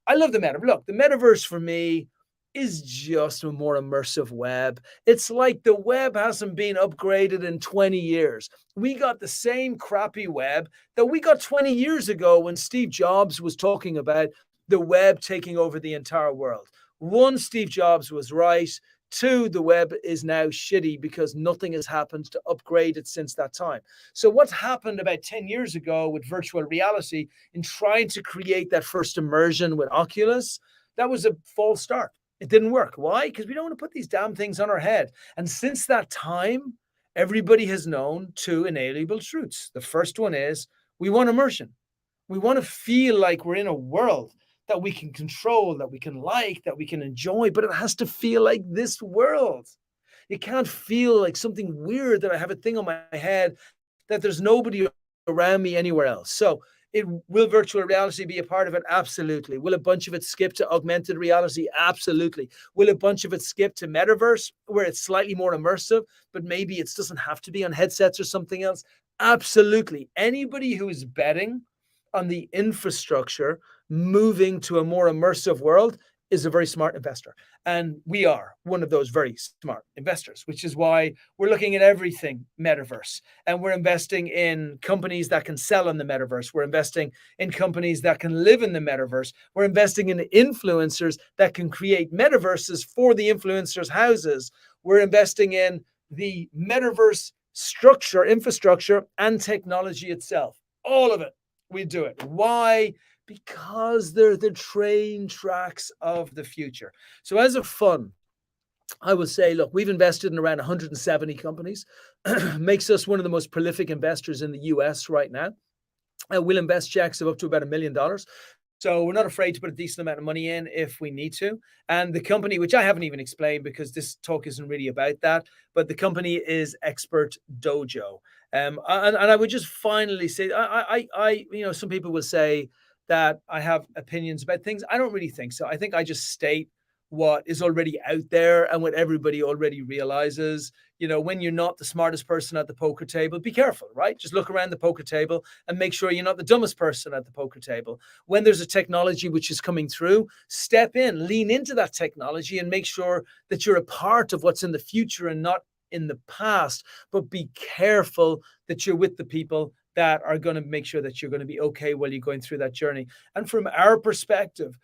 I love the Metaverse. Look, the Metaverse for me is just a more immersive web. It's like the web hasn't been upgraded in 20 years. We got the same crappy web that we got 20 years ago when Steve Jobs was talking about the web taking over the entire world. 1, Steve Jobs was right. 2, the web is now shitty because nothing has happened to upgrade it since that time. So what's happened about 10 years ago with virtual reality in trying to create that first immersion with Oculus, that was a false start. It didn't work. Why? Because we don't want to put these damn things on our head. And since that time, everybody has known 2 inalienable truths. The first one is we want immersion. We want to feel like we're in a world that we can control, that we can like, that we can enjoy, but it has to feel like this world. It can't feel like something weird that I have a thing on my head that there's nobody around me anywhere else. So will virtual reality be a part of it? Absolutely. Will a bunch of it skip to augmented reality? Absolutely. Will a bunch of it skip to Metaverse, where it's slightly more immersive, but maybe it doesn't have to be on headsets or something else? Absolutely. Anybody who is betting on the infrastructure moving to a more immersive world is a very smart investor. And we are one of those very smart investors, which is why we're looking at everything Metaverse. And we're investing in companies that can sell in the Metaverse. We're investing in companies that can live in the Metaverse. We're investing in influencers that can create Metaverses for the influencers' houses. We're investing in the Metaverse structure, infrastructure, and technology itself. All of it, we do it. Why? Because they're the train tracks of the future. So as a fund, I would say, look, we've invested in around 170 companies. Makes us one of the most prolific investors in the US right now. We'll invest checks of up to about $1 million. So we're not afraid to put a decent amount of money in if we need to. And the company, which I haven't even explained because this talk isn't really about that, but the company is Expert Dojo. And I would just finally say, some people will say that I have opinions about things. I don't really think so. I think I just state what is already out there and what everybody already realizes. When you're not the smartest person at the poker table, be careful, right? Just look around the poker table and make sure you're not the dumbest person at the poker table. When there's a technology which is coming through, step in, lean into that technology and make sure that you're a part of what's in the future and not in the past. But be careful that you're with the people that are going to make sure that you're going to be okay while you're going through that journey. And from our perspective,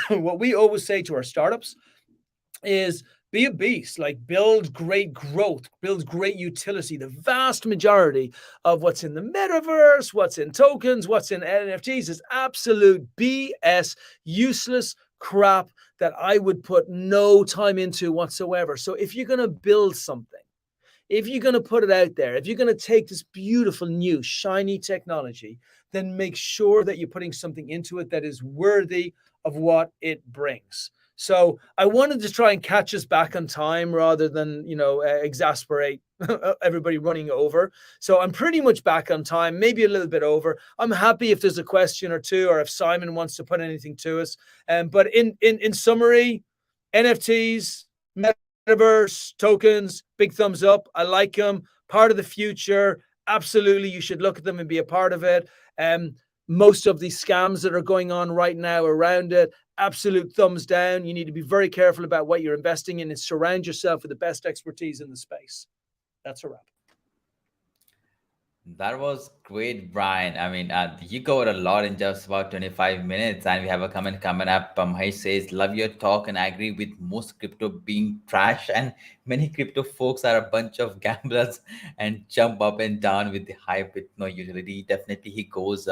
what we always say to our startups is be a beast, like build great growth, build great utility. The vast majority of what's in the metaverse, what's in tokens, what's in NFTs is absolute BS, useless crap that I would put no time into whatsoever. So if you're going to build something, if you're going to put it out there, if you're going to take this beautiful, new, shiny technology, then make sure that you're putting something into it that is worthy of what it brings. So I wanted to try and catch us back on time rather than, exasperate everybody running over. So I'm pretty much back on time, maybe a little bit over. I'm happy if there's a question or two, or if Simon wants to put anything to us. But in summary, NFTs, Metaverse, tokens, big thumbs up. I like them. Part of the future. Absolutely, you should look at them and be a part of it. Most of these scams that are going on right now around it, absolute thumbs down. You need to be very careful about what you're investing in and surround yourself with the best expertise in the space. That's a wrap. That was great, Brian. I mean, you covered a lot in just about 25 minutes, and we have a comment coming up. Mahesh says, love your talk, and I agree with most crypto being trash, and many crypto folks are a bunch of gamblers and jump up and down with the hype with no utility. Definitely, he goes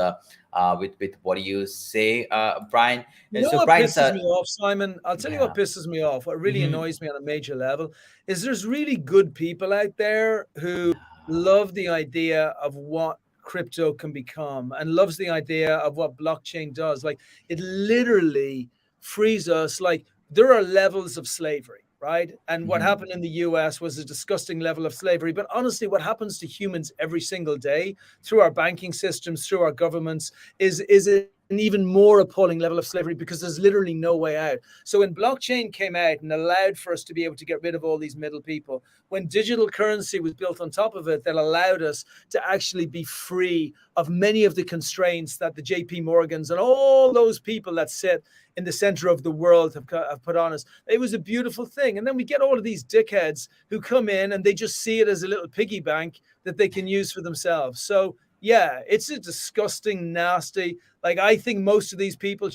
with what you say, Brian. So what Brian, pisses me off, Simon? I'll tell you what pisses me off. What really annoys me on a major level is there's really good people out there who love the idea of what crypto can become and loves the idea of what blockchain does. Like, it literally frees us. Like, there are levels of slavery. right? And what happened in the US was a disgusting level of slavery. But honestly, what happens to humans every single day through our banking systems, through our governments, is an even more appalling level of slavery, because there's literally no way out. So when blockchain came out and allowed for us to be able to get rid of all these middle people, when digital currency was built on top of it, that allowed us to actually be free of many of the constraints that the JP Morgans and all those people that sit in the center of the world have put on us. It was a beautiful thing. And then we get all of these dickheads who come in and they just see it as a little piggy bank that they can use for themselves. So yeah, it's a disgusting, nasty, like, I think most of these people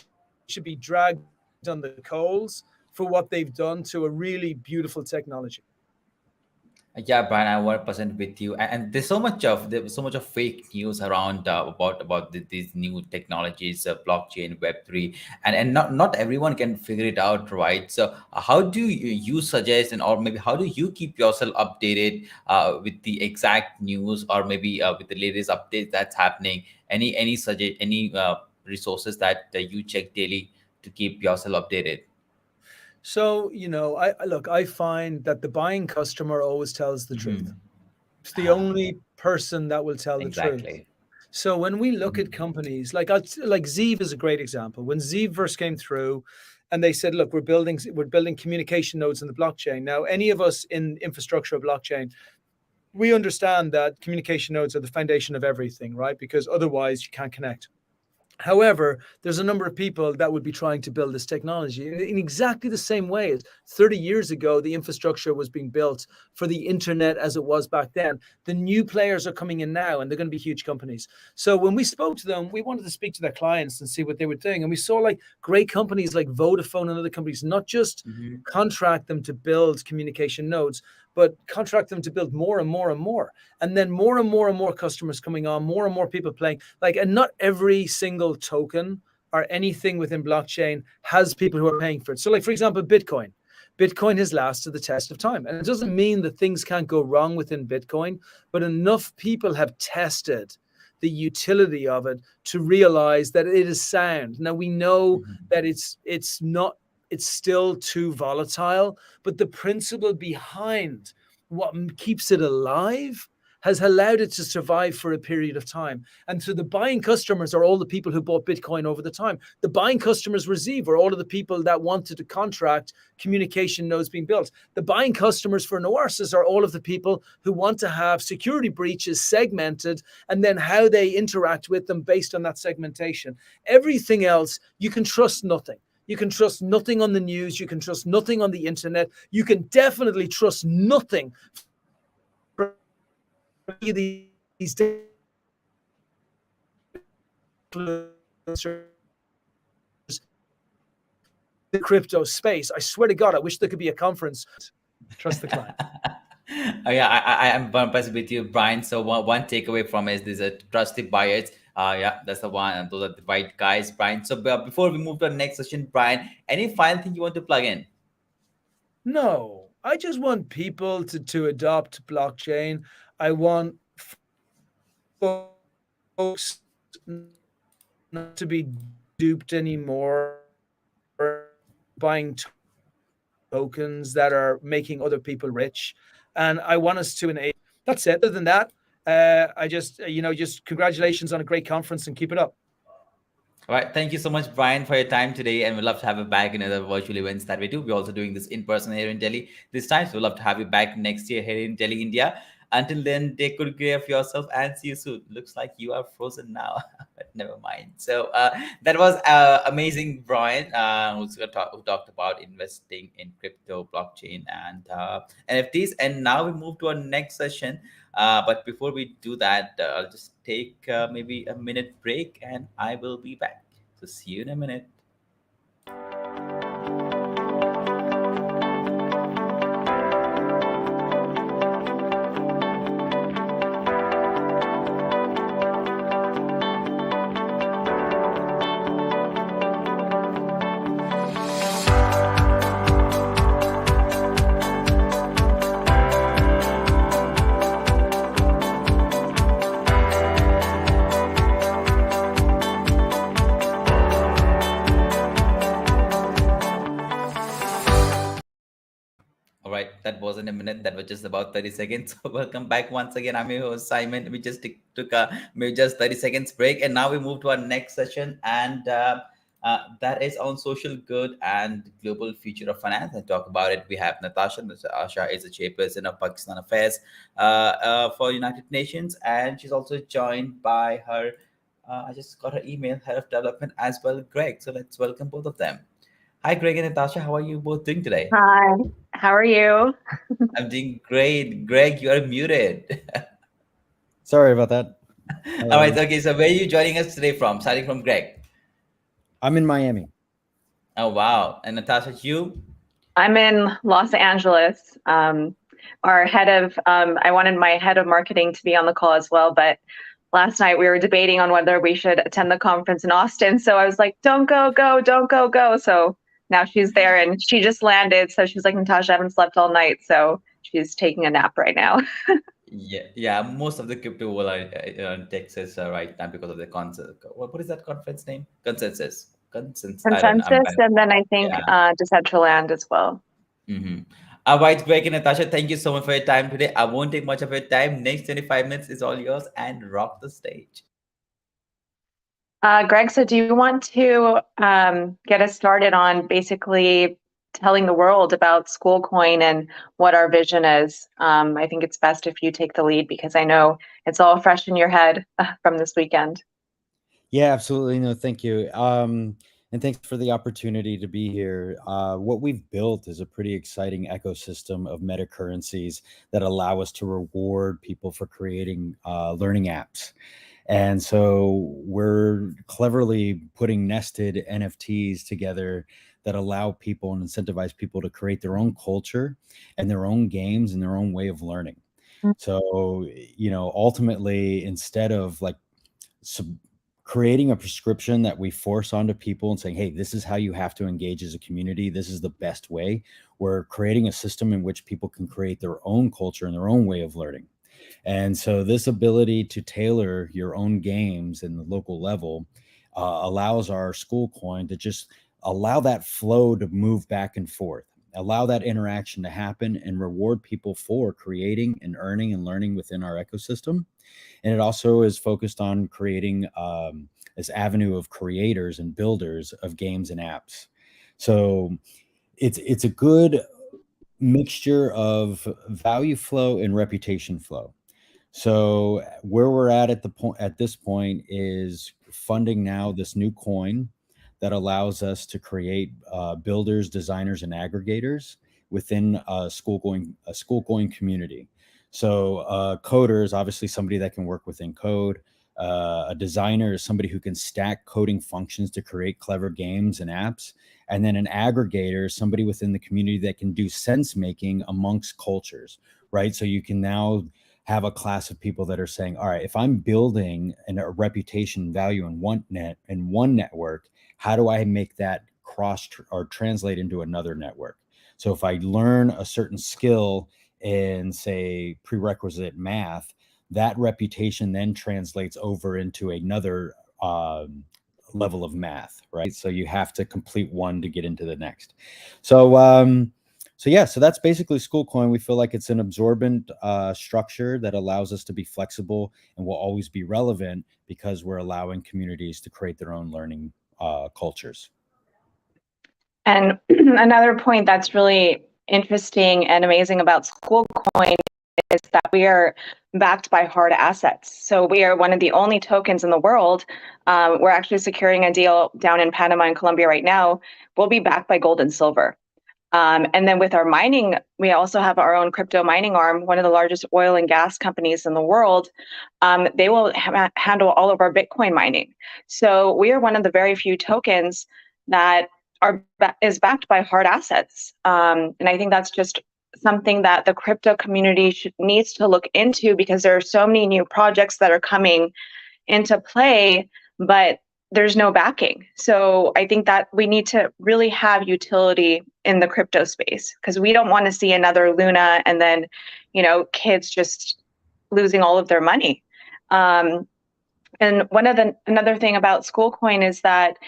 should be dragged on the coals for what they've done to a really beautiful technology. Yeah, Brian, I'm 1% with you. And there's so much of fake news around about these new technologies, blockchain, Web3, and not everyone can figure it out, right? So how do you suggest, or maybe how do you keep yourself updated with the exact news, or maybe with the latest updates that's happening? Any resources that you check daily to keep yourself updated? So, I find that the buying customer always tells the truth. It's the only person that will tell the truth. Exactly. So when we look at companies like Zeev is a great example. When Zeev first came through and they said, look, we're building communication nodes in the blockchain. Now, any of us in infrastructure of blockchain, we understand that communication nodes are the foundation of everything, right? Because otherwise you can't connect. However, there's a number of people that would be trying to build this technology in exactly the same way as 30 years ago, the infrastructure was being built for the internet as it was back then. The new players are coming in now, and they're going to be huge companies. So when we spoke to them, we wanted to speak to their clients and see what they were doing. And we saw like great companies like Vodafone and other companies, not just contract them to build communication nodes, but contract them to build more and more and more. And then more and more and more customers coming on, more and more people playing. And not every single token or anything within blockchain has people who are paying for it. So for example, Bitcoin. Bitcoin has lasted the test of time. And it doesn't mean that things can't go wrong within Bitcoin, but enough people have tested the utility of it to realize that it is sound. Now we know that it's still too volatile, but the principle behind what keeps it alive has allowed it to survive for a period of time. And so the buying customers are all the people who bought Bitcoin over the time. The buying customers receive are all of the people that wanted to contract communication nodes being built. The buying customers for Novartis are all of the people who want to have security breaches segmented and then how they interact with them based on that segmentation. Everything else, you can trust nothing. You can trust nothing on the news. You can trust nothing on the internet. You can definitely trust nothing these the crypto space. I swear to God, I wish there could be a conference. Trust the client. Oh, yeah, I am impressed with you, Brian. So one takeaway from is these are trusted buyers. Yeah, that's the one. And those are the right guys, Brian. So before we move to the next session, Brian, any final thing you want to plug in? No, I just want people to adopt blockchain. I want folks not to be duped anymore, buying tokens that are making other people rich. And I want us to enable. That's it. Other than that, I just congratulations on a great conference and keep it up. All right. Thank you so much, Brian, for your time today. And we'd love to have you back in other virtual events that we do. We're also doing this in person here in Delhi this time. So we'd love to have you back next year here in Delhi, India. Until then, take good care of yourself and see you soon. Looks like you are frozen now, but never mind. So that was amazing, Brian, who talked about investing in crypto, blockchain, and NFTs. And now we move to our next session. But before we do that, I'll just take maybe a minute break and I will be back. So see you in a minute. That wasn't a minute. That was just about 30 seconds. So welcome back once again. I'm your host, Simon. We just took a maybe just 30 seconds break, and now we move to our next session, and that is on social good and global future of finance. And talk about it, we have Natasha. Natasha is the chairperson of Pakistan Affairs for United Nations, and she's also joined by her. I just got her email, head of development as well, Greg. So let's welcome both of them. Hi, Greg and Natasha. How are you both doing today? Hi, how are you? I'm doing great. Greg, you are muted. Sorry about that. All right. Okay. So where are you joining us today from? Starting from Greg. I'm in Miami. Oh, wow. And Natasha, you? I'm in Los Angeles. Our head of, I wanted my head of marketing to be on the call as well, but last night we were debating on whether we should attend the conference in Austin. So I was like, don't go. So now she's there and she just landed. So she's like, Natasha, I haven't slept all night. So she's taking a nap right now. Yeah. Most of the crypto world are in Texas right now because of the concert. What is that conference name? Consensus. I don't know. Consensus, and then I think Decentraland as well. Mm-hmm. All right, Greg and Natasha, thank you so much for your time today. I won't take much of your time. Next 25 minutes is all yours, and rock the stage. Greg, so do you want to get us started on basically telling the world about Schoolcoin and what our vision is? I think it's best if you take the lead because I know it's all fresh in your head from this weekend. Yeah, absolutely. No, thank you. And thanks for the opportunity to be here. What we've built is a pretty exciting ecosystem of meta currencies that allow us to reward people for creating learning apps. And so we're cleverly putting nested NFTs together that allow people and incentivize people to create their own culture and their own games and their own way of learning. So, ultimately, instead of like creating a prescription that we force onto people and saying, hey, this is how you have to engage as a community, this is the best way, we're creating a system in which people can create their own culture and their own way of learning. And so this ability to tailor your own games in the local level allows our Schoolcoin to just allow that flow to move back and forth, allow that interaction to happen, and reward people for creating and earning and learning within our ecosystem. And it also is focused on creating this avenue of creators and builders of games and apps. So it's a good mixture of value flow and reputation flow. So where we're at this point is funding now this new coin that allows us to create builders, designers, and aggregators within a Schoolcoin community. So a coder is obviously somebody that can work within code. A designer is somebody who can stack coding functions to create clever games and apps. And then an aggregator is somebody within the community that can do sense making amongst cultures, right? So you can now have a class of people that are saying, all right, if I'm building a reputation value in one network, how do I make that cross or translate into another network? So if I learn a certain skill in, say, prerequisite math, that reputation then translates over into another level of math, right? So you have to complete one to get into the next. So that's basically Schoolcoin. We feel like it's an absorbent structure that allows us to be flexible and will always be relevant because we're allowing communities to create their own learning cultures. And another point that's really interesting and amazing about Schoolcoin is that we are backed by hard assets. So we are one of the only tokens in the world. We're actually securing a deal down in Panama and Colombia right now. We'll be backed by gold and silver. And then with our mining, we also have our own crypto mining arm, one of the largest oil and gas companies in the world. They will handle all of our Bitcoin mining. So we are one of the very few tokens that is backed by hard assets. And I think that's just something that the crypto community needs to look into because there are so many new projects that are coming into play, but there's no backing. So I think that we need to really have utility in the crypto space because we don't want to see another Luna and then, kids just losing all of their money. And another thing about Schoolcoin is that,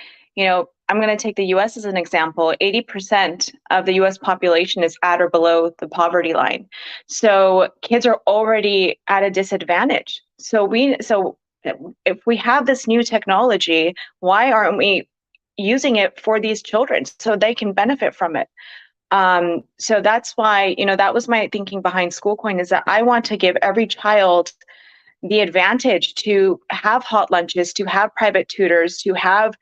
I'm going to take the US as an example. 80% of the US population is at or below the poverty line. So kids are already at a disadvantage. So if we have this new technology, why aren't we using it for these children so they can benefit from it? So that's why, that was my thinking behind SchoolCoin, is that I want to give every child the advantage to have hot lunches, to have private tutors, to have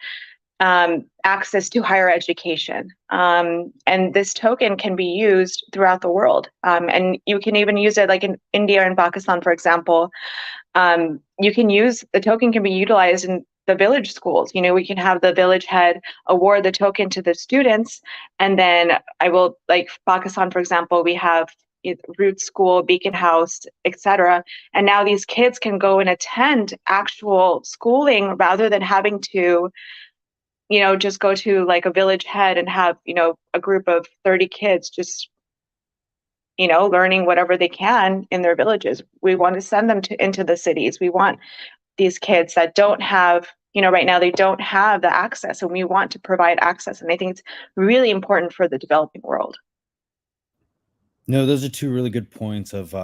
access to higher education. And this token can be used throughout the world. And you can even use it like in India and Pakistan, for example. The token can be utilized in the village schools. We can have the village head award the token to the students. And then like Pakistan, for example, we have Root School, Beacon House, etc. And now these kids can go and attend actual schooling rather than having to just go to like a village head and have, a group of 30 kids just, learning whatever they can in their villages. We want to send them into the cities. We want these kids that don't have, right now they don't have the access, and we want to provide access. And I think it's really important for the developing world. No, those are two really good points of,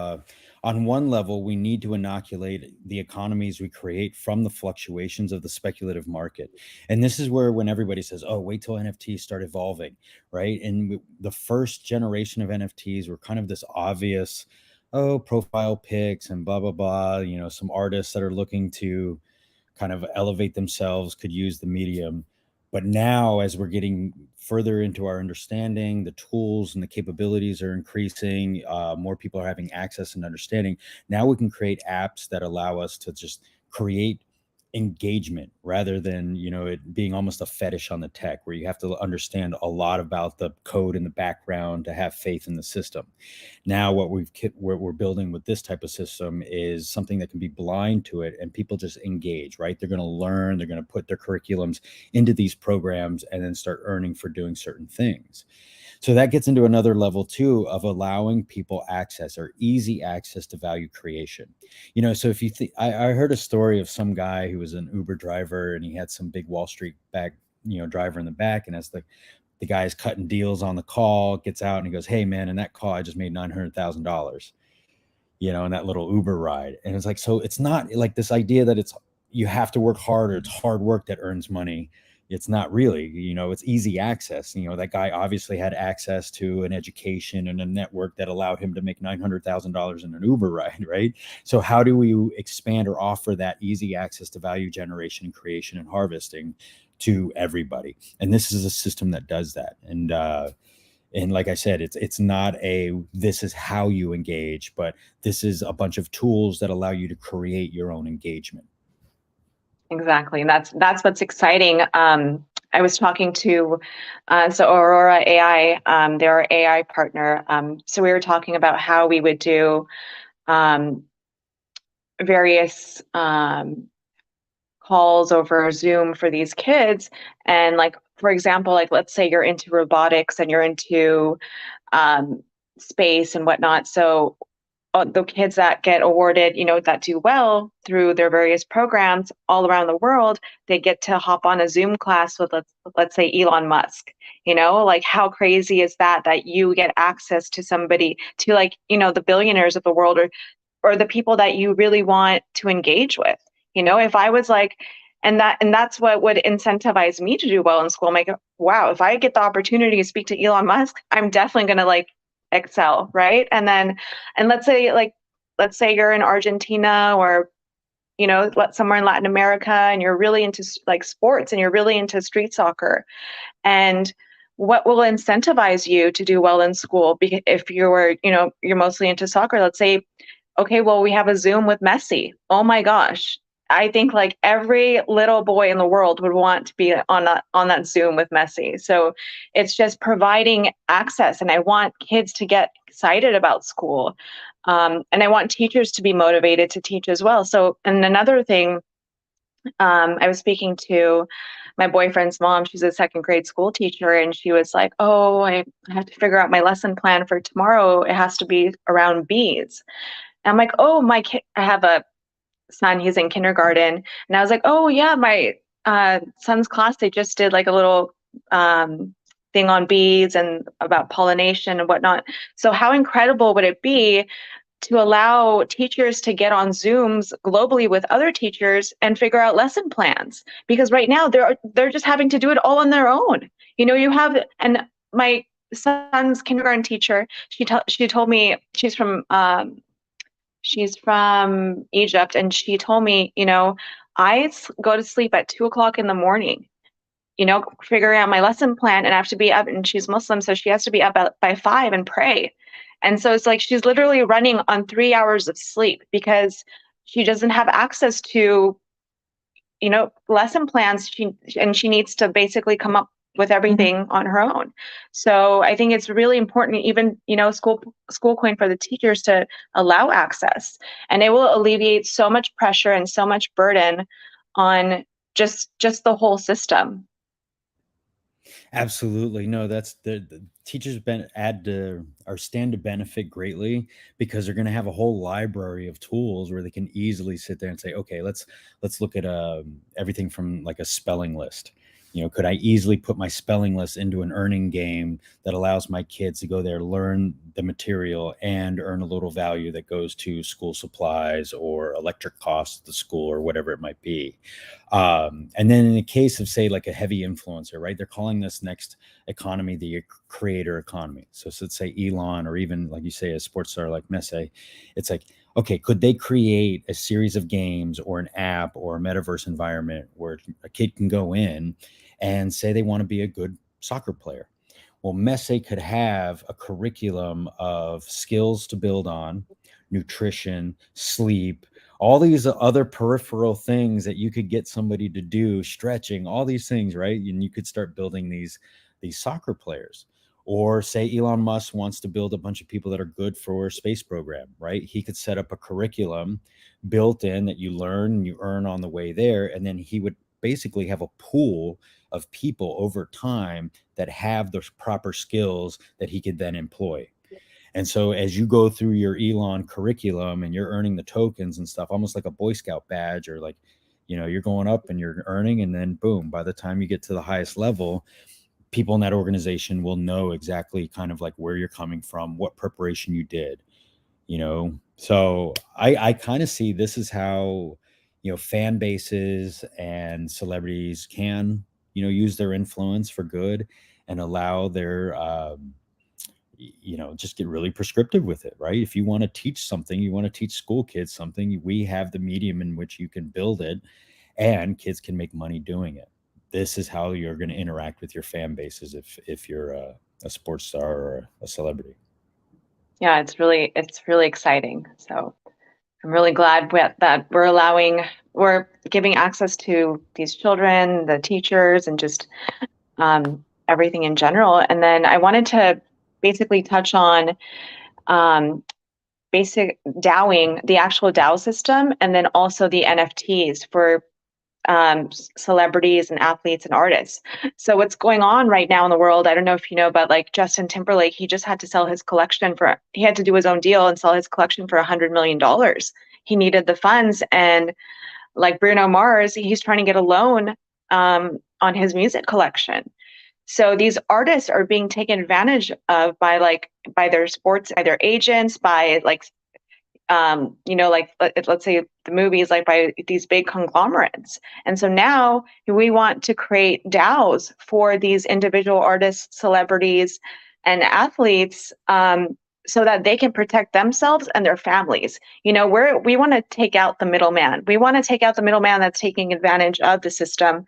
on one level, we need to inoculate the economies we create from the fluctuations of the speculative market. And this is where, when everybody says, oh, wait till NFTs start evolving, right? And the first generation of NFTs were kind of this obvious, profile pics and blah, blah, blah. Some artists that are looking to kind of elevate themselves could use the medium. But now, as we're getting further into our understanding, the tools and the capabilities are increasing, more people are having access and understanding. Now we can create apps that allow us to just create engagement rather than, it being almost a fetish on the tech, where you have to understand a lot about the code in the background to have faith in the system. Now what we're building with this type of system is something that can be blind to it, and people just engage, right? They're going to learn, they're going to put their curriculums into these programs and then start earning for doing certain things. So that gets into another level too, of allowing people access, or easy access to value creation. So if you think, I heard a story of some guy who was an Uber driver, and he had some big Wall Street driver in the back. And as the guy is cutting deals on the call, gets out and he goes, hey man, in that call, I just made $900,000, in that little Uber ride. And it's like, so it's not like this idea that you have to work hard, or it's hard work that earns money. It's not really, it's easy access. That guy obviously had access to an education and a network that allowed him to make $900,000 in an Uber ride, right? So how do we expand or offer that easy access to value generation and creation and harvesting to everybody? And this is a system that does that. And like I said, it's not this is how you engage, but this is a bunch of tools that allow you to create your own engagement. Exactly. And that's what's exciting. I was talking to Aurora AI, they're our AI partner. So we were talking about how we would do various calls over Zoom for these kids. And like, for example, like let's say you're into robotics and you're into space and whatnot. So the kids that get awarded, that do well through their various programs all around the world, they get to hop on a Zoom class with, let's say, Elon Musk. Like how crazy is that you get access to somebody, to like, the billionaires of the world, or the people that you really want to engage with. If I was like, and that's what would incentivize me to do well in school. I'm like, wow, if I get the opportunity to speak to Elon Musk, I'm definitely going to excel, right? And let's say you're in Argentina, or somewhere in Latin America, and you're really into sports, and you're really into street soccer, and what will incentivize you to do well in school? If you're mostly into soccer, let's say, okay, well, we have a Zoom with Messi. Oh my gosh, I think every little boy in the world would want to be on that Zoom with Messi. So it's just providing access, and I want kids to get excited about school, and I want teachers to be motivated to teach as well. So, and another thing, I was speaking to my boyfriend's mom. She's a second grade school teacher, and she was like, "Oh, I have to figure out my lesson plan for tomorrow. It has to be around bees." And I'm like, "Oh, my kid, I have a son, he's in kindergarten." And I was like, "Oh yeah, son's class, they just did like a little thing on bees and about pollination and whatnot. So how incredible would it be to allow teachers to get on Zooms globally with other teachers and figure out lesson plans? Because right now they're just having to do it all on their own. You know, you have, and my son's kindergarten teacher, she told me she's from Egypt, and she told me, you know, I go to sleep at 2 o'clock in the morning, you know, figuring out my lesson plan, and I have to be up, and she's Muslim, so she has to be up by 5 and pray. And so it's like she's literally running on 3 hours of sleep because she doesn't have access to, you know, lesson plans. She needs to basically come up with everything on her own. So I think it's really important, even, you know, school coin for the teachers to allow access, and it will alleviate so much pressure and so much burden on just the whole system. Absolutely. No, that's the teachers stand to benefit greatly because they're going to have a whole library of tools where they can easily sit there and say, okay, let's look at everything from like a spelling list. You know, could I easily put my spelling list into an earning game that allows my kids to go there, learn the material, and earn a little value that goes to school supplies or electric costs at the school or whatever it might be. And then in the case of, say, like a heavy influencer, right? They're calling this next economy the creator economy. So let's say Elon, or even like you say, a sports star like Messi, it's like, okay, could they create a series of games or an app or a metaverse environment where a kid can go in and say they want to be a good soccer player? Well, Messi could have a curriculum of skills to build on, nutrition, sleep, all these other peripheral things that you could get somebody to do, stretching, all these things, right? And you could start building these soccer players. Or say Elon Musk wants to build a bunch of people that are good for a space program, right? He could set up a curriculum built in that you learn and you earn on the way there. And then he would basically have a pool of people over time that have the proper skills that he could then employ. And so as you go through your Elon curriculum and you're earning the tokens and stuff, almost like a Boy Scout badge, or like, you know, you're going up and you're earning, and then boom, by the time you get to the highest level, people in that organization will know exactly kind of like where you're coming from, what preparation you did, you know? So I kind of see this is how, you know, fan bases and celebrities can, you know, use their influence for good and allow their, you know, just get really prescriptive with it, right? If you want to teach something, you want to teach school kids something, we have the medium in which you can build it and kids can make money doing it. This is how you're going to interact with your fan bases if you're a sports star or a celebrity. Yeah, it's really exciting. So I'm really glad that we're giving access to these children, the teachers, and just everything in general. And then I wanted to basically touch on basic DAOing, the actual DAO system, and then also the NFTs for celebrities and athletes and artists. So what's going on right now in the world, I don't know if you know, but like Justin Timberlake, he just had to sell his collection he had to do his own deal and sell his collection for $100 million. He needed the funds. And like Bruno Mars, he's trying to get a loan on his music collection. So these artists are being taken advantage of by their agents, by like, you know, like let's say the movies, like by these big conglomerates. And so now we want to create DAOs for these individual artists, celebrities, and athletes, so that they can protect themselves and their families. You know, we want to take out the middleman. We want to take out the middleman that's taking advantage of the system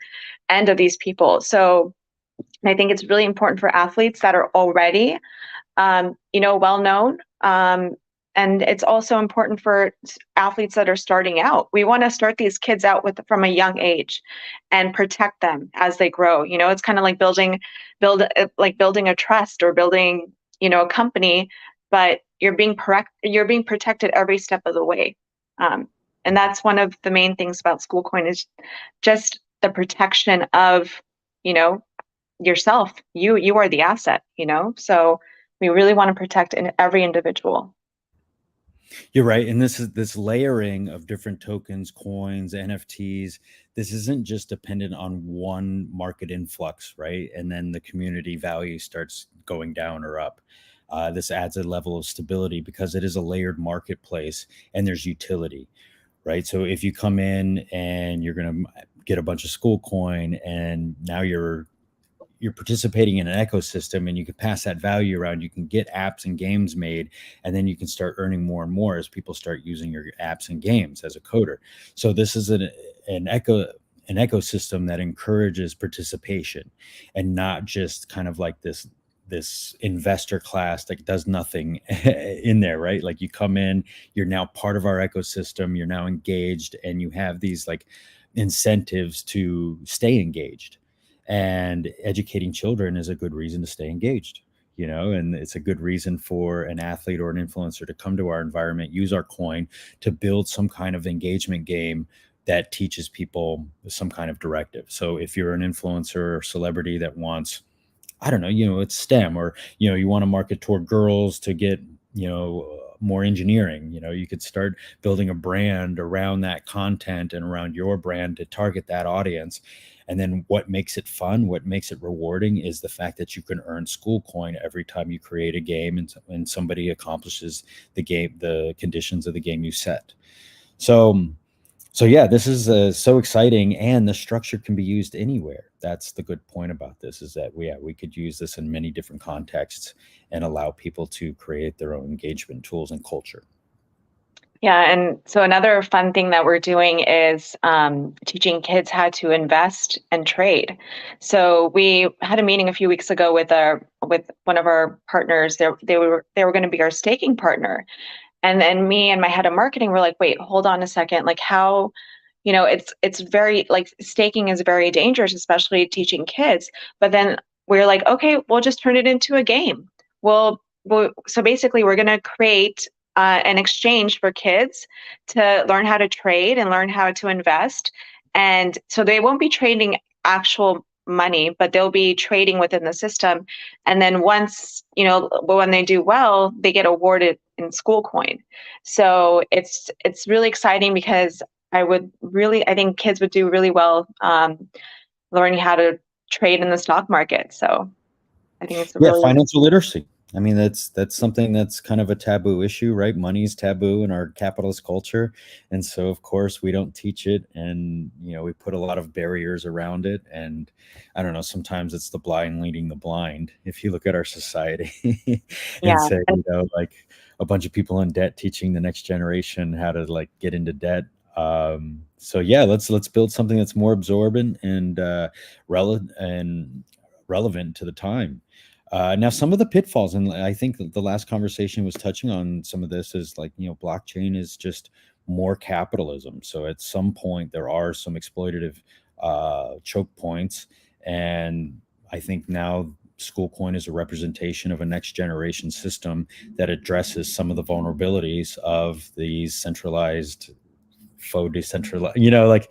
and of these people. So I think it's really important for athletes that are already, you know, well known. And it's also important for athletes that are starting out. We want to start these kids out from a young age and protect them as they grow. You know, it's kind of like building a trust or building, you know, a company, but you're being protected every step of the way. And that's one of the main things about Schoolcoin is just the protection of, you know, yourself. You are the asset, you know? So we really want to protect every individual. You're right. And this layering of different tokens, coins, NFTs. This isn't just dependent on one market influx, right? And then the community value starts going down or up. This adds a level of stability because it is a layered marketplace and there's utility, right? So if you come in and you're going to get a bunch of school coin and now you're participating in an ecosystem and you can pass that value around, you can get apps and games made, and then you can start earning more and more as people start using your apps and games as a coder. So this is an ecosystem that encourages participation and not just kind of like this investor class that does nothing in there, right? Like you come in, you're now part of our ecosystem, you're now engaged, and you have these like incentives to stay engaged. And educating children is a good reason to stay engaged, and it's a good reason for an athlete or an influencer to come to our environment, use our coin to build some kind of engagement game that teaches people some kind of directive. So if you're an influencer or celebrity that wants, I don't know, it's STEM, or, you want to market toward girls to get, more engineering, you could start building a brand around that content and around your brand to target that audience. And then what makes it fun, what makes it rewarding is the fact that you can earn school coin every time you create a game and somebody accomplishes the conditions of the game you set. So yeah, this is so exciting, and the structure can be used anywhere. That's the good point about this, is that we could use this in many different contexts and allow people to create their own engagement tools and culture. Yeah, and so another fun thing that we're doing is teaching kids how to invest and trade. So we had a meeting a few weeks ago with one of our partners. They were going to be our staking partner, and then me and my head of marketing were like, wait, hold on a second, like how, it's very, like, staking is very dangerous, especially teaching kids. But then we're like, okay, we'll just turn it into a game. So basically we're going to create an exchange for kids to learn how to trade and learn how to invest. And so they won't be trading actual money, but they'll be trading within the system. And then once, when they do well, they get awarded in school coin. So it's really exciting, because I think kids would do really well learning how to trade in the stock market. So I think it's financial literacy. I mean, that's something that's kind of a taboo issue, right? Money is taboo in our capitalist culture. And so, of course, we don't teach it. And, we put a lot of barriers around it. And I don't know, sometimes it's the blind leading the blind. If you look at our society and say, like a bunch of people in debt teaching the next generation how to like get into debt. So yeah, let's build something that's more absorbent and relevant to the time. Now, some of the pitfalls, and I think the last conversation was touching on some of this, is like, blockchain is just more capitalism. So at some point, there are some exploitative choke points. And I think now school coin is a representation of a next generation system that addresses some of the vulnerabilities of these centralized, faux decentralized, like,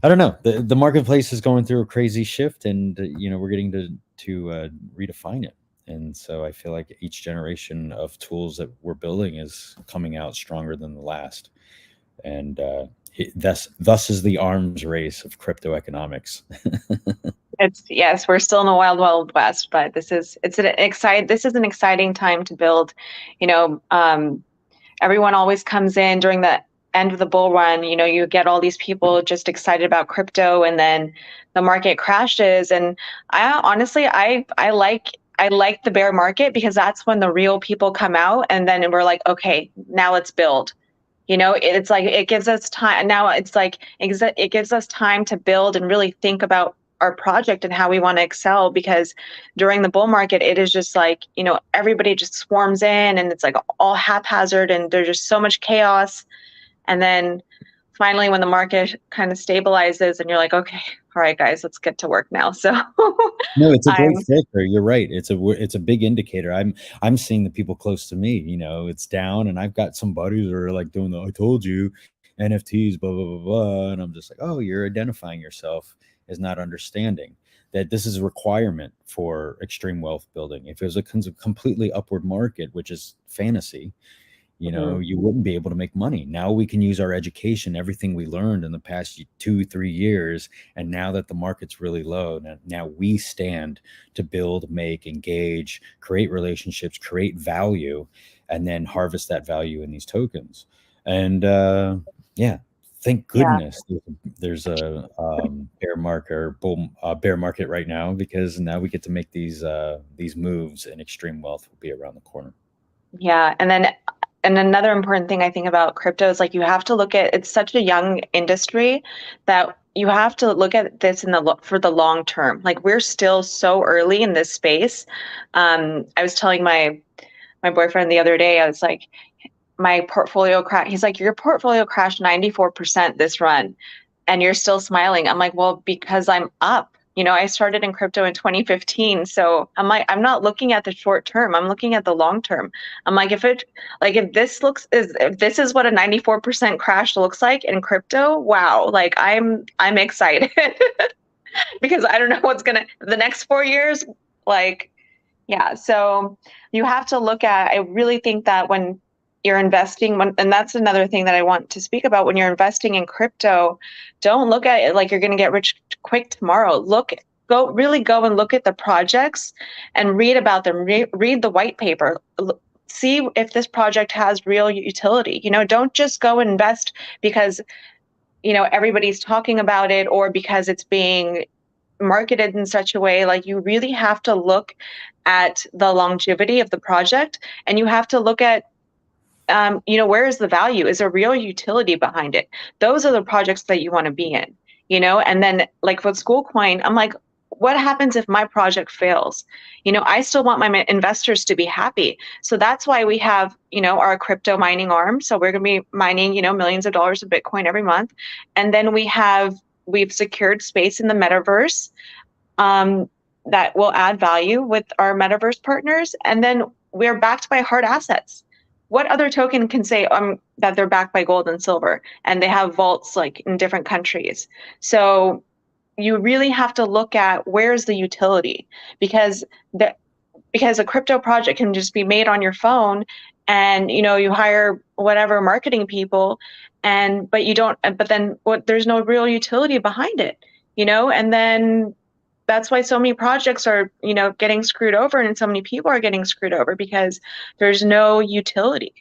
I don't know. The marketplace is going through a crazy shift, and we're getting to redefine it. And so I feel like each generation of tools that we're building is coming out stronger than the last. And thus is the arms race of crypto economics. Yes, we're still in the wild, wild west, but this is an exciting time to build. Everyone always comes in during the end of the bull run. You get all these people just excited about crypto, and then the market crashes. And I honestly like the bear market, because that's when the real people come out, and then we're like, okay, now let's build. It's like it gives us time. Now it's like it gives us time to build and really think about our project and how we want to excel, because during the bull market, it is just like, everybody just swarms in, and it's like all haphazard, and there's just so much chaos. And then finally, when the market kind of stabilizes and you're like, okay, all right, guys, let's get to work now. So no, it's a great filter. You're right. It's a big indicator. I'm seeing the people close to me, it's down, and I've got some buddies that are like doing I told you, NFTs, blah, blah, blah, blah. And I'm just like, oh, you're identifying yourself as not understanding that this is a requirement for extreme wealth building. If it was a completely upward market, which is fantasy, You know, you wouldn't be able to make money. Now we can use our education, everything we learned in the past 2-3 years. And now that the market's really low, now we stand to build, make, engage, create relationships, create value, and then harvest that value in these tokens. And yeah, thank goodness there's a bear market right now, because now we get to make these moves, and extreme wealth will be around the corner. Yeah, and another important thing I think about crypto is like you have to look at, it's such a young industry that you have to look at this for the long term. Like we're still so early in this space. I was telling my boyfriend the other day, I was like, my portfolio crashed. He's like, your portfolio crashed 94% this run and you're still smiling. I'm like, well, because I'm up. You know, I started in crypto in 2015. So I'm like, I'm not looking at the short term. I'm looking at the long term. I'm like, if this is what a 94% crash looks like in crypto, wow. Like I'm excited because I don't know what's the next 4 years. Like, yeah. So you have to look at, I really think that when you're investing, and that's another thing that I want to speak about, when you're investing in crypto, don't look at it like you're going to get rich quick tomorrow. Go and look at the projects and read about them. Read the white paper. See if this project has real utility. You know, don't just go and invest because, you know, everybody's talking about it or because it's being marketed in such a way. Like you really have to look at the longevity of the project, and you have to look at you know, where is the value? Is there real utility behind it? Those are the projects that you want to be in, you know? And then like with Schoolcoin, I'm like, what happens if my project fails? You know, I still want my investors to be happy. So that's why we have, you know, our crypto mining arm. So we're going to be mining, you know, millions of dollars of Bitcoin every month. And then we've secured space in the Metaverse that will add value with our Metaverse partners. And then we're backed by hard assets. What other token can say that they're backed by gold and silver and they have vaults like in different countries? So you really have to look at where's the utility, because a crypto project can just be made on your phone and, you know, you hire whatever marketing people but then there's no real utility behind it, you know, and then that's why so many projects are, you know, getting screwed over, and so many people are getting screwed over because there's no utility.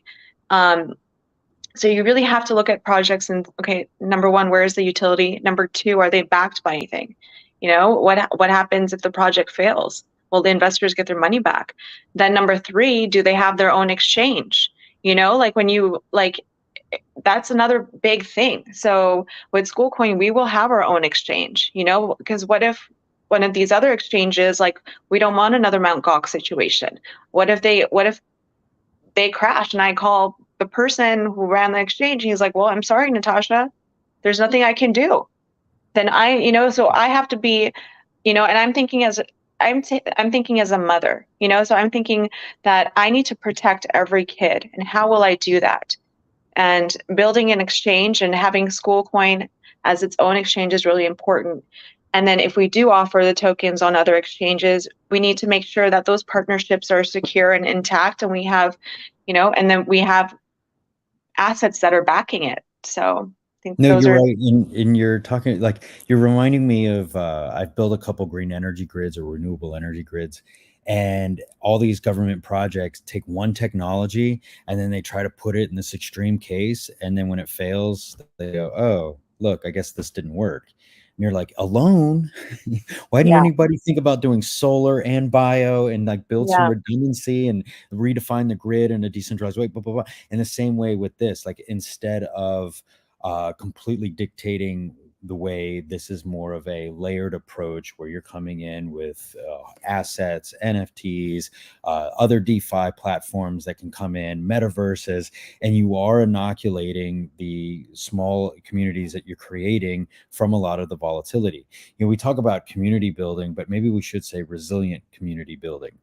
So you really have to look at projects and, okay, number one, where is the utility? Number two, are they backed by anything? You know, what happens if the project fails? Well, the investors get their money back. Then number three, do they have their own exchange? You know, like that's another big thing. So with Schoolcoin, we will have our own exchange, you know, because what if one of these other exchanges, like we don't want another Mt. Gox situation. What if they crash and I call the person who ran the exchange and he's like, well, I'm sorry, Natasha, there's nothing I can do. Then so I have to be, you know, and I'm thinking as a mother, you know, so I'm thinking that I need to protect every kid. And how will I do that? And building an exchange and having Schoolcoin as its own exchange is really important. And then if we do offer the tokens on other exchanges, we need to make sure that those partnerships are secure and intact, and we have, you know, and then we have assets that are backing it. So I think those you're are right. And you're talking, like, you're reminding me of, I've built a couple green energy grids or renewable energy grids, and all these government projects take one technology and then they try to put it in this extreme case. And then when it fails, they go, oh, look, I guess this didn't work. And you're like, alone? Why didn't anybody think about doing solar and bio and like build some redundancy and redefine the grid in a decentralized way, blah, blah, blah. In the same way with this, like instead of completely dictating the way, this is more of a layered approach where you're coming in with assets, NFTs, other DeFi platforms that can come in, metaverses, and you are inoculating the small communities that you're creating from a lot of the volatility. You know, we talk about community building, but maybe we should say resilient community building,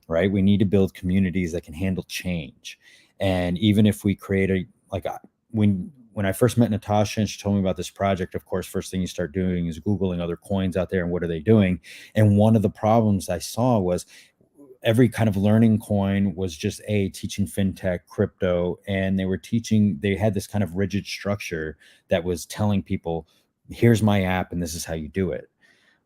right? We need to build communities that can handle change. And even if we create when I first met Natasha and she told me about this project, of course, first thing you start doing is Googling other coins out there and what are they doing. And one of the problems I saw was every kind of learning coin was just teaching fintech, crypto, and they had this kind of rigid structure that was telling people, here's my app and this is how you do it.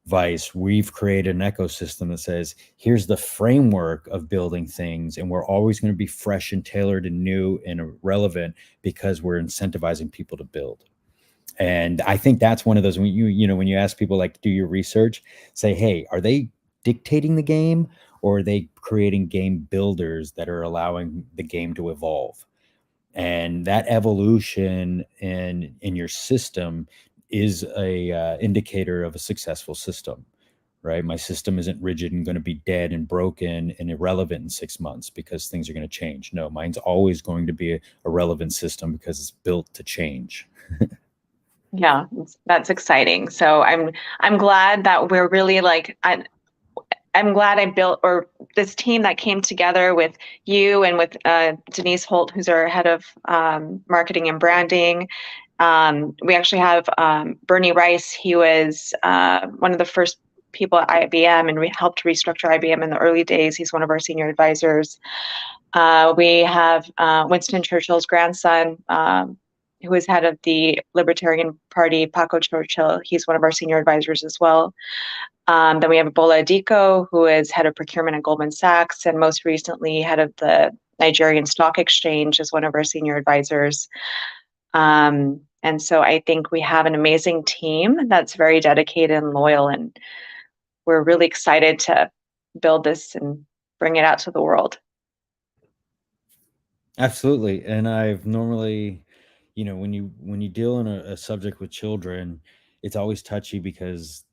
Vice, we've created an ecosystem that says, here's the framework of building things, and we're always going to be fresh and tailored and new and relevant because we're incentivizing people to build. And I think that's one of those, when when you ask people, like, do your research, say, hey, are they dictating the game, or are they creating game builders that are allowing the game to evolve? And that evolution in your system is a indicator of a successful system, right? My system isn't rigid and going to be dead and broken and irrelevant in 6 months because things are going to change. No, mine's always going to be a relevant system because it's built to change. Yeah, that's exciting. So I'm glad that we're really like, I'm glad I built, or this team that came together with you and with Denise Holt, who's our head of marketing and branding. We actually have Bernie Rice. He was one of the first people at IBM and helped restructure IBM in the early days. He's one of our senior advisors. We have Winston Churchill's grandson, who is head of the Libertarian Party, Paco Churchill. He's one of our senior advisors as well. Then we have Bola Adiko, who is head of procurement at Goldman Sachs, and most recently head of the Nigerian Stock Exchange as one of our senior advisors. And so I think we have an amazing team that's very dedicated and loyal, and we're really excited to build this and bring it out to the world. Absolutely. And I've normally, when you deal in a subject with children, it's always touchy because,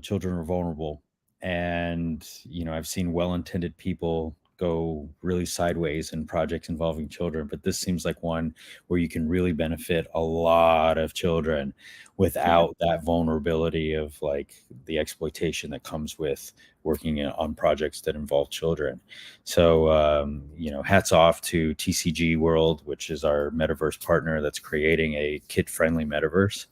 children are vulnerable. And, I've seen well-intended people go really sideways in projects involving children, but this seems like one where you can really benefit a lot of children without that vulnerability of like the exploitation that comes with working on projects that involve children. So, hats off to TCG World, which is our metaverse partner that's creating a kid-friendly metaverse.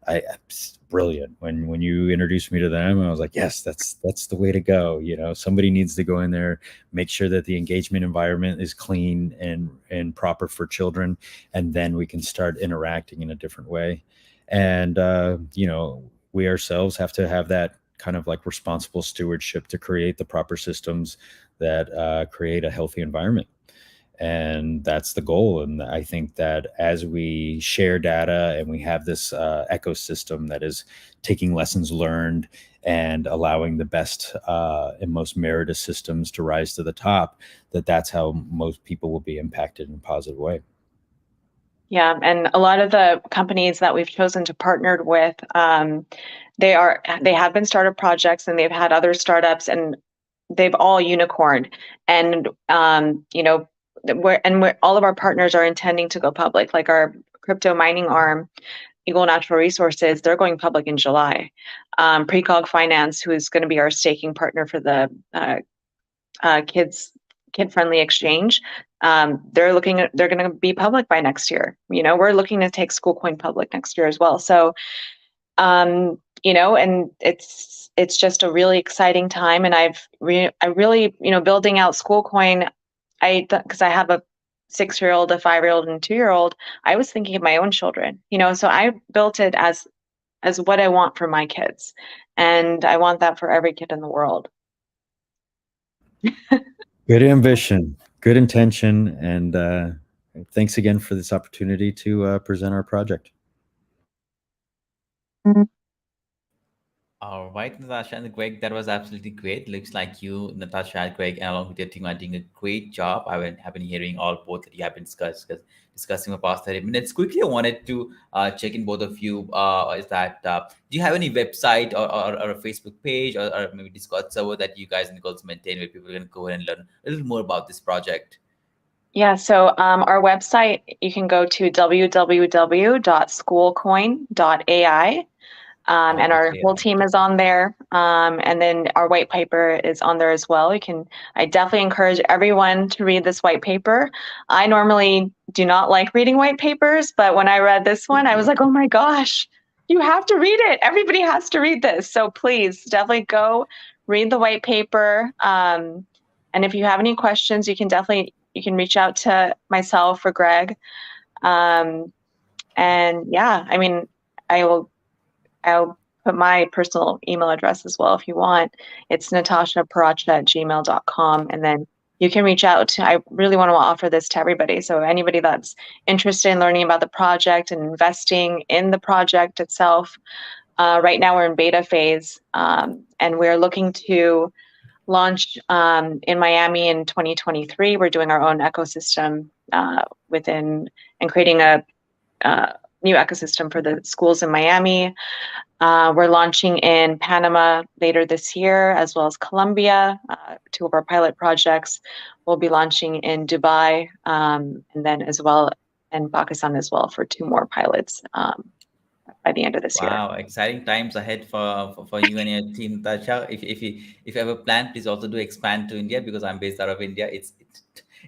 It's brilliant. When you introduced me to them, I was like, yes, that's the way to go. Somebody needs to go in there, make sure that the engagement environment is clean and proper for children, and then we can start interacting in a different way. And we ourselves have to have that kind of like responsible stewardship to create the proper systems that create a healthy environment. And that's the goal. And I think that as we share data and we have this ecosystem that is taking lessons learned and allowing the best and most merited systems to rise to the top, that's how most people will be impacted in a positive way. Yeah, and a lot of the companies that we've chosen to partner with, they have been startup projects, and they've had other startups, and they've all unicorned. And all of our partners are intending to go public. Like our crypto mining arm, Eagle Natural Resources, they're going public in July. Precog Finance, who is going to be our staking partner for the kid-friendly exchange, they're going to be public by next year. We're looking to take Schoolcoin public next year as well. So, and it's just a really exciting time. And I really, building out Schoolcoin, because I have a 6-year-old, a 5-year-old, and a 2-year-old, I was thinking of my own children, so I built it as what I want for my kids. And I want that for every kid in the world. Good ambition, good intention, and thanks again for this opportunity to present our project. All right, Natasha and Greg, that was absolutely great. Looks like you, Natasha and Greg, and along with your team are doing a great job. Have been hearing all both that you have been discussing for the past 30 minutes. Quickly, I wanted to check in both of you. Is that do you have any website or a Facebook page or maybe Discord server that you guys can also maintain where people can go and learn a little more about this project? Yeah, so our website, you can go to www.schoolcoin.ai. And our whole team is on there. And then our white paper is on there as well. I definitely encourage everyone to read this white paper. I normally do not like reading white papers, but when I read this one, I was like, oh my gosh, you have to read it. Everybody has to read this. So please definitely go read the white paper. And if you have any questions, you can reach out to myself or Greg. And yeah, I mean, I'll put my personal email address as well if you want. It's natashaparacha@gmail.com. And then you can reach out. I really want to offer this to everybody. So anybody that's interested in learning about the project and investing in the project itself, right now we're in beta phase, and we're looking to launch in Miami in 2023. We're doing our own ecosystem within and creating a new ecosystem for the schools in Miami. We're launching in Panama later this year, as well as Colombia, 2 of our pilot projects. We'll be launching in Dubai, and then as well in Pakistan as well for 2 more pilots by the end of this year. Wow, exciting times ahead for you and your team, Natasha. If you have a plan, please also do expand to India, because I'm based out of India.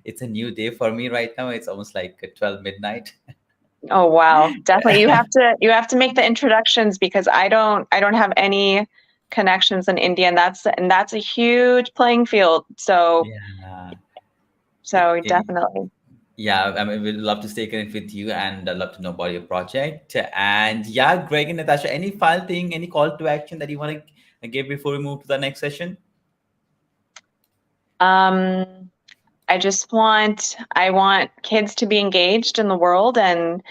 It's a new day for me right now. It's almost like 12 midnight. Oh wow, definitely. You have to make the introductions, because I don't have any connections in India, and that's a huge playing field. So Yeah. definitely. Yeah, I mean, we'd love to stay connected with you, and I'd love to know about your project. And yeah, Greg and Natasha, any final thing, any call to action that you want to give before we move to the next session? I want kids to be engaged in the world, and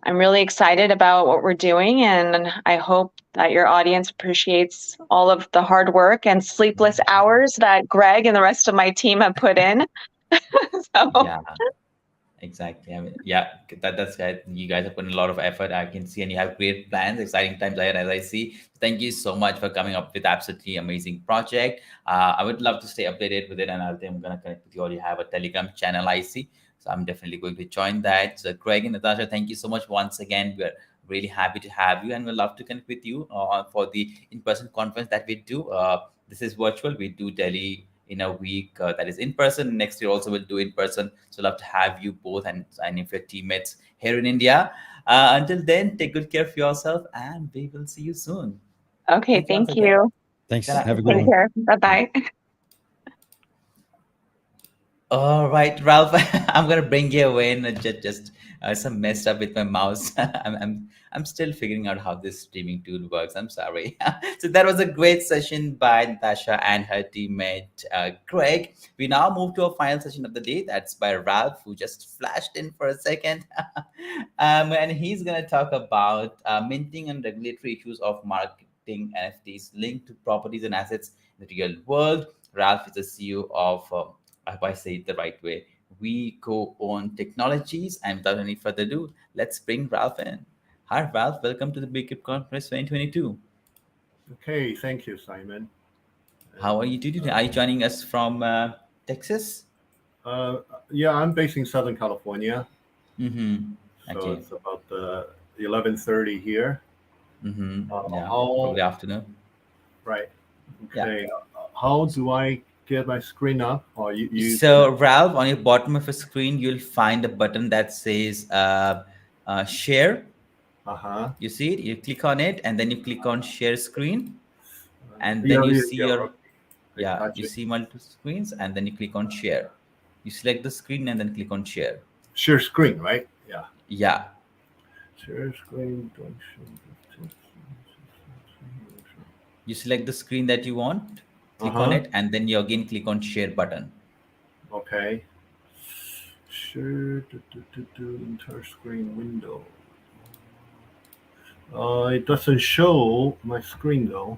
I'm really excited about what we're doing, and I hope that your audience appreciates all of the hard work and sleepless hours that Greg and the rest of my team have put in. Yeah, exactly. I mean, yeah, that's right. You guys have put in a lot of effort, I can see, and you have great plans, exciting times ahead, as I see. Thank you so much for coming up with absolutely amazing project. I would love to stay updated with it, and I'm going to connect with you all. You have a Telegram channel, I see. So I'm definitely going to join that. So Greg and Natasha, thank you so much once again. We're really happy to have you, and we'd love to connect with you for the in-person conference that we do. This is virtual. We do Delhi in a week that is in person. Next year also we'll do in person. So love to have you both and if your teammates here in India. Until then, take good care of yourself, and we will see you soon. Okay, thank you. Thanks. Yeah. Have a good Take one. care. Bye-bye. All right, Ralph, I'm gonna bring you away, and just some messed up with my mouse. I'm still figuring out how this streaming tool works. I'm sorry. So that was a great session by Natasha and her teammate Greg. We now move to our final session of the day. That's by Ralph, who just flashed in for a second, and he's gonna talk about minting and regulatory issues of marketing NFTs linked to properties and assets in the real world. Ralph is the CEO of I hope I say it the right way, We Co-Own Technologies. And without any further ado, let's bring Ralph in. Hi, Ralph. Welcome to the Bcrypt Conference 2022. Okay, thank you, Simon. How are you today? Are you joining us from Texas? Yeah, I'm based in Southern California. Mm-hmm. So Okay. it's about 11:30 here. Mm-hmm. Yeah, probably afternoon. Right. Yeah. Okay. How do I get my screen up? Or you So, Ralph, on your bottom of your screen, you'll find a button that says share. Uh-huh. You see it? You click on it, and then you click on share screen, and Yeah, then you yeah, see yeah, your okay. I yeah, got you you. see multiple screens, and then you click on share. You select the screen and then click on share. Share screen, right? Yeah. Yeah. Share screen. You select the screen that you want, click on it, and then you again click on share button. Okay. Share entire screen window. It doesn't show my screen though.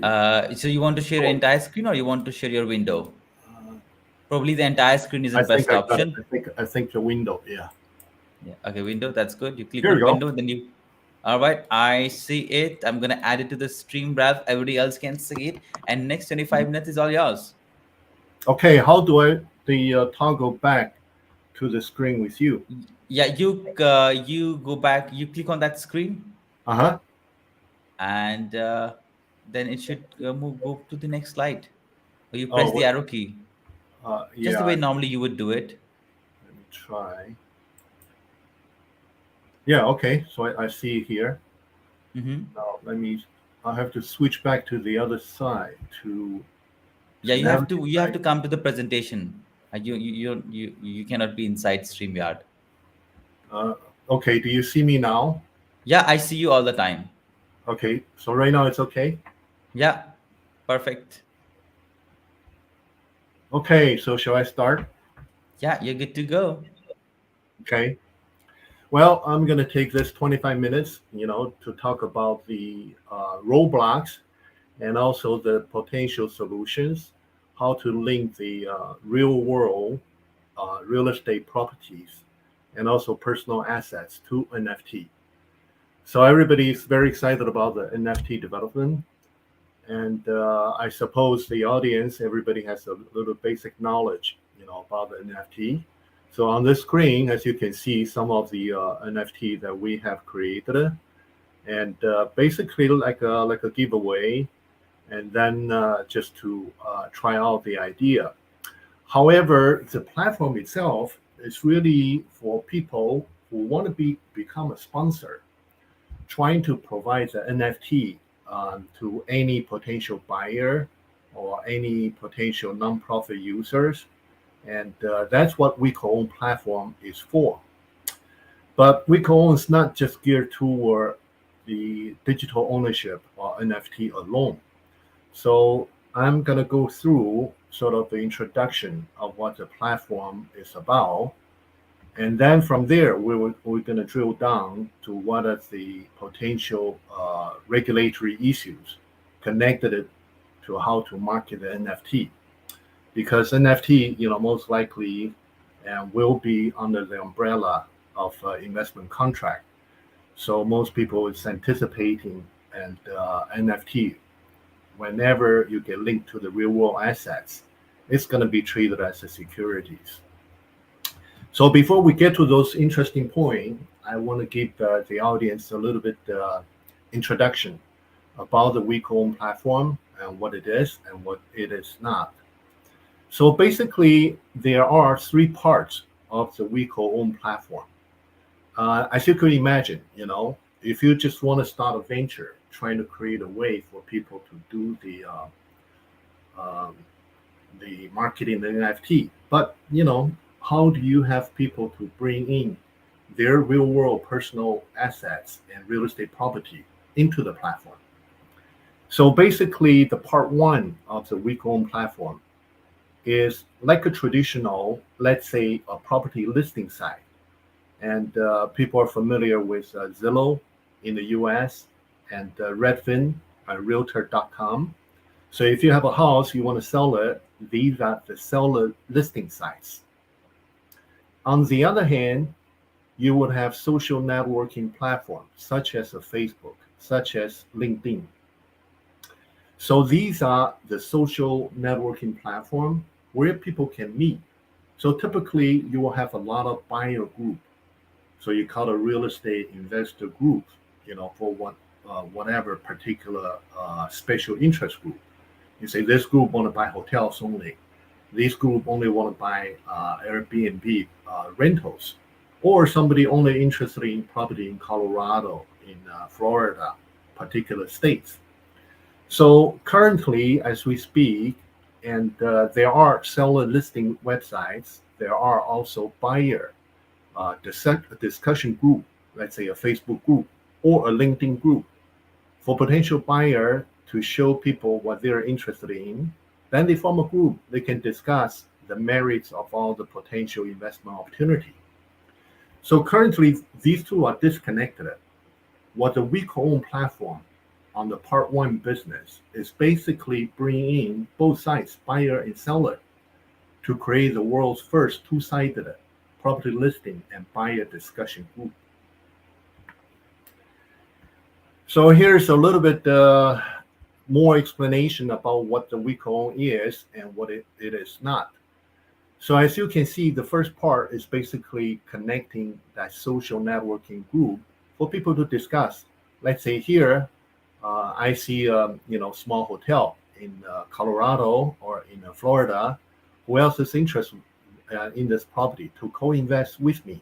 So you want to share your entire screen, or you want to share your window? Probably the entire screen is the I best think I got it. option. I think the window. Yeah. Yeah. Okay, window. That's good. You click Here on you go. window, then you. All right, I see it. I'm gonna add it to the stream, Ralph. Everybody else can see it, and next 25 minutes is all yours. Okay, how do I toggle back to the screen with you? Yeah, you go back. You click on that screen, and then it should go to the next slide. Or you press the arrow key. Just the way normally you would do it. Let me try. Yeah, okay. So I see it here. Mm-hmm. Now I have to switch back to the other side to Yeah, you Never have to inside. come to the presentation. You cannot be inside StreamYard. Okay, do you see me now? Yeah, I see you all the time. Okay, so right now it's okay. Yeah, perfect. Okay, so shall I start? Yeah, you're good to go. Okay. Well, I'm going to take this 25 minutes, to talk about the roadblocks and also the potential solutions, how to link the real world real estate properties and also personal assets to NFT. So everybody is very excited about the NFT development. And I suppose the audience, everybody has a little basic knowledge, about the NFT. So on this screen, as you can see, some of the NFT that we have created, and basically like a giveaway, and then just to try out the idea. However, the platform itself is really for people who want to become a sponsor, trying to provide the NFT to any potential buyer or any potential nonprofit users. And that's what WeCoOwn platform is for. But WeCoOwn is not just geared toward the digital ownership or NFT alone. So I'm going to go through sort of the introduction of what the platform is about. And then from there, we're going to drill down to what are the potential regulatory issues connected to how to market the NFT. Because NFT, most likely will be under the umbrella of investment contract. So most people is anticipating and NFT, whenever you get linked to the real world assets, it's going to be treated as a securities. So before we get to those interesting points, I want to give the audience a little bit introduction about the WeCoOwn platform and what it is and what it is not. So basically, there are three parts of the WeCoOwn platform. As you could imagine, if you just want to start a venture, trying to create a way for people to do the marketing the NFT, but how do you have people to bring in their real world personal assets and real estate property into the platform? So basically, the part one of the WeCoOwn platform is like a traditional, let's say, a property listing site. And people are familiar with Zillow in the US and Redfin, Realtor.com. So if you have a house, you want to sell it, these are the seller listing sites. On the other hand, you would have social networking platforms such as a Facebook, such as LinkedIn. So these are the social networking platform where people can meet. So typically you will have a lot of buyer group. So you call a real estate investor group, for whatever particular special interest group. You say this group want to buy hotels only. This group only want to buy Airbnb rentals, or somebody only interested in property in Colorado, in Florida, particular states. So currently, as we speak, and there are seller listing websites, there are also buyer discussion group, let's say a Facebook group or a LinkedIn group, for potential buyer to show people what they're interested in. Then they form a group. They can discuss the merits of all the potential investment opportunity. So currently, these two are disconnected. What the WeCoOwn platform on the part one business is basically bringing in both sides, buyer and seller, to create the world's first two-sided property listing and buyer discussion group. So here's a little bit more explanation about what the WeCoOwn is and what it is not. So as you can see, the first part is basically connecting that social networking group for people to discuss. Let's say here, I see a small hotel in Colorado or in Florida. Who else is interested in this property to co-invest with me?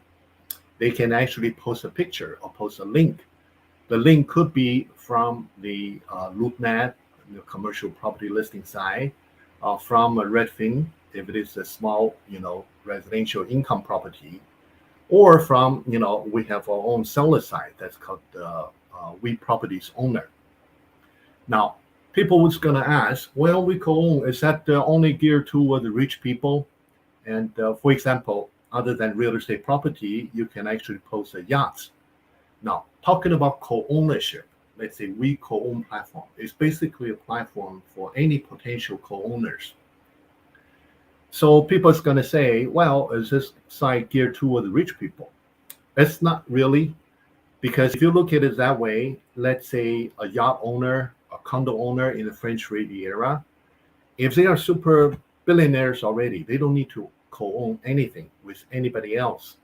They can actually post a picture or post a link. The link could be from the LoopNet, the commercial property listing site, from a Redfin, if it is a small, residential income property, or from, we have our own seller site that's called We Properties Owner. Now, people was going to ask, well, we co-own, is that only geared toward the rich people? And for example, other than real estate property, you can actually post yachts. Now, talking about co-ownership, let's say We Co-own platform is basically a platform for any potential co-owners. So people is going to say, well, is this site geared toward the rich people? It's not really, because if you look at it that way, let's say a yacht owner, a condo owner in the French Riviera, if they are super billionaires already, they don't need to co-own anything with anybody else.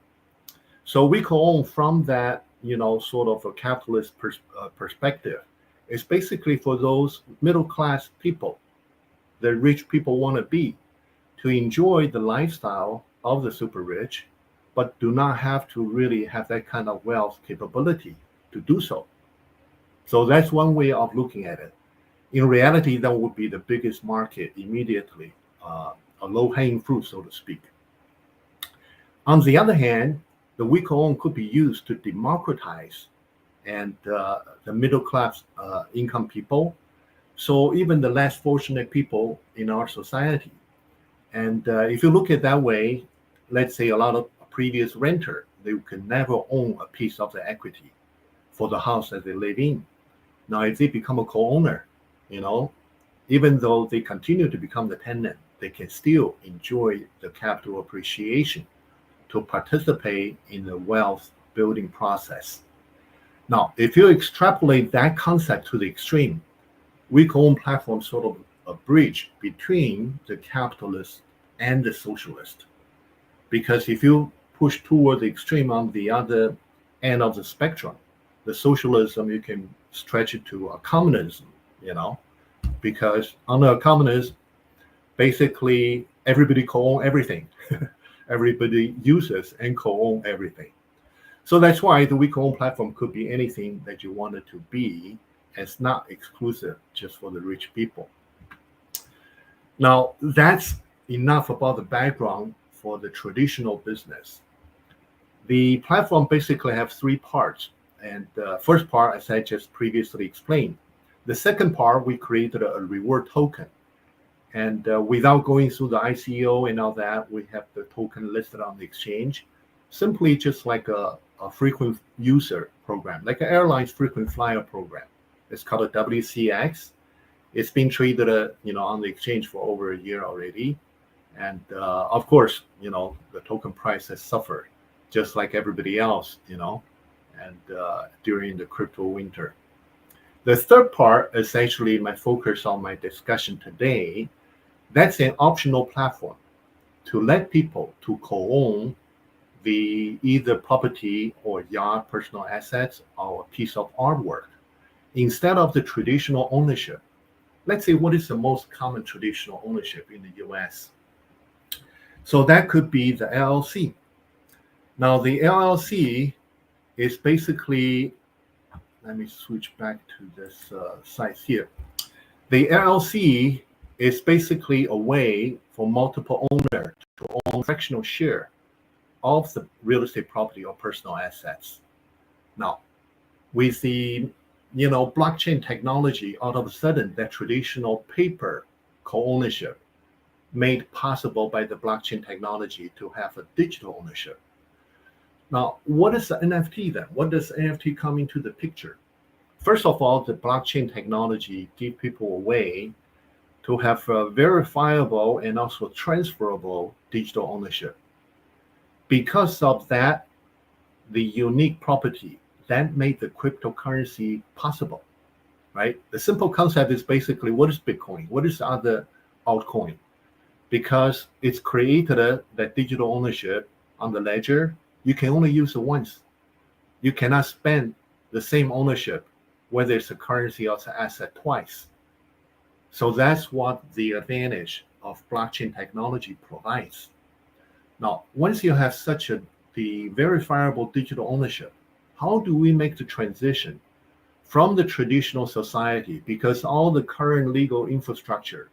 So we co-own from that, sort of a capitalist perspective. It's basically for those middle-class people, the rich people want to be, to enjoy the lifestyle of the super rich, but do not have to really have that kind of wealth capability to do so. So that's one way of looking at it. In reality, that would be the biggest market immediately, a low-hanging fruit, so to speak. On the other hand, the We Co-own could be used to democratize and the middle-class income people, so even the less fortunate people in our society. And if you look at it that way, let's say a lot of previous renter, they could never own a piece of the equity for the house that they live in. Now, if they become a co-owner, even though they continue to become the tenant, they can still enjoy the capital appreciation to participate in the wealth building process. Now, if you extrapolate that concept to the extreme, We Co-own platform sort of a bridge between the capitalist and the socialist. Because if you push toward the extreme on the other end of the spectrum, the socialism, you can stretch it to a communism, because under a communism, basically everybody co-own everything. Everybody uses and co-own everything. So that's why the We Co-own platform could be anything that you want it to be. It's not exclusive just for the rich people. Now, that's enough about the background for the traditional business. The platform basically has three parts. And the first part, as I just previously explained. The second part, we created a reward token. And without going through the ICO and all that, we have the token listed on the exchange, simply just like a frequent user program, like an airline's frequent flyer program. It's called a WCX. It's been traded, on the exchange for over a year already. And of course, the token price has suffered just like everybody else, and during the crypto winter. The third part is actually my focus on my discussion today. That's an optional platform to let people to co-own the either property or yacht, personal assets, or a piece of artwork instead of the traditional ownership. Let's say what is the most common traditional ownership in the US? So that could be the LLC. Now the LLC is basically, let me switch back to this site here. The LLC is basically a way for multiple owners to own fractional share of the real estate property or personal assets. Now, with the blockchain technology, all of a sudden that traditional paper co-ownership made possible by the blockchain technology to have a digital ownership. Now, what is the NFT then? What does NFT come into the picture? First of all, the blockchain technology gives people a way to have a verifiable and also transferable digital ownership. Because of that, the unique property that made the cryptocurrency possible, right? The simple concept is basically, what is Bitcoin? What is the other altcoin? Because it's created that digital ownership on the ledger, you can only use it once. You cannot spend the same ownership, whether it's a currency or an asset, twice. So that's what the advantage of blockchain technology provides. Now, once you have the verifiable digital ownership, how do we make the transition from the traditional society? Because all the current legal infrastructure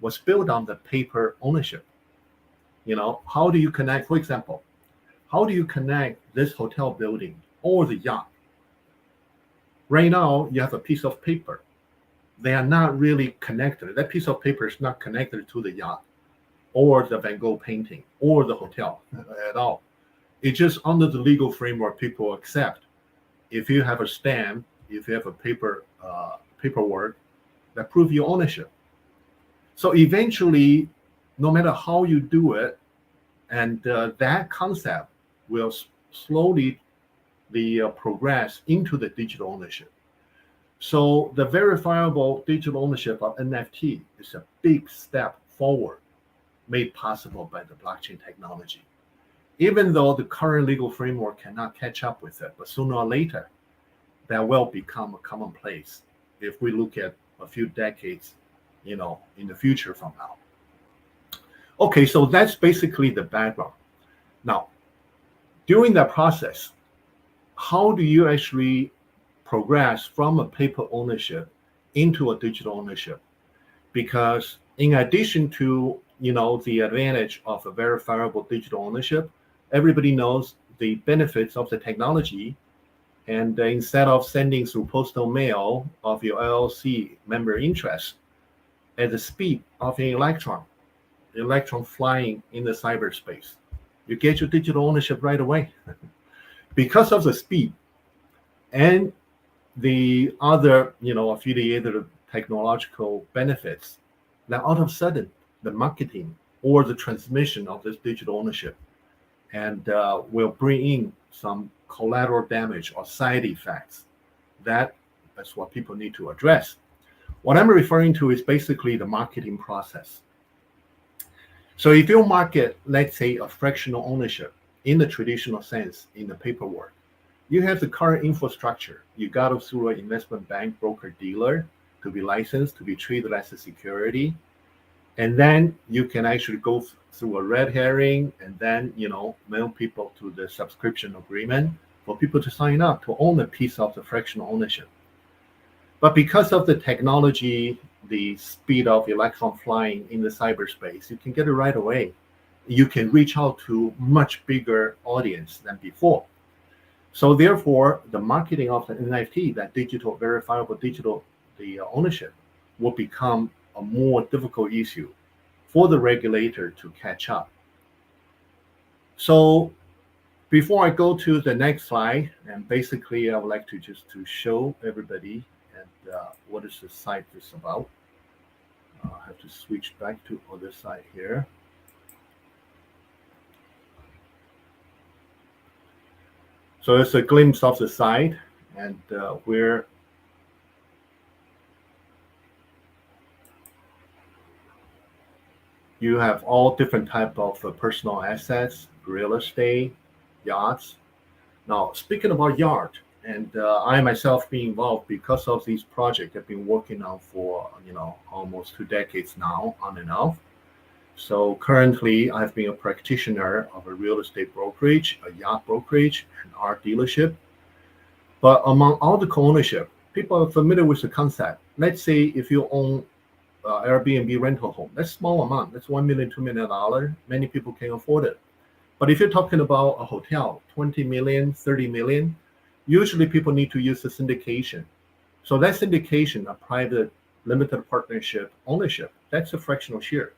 was built on the paper ownership. How do you connect, for example, how do you connect this hotel building or the yacht? Right now, you have a piece of paper. They are not really connected. That piece of paper is not connected to the yacht or the Van Gogh painting or the hotel at all. It's just under the legal framework people accept. If you have a stamp, if you have a paperwork that prove your ownership. So eventually, no matter how you do it, and that concept will slowly progress into the digital ownership. So the verifiable digital ownership of NFT is a big step forward made possible by the blockchain technology. Even though the current legal framework cannot catch up with it, but sooner or later, that will become a commonplace if we look at a few decades, in the future from now. Okay, so that's basically the background. Now, during that process, how do you actually progress from a paper ownership into a digital ownership? Because in addition to, the advantage of a verifiable digital ownership, everybody knows the benefits of the technology. And instead of sending through postal mail of your LLC member interest at the speed of an electron flying in the cyberspace, you get your digital ownership right away. Because of the speed and the other, affiliated technological benefits, now all of a sudden, the marketing or the transmission of this digital ownership and will bring in some collateral damage or side effects. That's what people need to address. What I'm referring to is basically the marketing process. So if you market, let's say, a fractional ownership in the traditional sense, in the paperwork, you have the current infrastructure. You got it through an investment bank, broker, dealer to be licensed, to be treated as a security. And then you can actually go through a red herring and then, mail people to the subscription agreement for people to sign up to own a piece of the fractional ownership. But because of the technology, the speed of electron flying in the cyberspace, you can get it right away. You can reach out to much bigger audience than before. So therefore, the marketing of the NFT, that digital, verifiable digital, the ownership, will become a more difficult issue for the regulator to catch up. So before I go to the next slide, and basically I would like to just to show everybody and what is the site is about. I have to switch back to other side here. So it's a glimpse of the site and where you have all different type of personal assets, real estate, yachts. Now, speaking about yacht, and I myself being involved because of these projects I've been working on for almost 2 decades now, on and off. So currently, I've been a practitioner of a real estate brokerage, a yacht brokerage, and art dealership. But among all the co-ownership, people are familiar with the concept. Let's say if you own Airbnb rental home, that's small amount. That's $1 million, $2 million. Many people can afford it. But if you're talking about a hotel, 20 million, 30 million, usually people need to use the syndication. So that syndication, a private limited partnership ownership, that's a fractional share.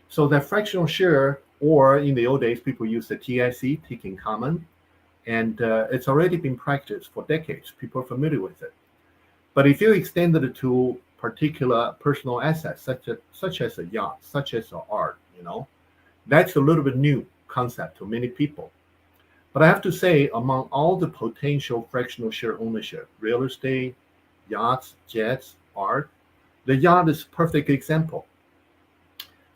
So that fractional share, or in the old days, people use the TIC, taking common, and it's already been practiced for decades. People are familiar with it. But if you extend it to particular personal assets, such as a yacht, such as an art, that's a little bit new concept to many people. But I have to say, among all the potential fractional share ownership, real estate, yachts, jets, art, the yacht is a perfect example.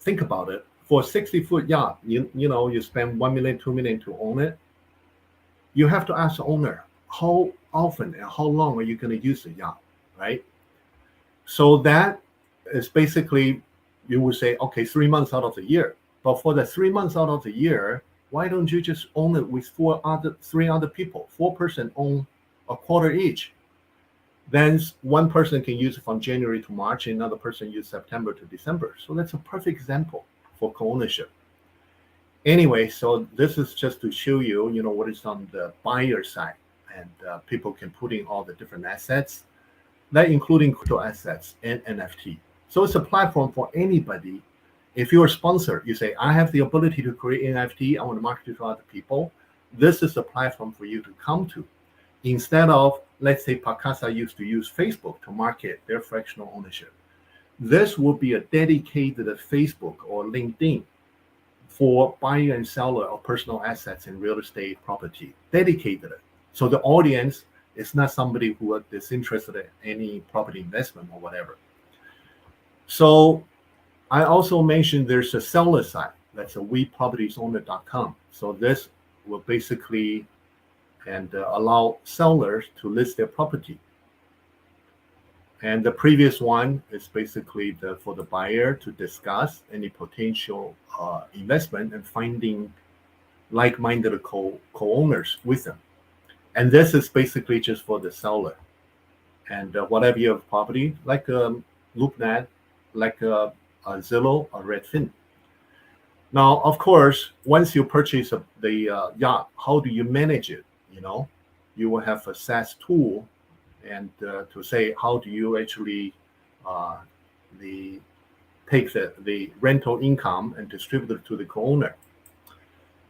Think about it. For a 60-foot yacht, you spend $1 million, $2 million to own it. You have to ask the owner, how often and how long are you going to use the yacht, right? So that is basically, you would say, okay, 3 months out of the year. But for the 3 months out of the year, why don't you just own it with 3 other people? 4 person own a quarter each. then one person can use it from January to March, and another person use September to December. So that's a perfect example for co-ownership. Anyway, so this is just to show you, what is on the buyer side, and people can put in all the different assets, that including crypto assets and NFT. So it's a platform for anybody. If you're a sponsor, you say, I have the ability to create NFT, I want to market it to other people. This is a platform for you to come to. Instead of, let's say, Pacasa used to use Facebook to market their fractional ownership. This will be a dedicated Facebook or LinkedIn for buyer and seller of personal assets and real estate property, dedicated. So the audience is not somebody who are disinterested in any property investment or whatever. So I also mentioned there's a seller side, that's a wepropertiesowner.com. So this will basically allow sellers to list their property. And the previous one is basically for the buyer to discuss any potential investment and finding like-minded co-owners with them. And this is basically just for the seller. And whatever you have property, like LoopNet, like Zillow or Redfin. Now, of course, once you purchase the yacht, how do you manage it? You will have a SaaS tool, and to say how do you actually take the rental income and distribute it to the co-owner.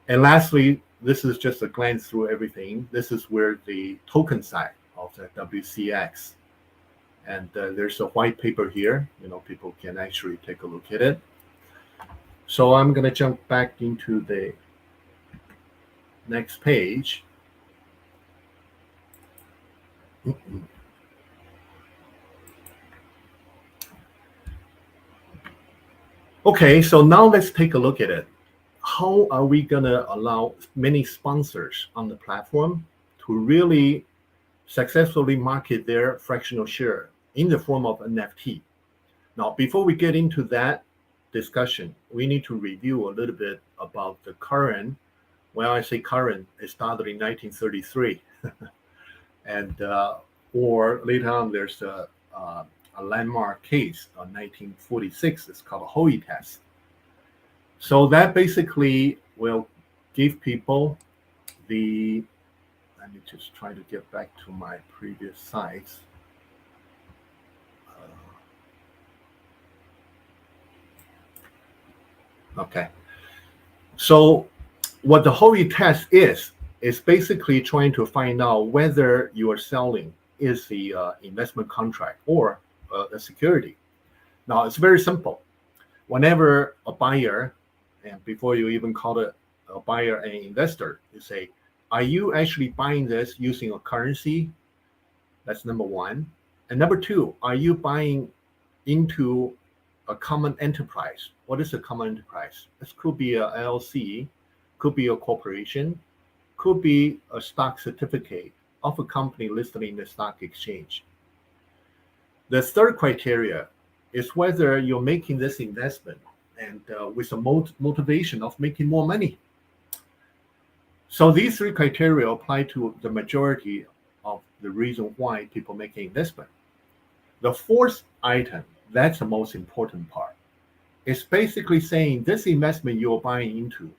And lastly, this is just a glance through everything. This is where the token side of the WCX. And there's a white paper here. People can actually take a look at it. So I'm going to jump back into the next page. Okay, so now let's take a look at it. How are we going to allow many sponsors on the platform to really successfully market their fractional share in the form of NFT? Now, before we get into that discussion, we need to review a little bit about the current. When I say current, it started in 1933. And or later on, there's a landmark case in 1946. It's called a Howey test. So that basically will give people the, let me just try to get back to my previous slides. Okay. So what the Howey test is basically trying to find out whether you are selling is the investment contract or a security. Now, it's very simple. Whenever a buyer, and before you even call it a buyer and investor, you say, are you actually buying this using a currency? That's number one. And number two, are you buying into a common enterprise? What is a common enterprise? This could be a LLC, could be a corporation, could be a stock certificate of a company listed in the stock exchange. The third criteria is whether you're making this investment and with a motivation of making more money. So these three criteria apply to the majority of the reason why people make an investment. The fourth item, that's the most important part. It's basically saying this investment you're buying into,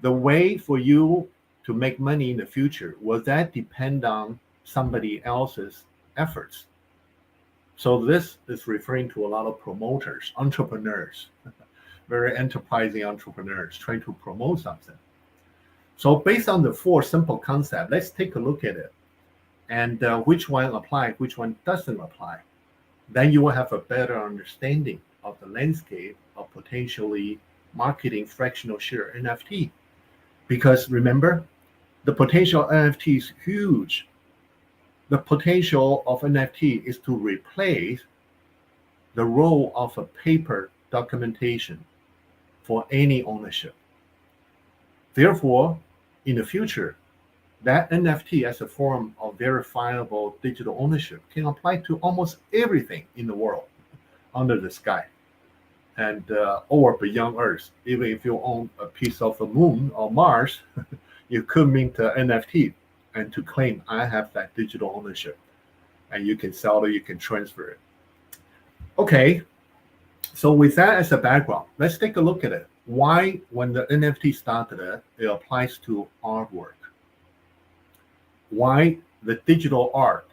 the way for you to make money in the future, will that depend on somebody else's efforts? So this is referring to a lot of promoters, entrepreneurs, very enterprising entrepreneurs trying to promote something. So based on the four simple concepts, let's take a look at it. And which one applies, which one doesn't apply. Then you will have a better understanding of the landscape of potentially marketing fractional share NFT. Because remember, the potential NFT is huge. The potential of NFT is to replace the role of a paper documentation for any ownership. Therefore, in the future, that NFT as a form of verifiable digital ownership can apply to almost everything in the world under the sky and or beyond Earth. Even if you own a piece of the moon or Mars, you could mint an NFT and to claim I have that digital ownership. and you can sell it, you can transfer it. Okay, so with that as a background, let's take a look at it. Why, when the NFT started, it applies to artwork. Why the digital art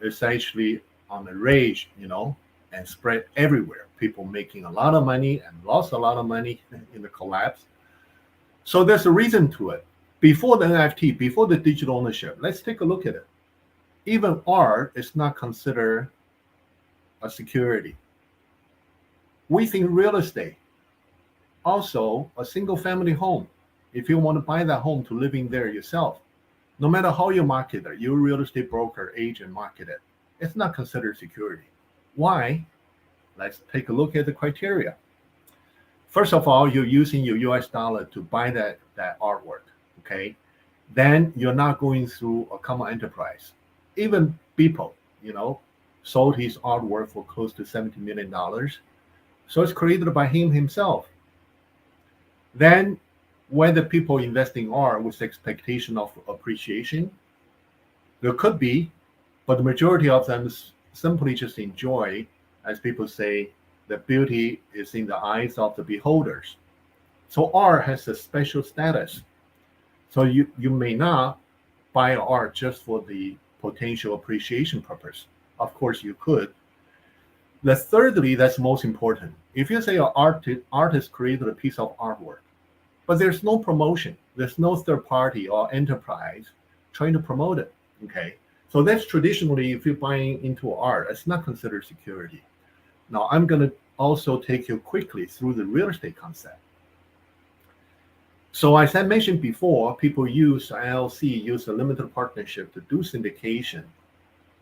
is actually on the rage, and spread everywhere. People making a lot of money and lost a lot of money in the collapse. So there's a reason to it. Before the NFT, before the digital ownership, let's take a look at it. Even art is not considered a security. We think real estate, also a single family home. If you want to buy that home to live in there yourself, no matter how you market it, you're a real estate broker, agent, market it, it's not considered security. Why? Let's take a look at the criteria. First of all, you're using your US dollar to buy that artwork, okay? Then you're not going through a common enterprise. Even Beeple, sold his artwork for close to $70 million. So it's created by him himself. Then whether people invest in art with expectation of appreciation, there could be, but the majority of them simply just enjoy, as people say, the beauty is in the eyes of the beholders. So art has a special status. So you may not buy art just for the potential appreciation purpose. Of course you could. Thirdly, that's most important. If you say an artist created a piece of artwork, but there's no promotion, there's no third party or enterprise trying to promote it, okay? So that's traditionally, if you're buying into art, it's not considered security. Now, I'm going to also take you quickly through the real estate concept. So as I mentioned before, people use LLC, use a limited partnership to do syndication.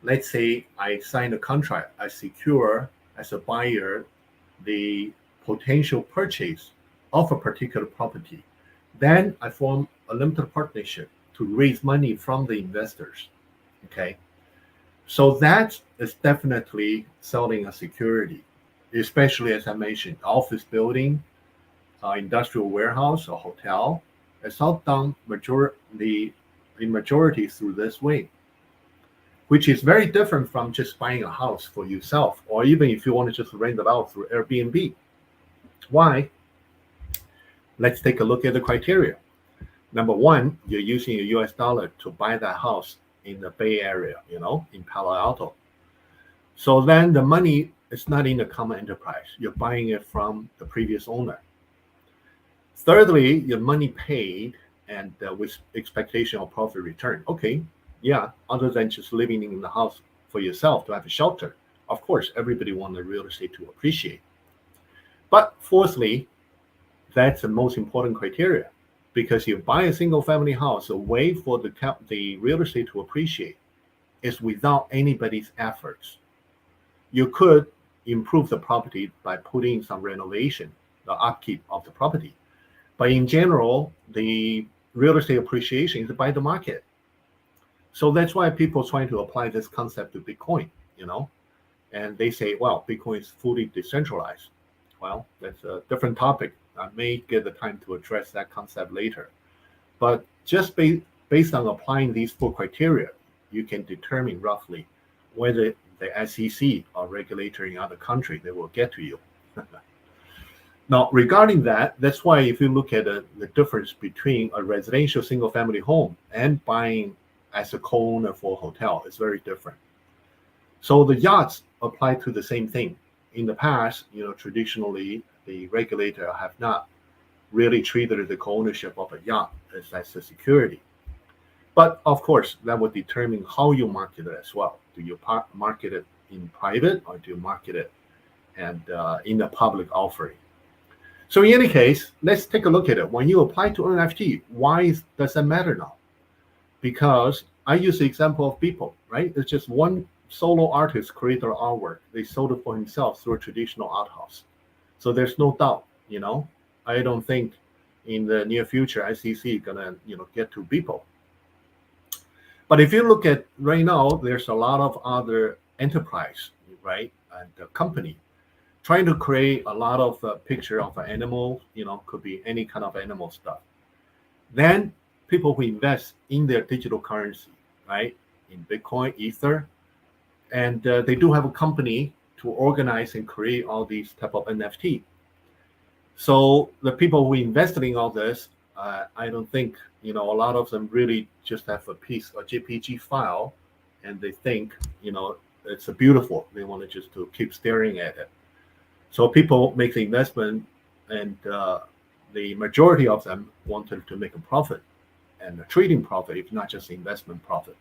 Let's say I sign a contract, I secure as a buyer the potential purchase of a particular property. Then I form a limited partnership to raise money from the investors, okay? So that is definitely selling a security, especially as I mentioned, office building, industrial warehouse, or hotel. It's all done in majority through this way, which is very different from just buying a house for yourself, or even if you want to just rent it out through Airbnb. Why? Let's take a look at the criteria. Number one, you're using a US dollar to buy that house in the Bay Area, in Palo Alto. So then the money is not in the common enterprise. You're buying it from the previous owner. Thirdly, your money paid and with expectation of profit return. Okay, yeah, other than just living in the house for yourself to have a shelter. Of course, everybody wants the real estate to appreciate. But fourthly, that's the most important criteria, because you buy a single family house, a way for the real estate to appreciate is without anybody's efforts. You could improve the property by putting some renovation, the upkeep of the property. But in general, the real estate appreciation is by the market. So that's why people trying to apply this concept to Bitcoin, and they say, well, Bitcoin is fully decentralized. Well, that's a different topic. I may get the time to address that concept later. But just based on applying these four criteria, you can determine roughly whether the SEC or regulator in other country, they will get to you. Now, regarding that, that's why if you look at the difference between a residential single-family home and buying as a co-owner for a hotel, it's very different. So the yachts apply to the same thing. In the past, traditionally, the regulator have not really treated the co-ownership of a yacht as a security. But of course, that would determine how you market it as well. Do you market it in private, or do you market it and in a public offering? So in any case, let's take a look at it. When you apply to NFT, why does that matter now? Because I use the example of Beeple, right? It's just one solo artist created artwork. They sold it for himself through a traditional art house. So there's no doubt, I don't think in the near future SEC gonna, get to Beeple. But if you look at right now, there's a lot of other enterprise, right, and the company trying to create a lot of picture of an animal, could be any kind of animal stuff. Then people who invest in their digital currency, right, in Bitcoin, Ether, and they do have a company to organize and create all these type of NFT. So the people who invested in all this, I don't think, a lot of them really just have a JPG file, and they think, it's a beautiful. They want to just to keep staring at it. So people make the investment, and the majority of them wanted to make a profit, and a trading profit, if not just investment profit.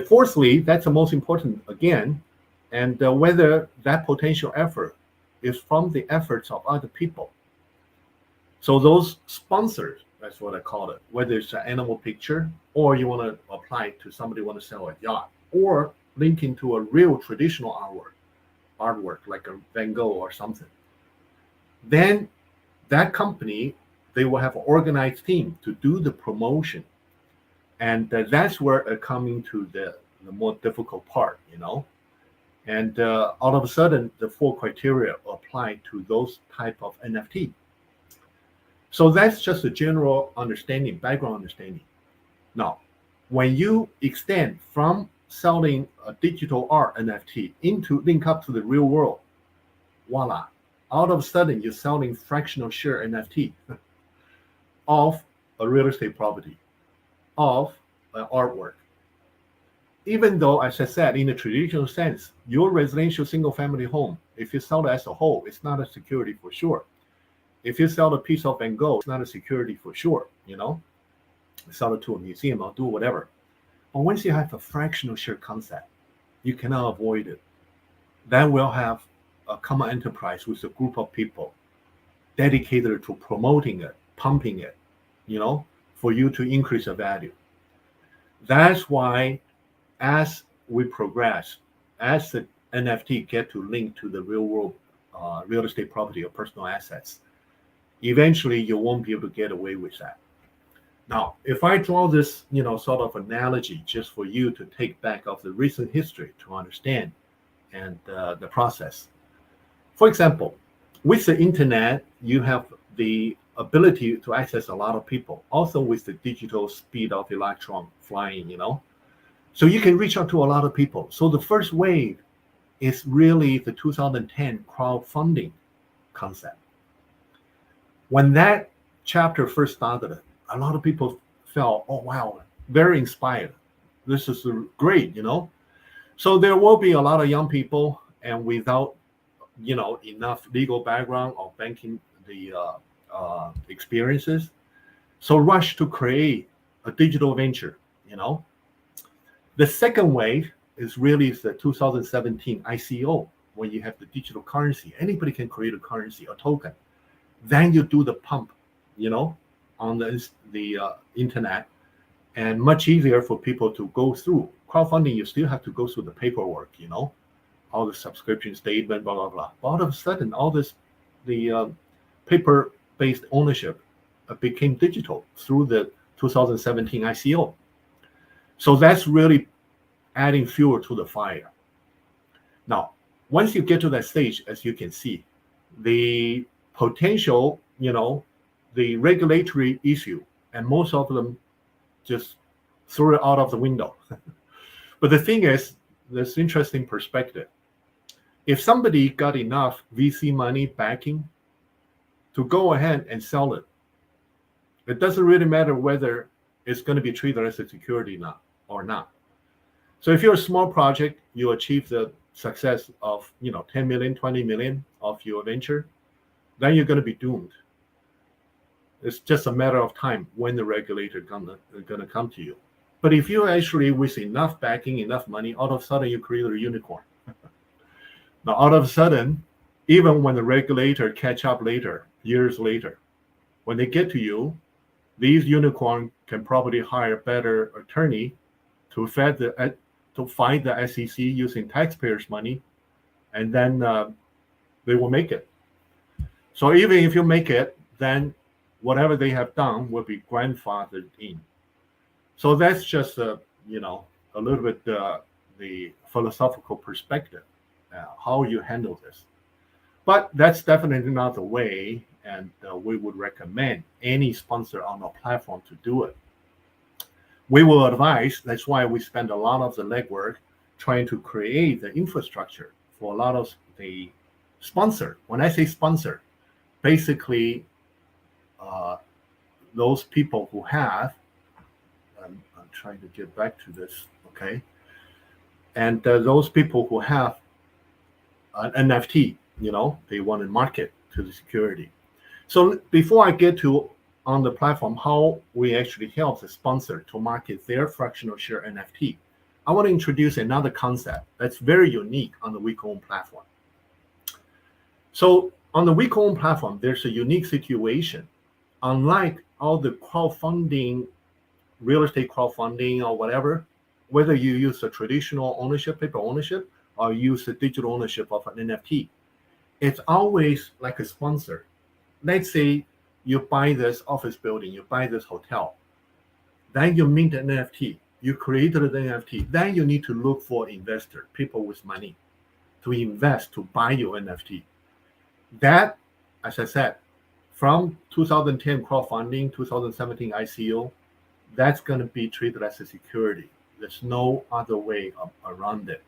Fourthly, that's the most important again, and whether that potential effort is from the efforts of other people. So those sponsors, that's what I call it, whether it's an animal picture, or you want to apply it to somebody who want to sell a yacht, or link into a real traditional artwork like a Van Gogh or something. Then that company, they will have an organized team to do the promotion. And that's where coming to the more difficult part, And all of a sudden, the 4 criteria apply to those type of NFT. So that's just a general understanding, background understanding. Now, when you extend from selling a digital art NFT into link up to the real world, voila, all of a sudden you're selling fractional share NFT of a real estate property, of artwork. Even though, as I said, in the traditional sense, your residential single-family home, if you sell it as a whole, it's not a security for sure. If you sell a piece of Van Gogh, it's not a security for sure, Sell it to a museum or do whatever. But once you have a fractional share concept, you cannot avoid it. That will have a common enterprise with a group of people dedicated to promoting it, pumping it, for you to increase the value. That's why as we progress, as the NFT get to link to the real world real estate property or personal assets, eventually you won't be able to get away with that. Now, if I draw this, sort of analogy just for you to take back of the recent history to understand and the process. For example, with the internet, you have the ability to access a lot of people, also with the digital speed of electron flying, So you can reach out to a lot of people. So the first wave is really the 2010 crowdfunding concept. When that chapter first started, a lot of people felt, oh, wow, very inspired. This is great, So there will be a lot of young people, and without, enough legal background or banking the experiences, so rush to create a digital venture, The second wave is really the 2017 ICO, when you have the digital currency. Anybody can create a currency, a token. Then you do the pump, on the internet, and much easier for people to go through. Crowdfunding, you still have to go through the paperwork, all the subscription statement, blah, blah, blah. But all of a sudden, the paper-based ownership became digital through the 2017 ICO. So that's really adding fuel to the fire. Now, once you get to that stage, as you can see, the potential, the regulatory issue, and most of them just threw it out of the window. But the thing is, this interesting perspective. If somebody got enough VC money backing to go ahead and sell it, it doesn't really matter whether it's going to be treated as a security or not. So if you're a small project, you achieve the success of 10 million, 20 million of your venture, then you're going to be doomed. It's just a matter of time when the regulator going to come to you. But if you actually, with enough backing, enough money, all of a sudden you create a unicorn. Now, all of a sudden, even when the regulator catch up later, years later, when they get to you, these unicorn can probably hire a better attorney to fight the SEC using taxpayers' money, and then they will make it. So even if you make it, then whatever they have done will be grandfathered in. So that's just a little bit the philosophical perspective, how you handle this. But that's definitely not the way, and we would recommend any sponsor on our platform to do it. We will advise, that's why we spend a lot of the legwork trying to create the infrastructure for a lot of the sponsor. When I say sponsor, basically those people who have, I'm trying to get back to this, okay? And those people who have an NFT, they want to market to the security. So before I get to on the platform, how we actually help the sponsor to market their fractional share NFT, I want to introduce another concept that's very unique on the WeCoin platform. So on the WeCoin platform, there's a unique situation. Unlike all the crowdfunding, real estate crowdfunding or whatever, whether you use a traditional ownership, paper ownership, or use the digital ownership of an NFT, it's always like a sponsor. Let's say you buy this office building, you buy this hotel, then you mint an NFT, you created an NFT, then you need to look for investor, people with money to invest, to buy your NFT. That, as I said, from 2010 crowdfunding, 2017 ICO, that's going to be treated as a security. There's no other way around it.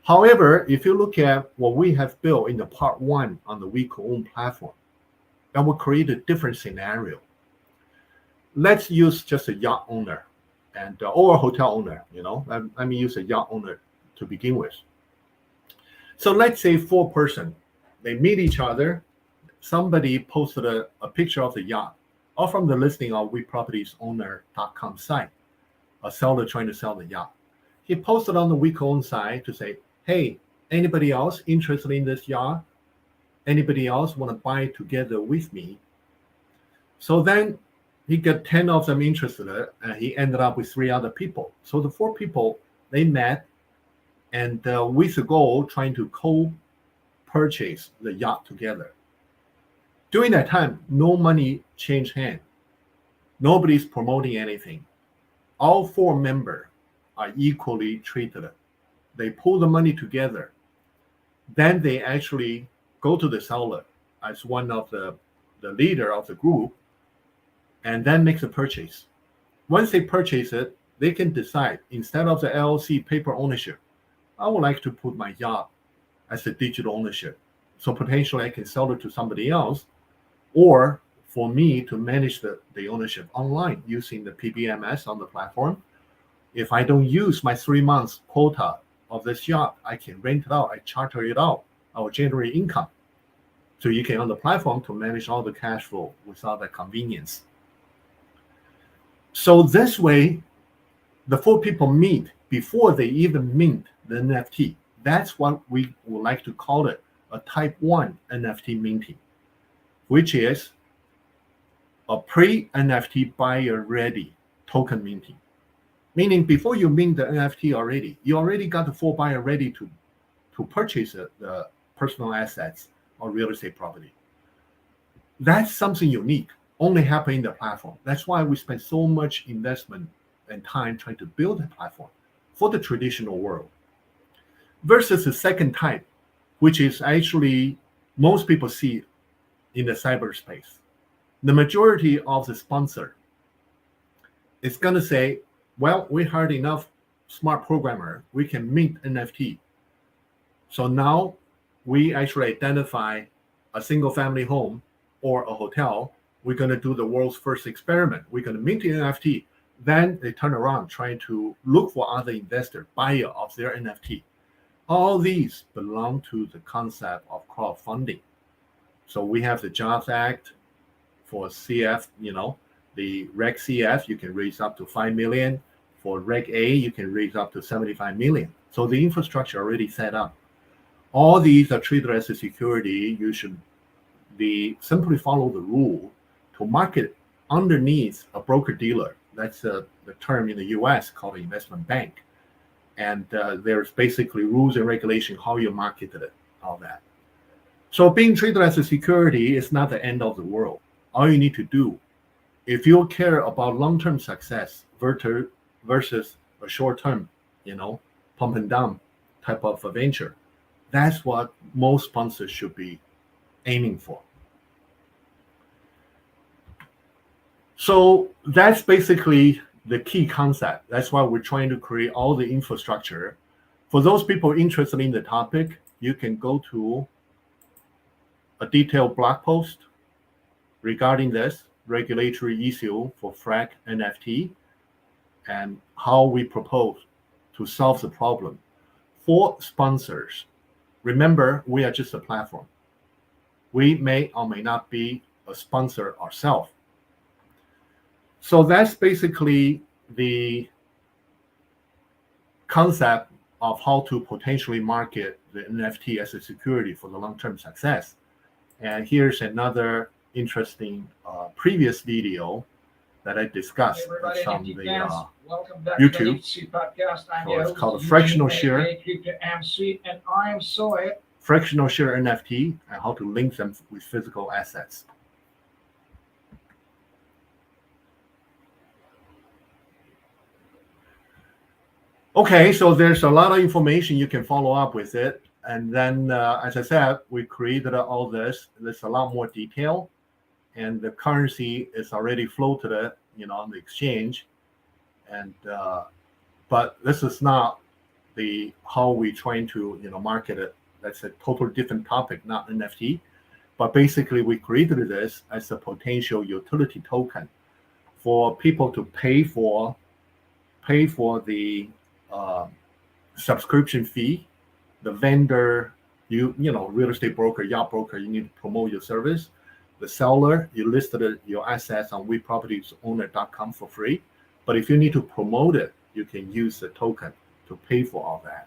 However, if you look at what we have built in the part one on the WeCoin platform, that will create a different scenario. Let's use just a yacht owner and or a hotel owner. Let me use a yacht owner to begin with. So let's say 4 person, they meet each other. Somebody posted a picture of the yacht, or from the listing of wepropertiesowner.com site, a seller trying to sell the yacht. He posted on the WeCoin site to say, hey, anybody else interested in this yacht? Anybody else want to buy together with me? So then he got 10 of them interested, and he ended up with 3 other people. So the 4 people, they met, and with the goal trying to co-purchase the yacht together. During that time, no money changed hands. Nobody's promoting anything. All 4 members are equally treated. They pull the money together. Then they actually go to the seller as one of the leader of the group, and then makes a purchase. Once they purchase it, they can decide, instead of the LLC paper ownership, I would like to put my yacht as a digital ownership. So potentially I can sell it to somebody else, or for me to manage the ownership online using the PBMS on the platform. If I don't use my 3 months quota of this yacht, I can rent it out, I charter it out, I will generate income. So you can on the platform to manage all the cash flow without the convenience. So this way, the 4 people meet before they even mint the NFT. That's what we would like to call it, a type 1 NFT minting, which is a pre-NFT buyer ready token minting. Meaning before you mint the NFT already, you already got the 4 buyer ready to purchase the personal assets or real estate property. That's something unique, only happening in the platform. That's why we spend so much investment and time trying to build a platform for the traditional world. Versus the second type, which is actually most people see in the cyberspace. The majority of the sponsor is going to say, well, we hired enough smart programmer, we can mint NFT. So now we actually identify a single family home or a hotel. We're going to do the world's first experiment. We're going to mint the NFT. Then they turn around trying to look for other investor, buyer of their NFT. All these belong to the concept of crowdfunding. So we have the Jobs Act for CF, the Reg CF, you can raise up to 5 million. For Reg A, you can raise up to 75 million. So the infrastructure already set up. All these are treated as a security. You should simply follow the rule to market underneath a broker-dealer. That's the term in the US called an investment bank. And there's basically rules and regulation how you marketed it, all that. So being treated as a security is not the end of the world. All you need to do, if you care about long-term success versus a short-term, pump and dump type of a venture, that's what most sponsors should be aiming for. So that's basically the key concept. That's why we're trying to create all the infrastructure For those people interested in the topic, you can go to a detailed blog post regarding this regulatory issue for FRAC NFT and how we propose to solve the problem. For sponsors, remember, we are just a platform. We may or may not be a sponsor ourselves. So that's basically the concept of how to potentially market the NFT as a security for the long-term success. And here's another interesting previous video that I discussed from the YouTube. So it's called a fractional share. Fractional share NFT and how to link them with physical assets. Okay, so there's a lot of information you can follow up with it. And then, as I said, we created all this. There's a lot more detail, and the currency is already floated, on the exchange. And but this is not the how we trying to market it. That's a totally different topic, not NFT. But basically, we created this as a potential utility token for people to pay for the subscription fee. The vendor, real estate broker, yacht broker, you need to promote your service. The seller, you listed your assets on wepropertiesowner.com for free. But if you need to promote it, you can use the token to pay for all that.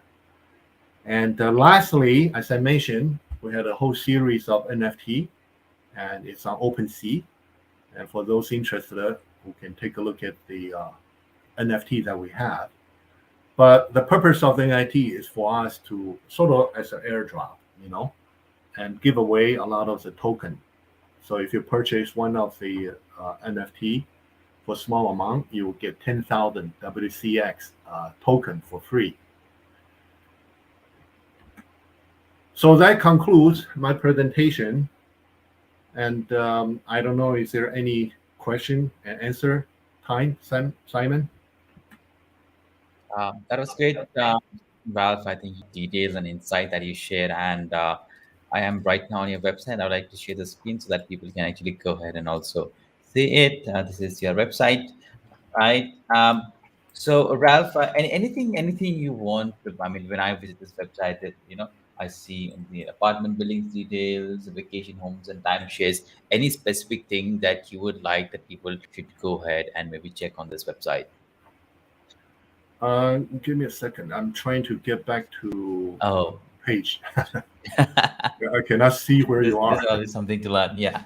And lastly, as I mentioned, we had a whole series of NFT, and it's on OpenSea. And for those interested, who can take a look at the NFT that we have. But the purpose of the NFT is for us to sort of as an airdrop, and give away a lot of the token. So if you purchase one of the NFT for a small amount, you will get 10,000 WCX token for free. So that concludes my presentation. And I don't know, is there any question and answer time, Simon? That was great, Ralph. I think details and insight that you shared. And I am right now on your website. I would like to share the screen so that people can actually go ahead and also see it. This is your website, right? So Ralph, anything you want to, I mean, when I visit this website, that I see the apartment buildings details, vacation homes, and timeshares. Any specific thing that you would like that people should go ahead and maybe check on this website? Give me a second. I'm trying to get back to page. I cannot see where you are. There's always something to learn. Yeah.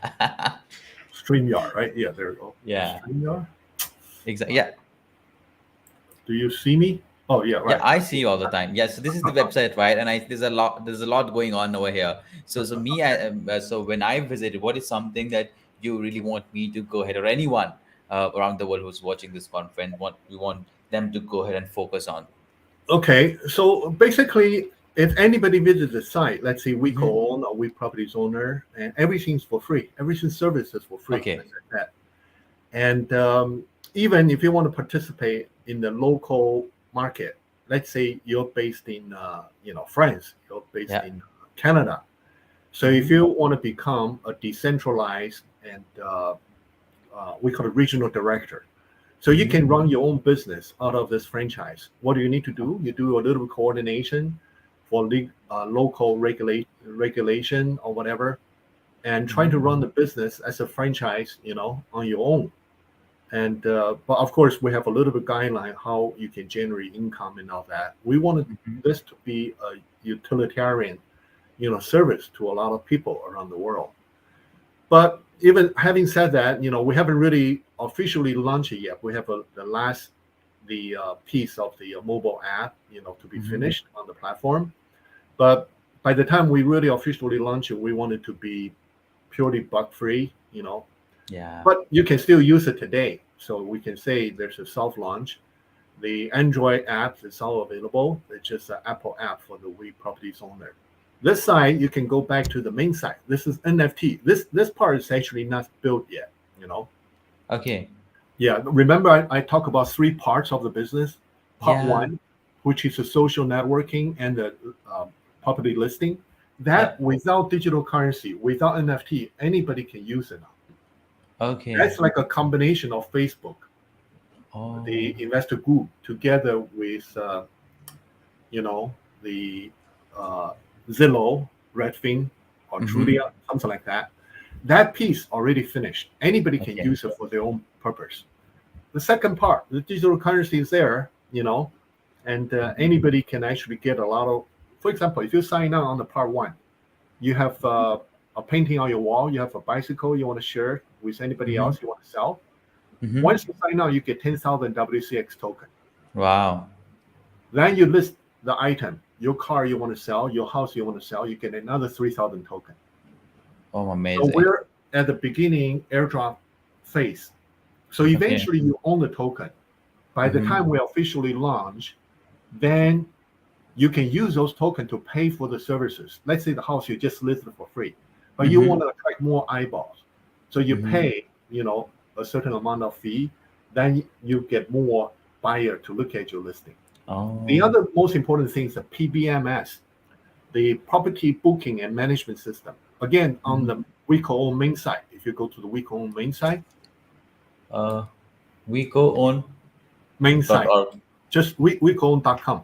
StreamYard, right? Yeah, there we go. Yeah. StreamYard? Exactly. Yeah. Do you see me? Oh, yeah, right. Yeah, I see you all the time. Yeah, so this is the website, right? And there's a lot going on over here. So so when I visit, what is something that you really want me to go ahead, or anyone around the world who's watching this conference, we want them to go ahead and focus on? Okay, so basically, if anybody visits the site, let's say we co-own or we properties owner, and everything's for free. Everything services for free. Okay. Like that. And even if you want to participate in the local market, let's say you're based in France, you're based in Canada. So if you want to become a decentralized and we call it regional director, so you can run your own business out of this franchise. What do you need to do? You do a little coordination for local regulation or whatever, and try to run the business as a franchise, on your own. And but of course, we have a little bit guideline how you can generate income and all that. We wanted this to be a utilitarian, service to a lot of people around the world. But even having said that, we haven't really officially launched it yet. We have the last piece of the mobile app, to be finished on the platform. But by the time we really officially launch it, we want it to be purely bug-free, Yeah. But you can still use it today. So we can say there's a soft launch. The Android app is all available. It's just an Apple app for the We Properties owner. This side, you can go back to the main site. This is NFT. This part is actually not built yet, Okay. Yeah, remember I talked about 3 parts of the business. Part Yeah. 1, which is a social networking and the property listing. That without digital currency, without NFT, anybody can use it now. Okay. That's like a combination of Facebook, the investor group, together with the Zillow, Redfin, or Trulia, something like that. That piece already finished. Anybody can use it for their own purpose. The second part, the digital currency is there, and anybody can actually get a lot of. For example, if you sign on the part one, you have a painting on your wall, you have a bicycle you want to share with anybody else you want to sell. Once you sign on, you get 10,000 WCX token. Wow. Then you list the item, your car you want to sell, your house you want to sell, you get another 3,000 token. Oh, amazing. So we're at the beginning airdrop phase. So eventually you own the token. By the time we officially launch, then you can use those tokens to pay for the services. Let's say the house you just listed for free, but you want to attract more eyeballs. So you pay, a certain amount of fee, then you get more buyer to look at your listing. The other most important thing is the PBMS, the property booking and management system. Again, on the WeCo-own main site. If you go to the WeCo-own main site, WeCo-own main site, just WeCo-own.com.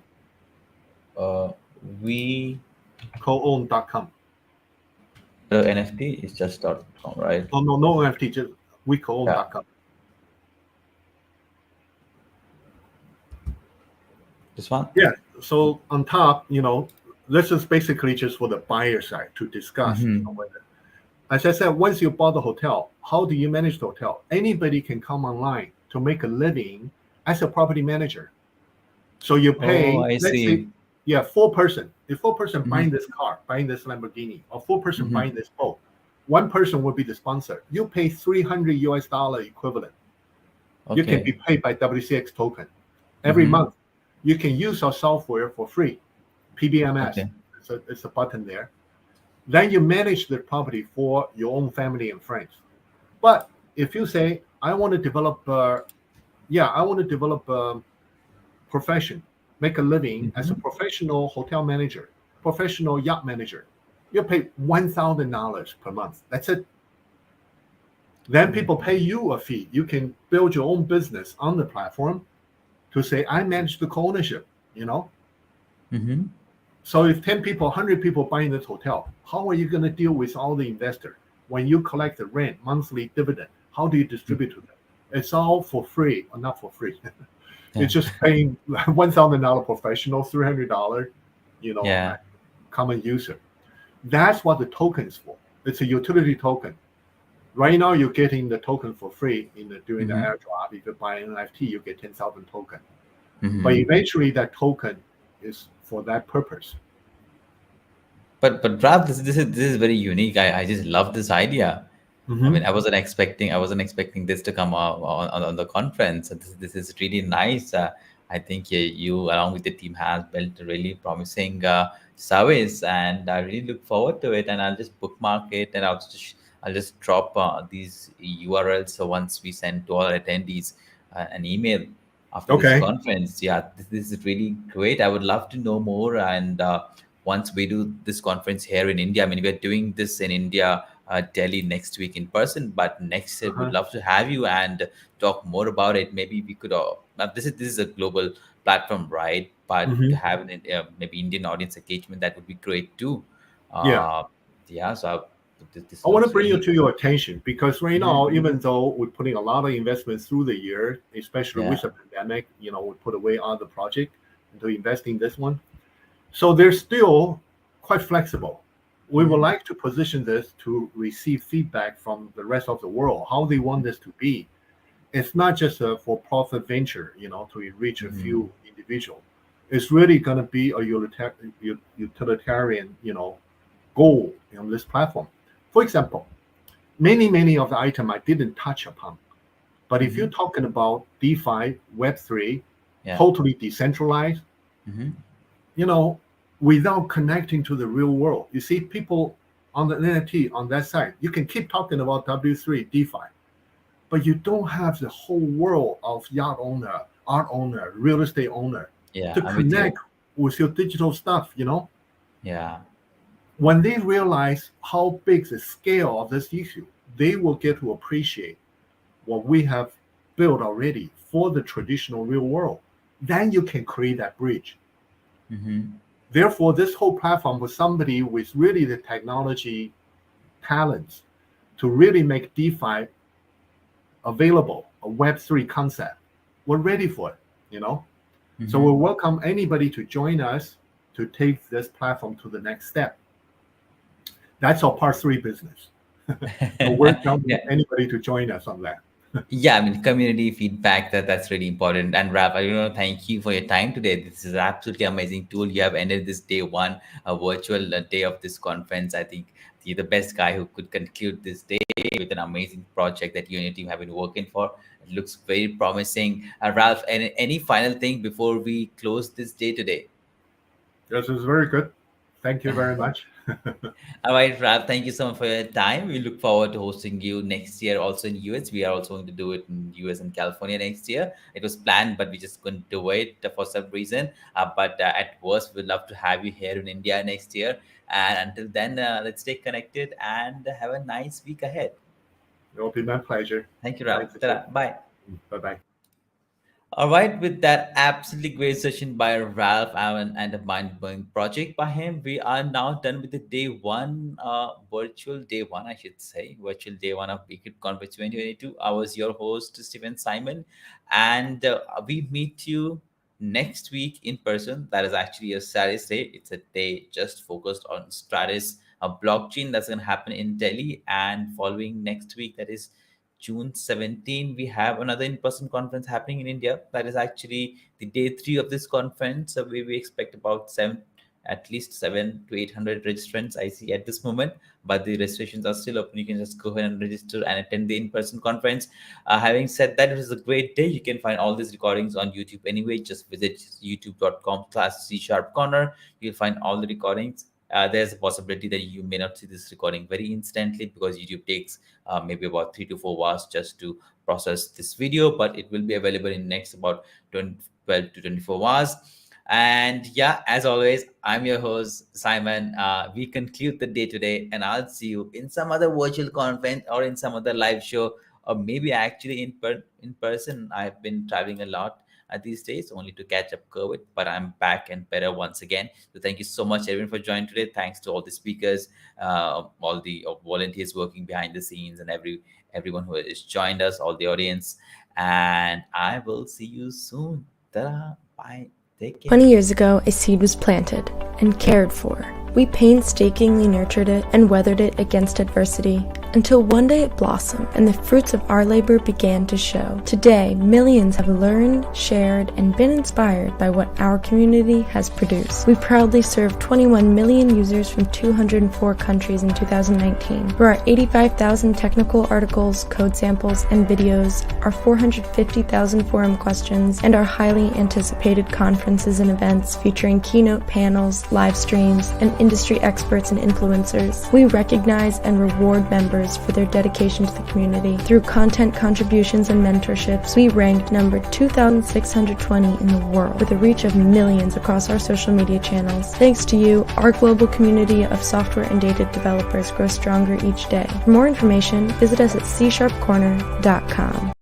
WeCo-own.com. The NFT is just .com, right? Oh, no NFT, just WeCo-own.com. This one? Yeah. So on top, this is basically just for the buyer side to discuss. Whether, as I said, once you bought the hotel, how do you manage the hotel? Anybody can come online to make a living as a property manager. So you pay, let's say, 4 person. If 4 person buying this car, buying this Lamborghini, or 4 person buying this boat, 1 person will be the sponsor. You pay $300 equivalent. You can be paid by WCX token every month. You can use our software for free, PBMS. It's a button there. Then you manage the property for your own family and friends. But if you say, I want to develop a profession, make a living as a professional hotel manager, professional yacht manager, you pay $1,000 per month. That's it. Then people pay you a fee. You can build your own business on the platform to say, I manage the co-ownership, So if 10 people, 100 people buying this hotel, how are you going to deal with all the investors? When you collect the rent, monthly dividend, how do you distribute to them? It's all for free, or not for free. It's just paying $1,000 professional, $300, common user. That's what the token is for. It's a utility token. Right now, you're getting the token for free during the airdrop. If you buy an NFT, you get 10,000 token. But eventually, that token is for that purpose. But Ralph, this is very unique. I just love this idea. I mean, I wasn't expecting this to come on the conference. This is really nice. I think you, along with the team, has built a really promising service, and I really look forward to it. And I'll just bookmark it, and I'll just drop these URLs. So once we send to all attendees an email after this conference, this is really great. I would love to know more. And once we do this conference here in India, I mean, we're doing this in India, Delhi next week in person, but next year we'd love to have you and talk more about it. Maybe we could. This is a global platform, right? But to have an maybe Indian audience engagement, that would be great too. So I want to bring you to your attention, because right now, even though we're putting a lot of investment through the year, especially with the pandemic, we put away other project to invest in this one. So they're still quite flexible. We would like to position this to receive feedback from the rest of the world, how they want this to be. It's not just a for-profit venture, to reach a few individuals. It's really going to be a utilitarian, goal on this platform. For example, many of the items I didn't touch upon. But if you're talking about DeFi, Web3, totally decentralized, without connecting to the real world. You see, people on the NFT on that side, you can keep talking about W3, DeFi, but you don't have the whole world of yacht owner, art owner, real estate owner Yeah, to I'm with you. connect with your digital stuff, you know? Yeah. When they realize how big the scale of this issue, they will get to appreciate what we have built already for the traditional real world. Then you can create that bridge. Mm-hmm. Therefore, this whole platform was somebody with really the technology talents to really make DeFi available, a Web3 concept. We're ready for it, you know? So we'll welcome anybody to join us to take this platform to the next step. That's our part 3 business. So we're welcoming anybody to join us on that. Yeah, I mean, community feedback, that's really important. And Ralph, thank you for your time today. This is absolutely amazing tool. You have ended this day one, a virtual day of this conference. I think you're the best guy who could conclude this day with an amazing project that you and your team have been working for. It looks very promising. Ralph, any final thing before we close this day today? This is very good. Thank you very much. All right, Ralph, thank you so much for your time. We look forward to hosting you next year also in US. We are also going to do it in US and California next year. It was planned, but we just couldn't do it for some reason. But at worst, we'd love to have you here in India next year. And until then, let's stay connected and have a nice week ahead. It will be my pleasure. Thank you, Ralph. Bye. Bye-bye. All right, with that absolutely great session by Ralph Allen and a mind-blowing project by him, we are now done with the day one, virtual day one, I should say, virtual day one of Bcrypt Conference 2022. I was your host, Stephen Simon, and we meet you next week in person. That is actually a Saturday. It's a day just focused on Stratus, a blockchain that's going to happen in Delhi, and following next week, that is June 17, we have another in-person conference happening in India. That is actually the day 3 of this conference. So we expect about at least 700 to 800 registrants I see at this moment, but the registrations are still open. You can just go ahead and register and attend the in-person conference. Having said that, it was a great day. You can find all these recordings on YouTube anyway. Just visit youtube.com/CSharpCorner. You'll find all the recordings. There's a possibility that you may not see this recording very instantly because YouTube takes maybe about 3 to 4 hours just to process this video, but it will be available in next about 12 to 24 hours. And yeah, as always, I'm your host, Simon. We conclude the day today, and I'll see you in some other virtual conference or in some other live show, or maybe actually in person. I've been traveling a lot these days only to catch up COVID, but I'm back and better once again. So thank you so much everyone for joining today. Thanks to all the speakers, all the volunteers working behind the scenes, and everyone who has joined us, all the audience. And I will see you soon. Ta-da. Bye. Take care. 20 years ago, a seed was planted and cared for. We painstakingly nurtured it and weathered it against adversity until one day it blossomed and the fruits of our labor began to show. Today, millions have learned, shared, and been inspired by what our community has produced. We proudly serve 21 million users from 204 countries in 2019. Through our 85,000 technical articles, code samples, and videos, our 450,000 forum questions, and our highly anticipated conferences and events featuring keynote panels, live streams, and industry experts and influencers. We recognize and reward members for their dedication to the community. Through content contributions and mentorships, we ranked number 2,620 in the world with a reach of millions across our social media channels. Thanks to you, our global community of software and data developers grows stronger each day. For more information, visit us at CSharpCorner.com.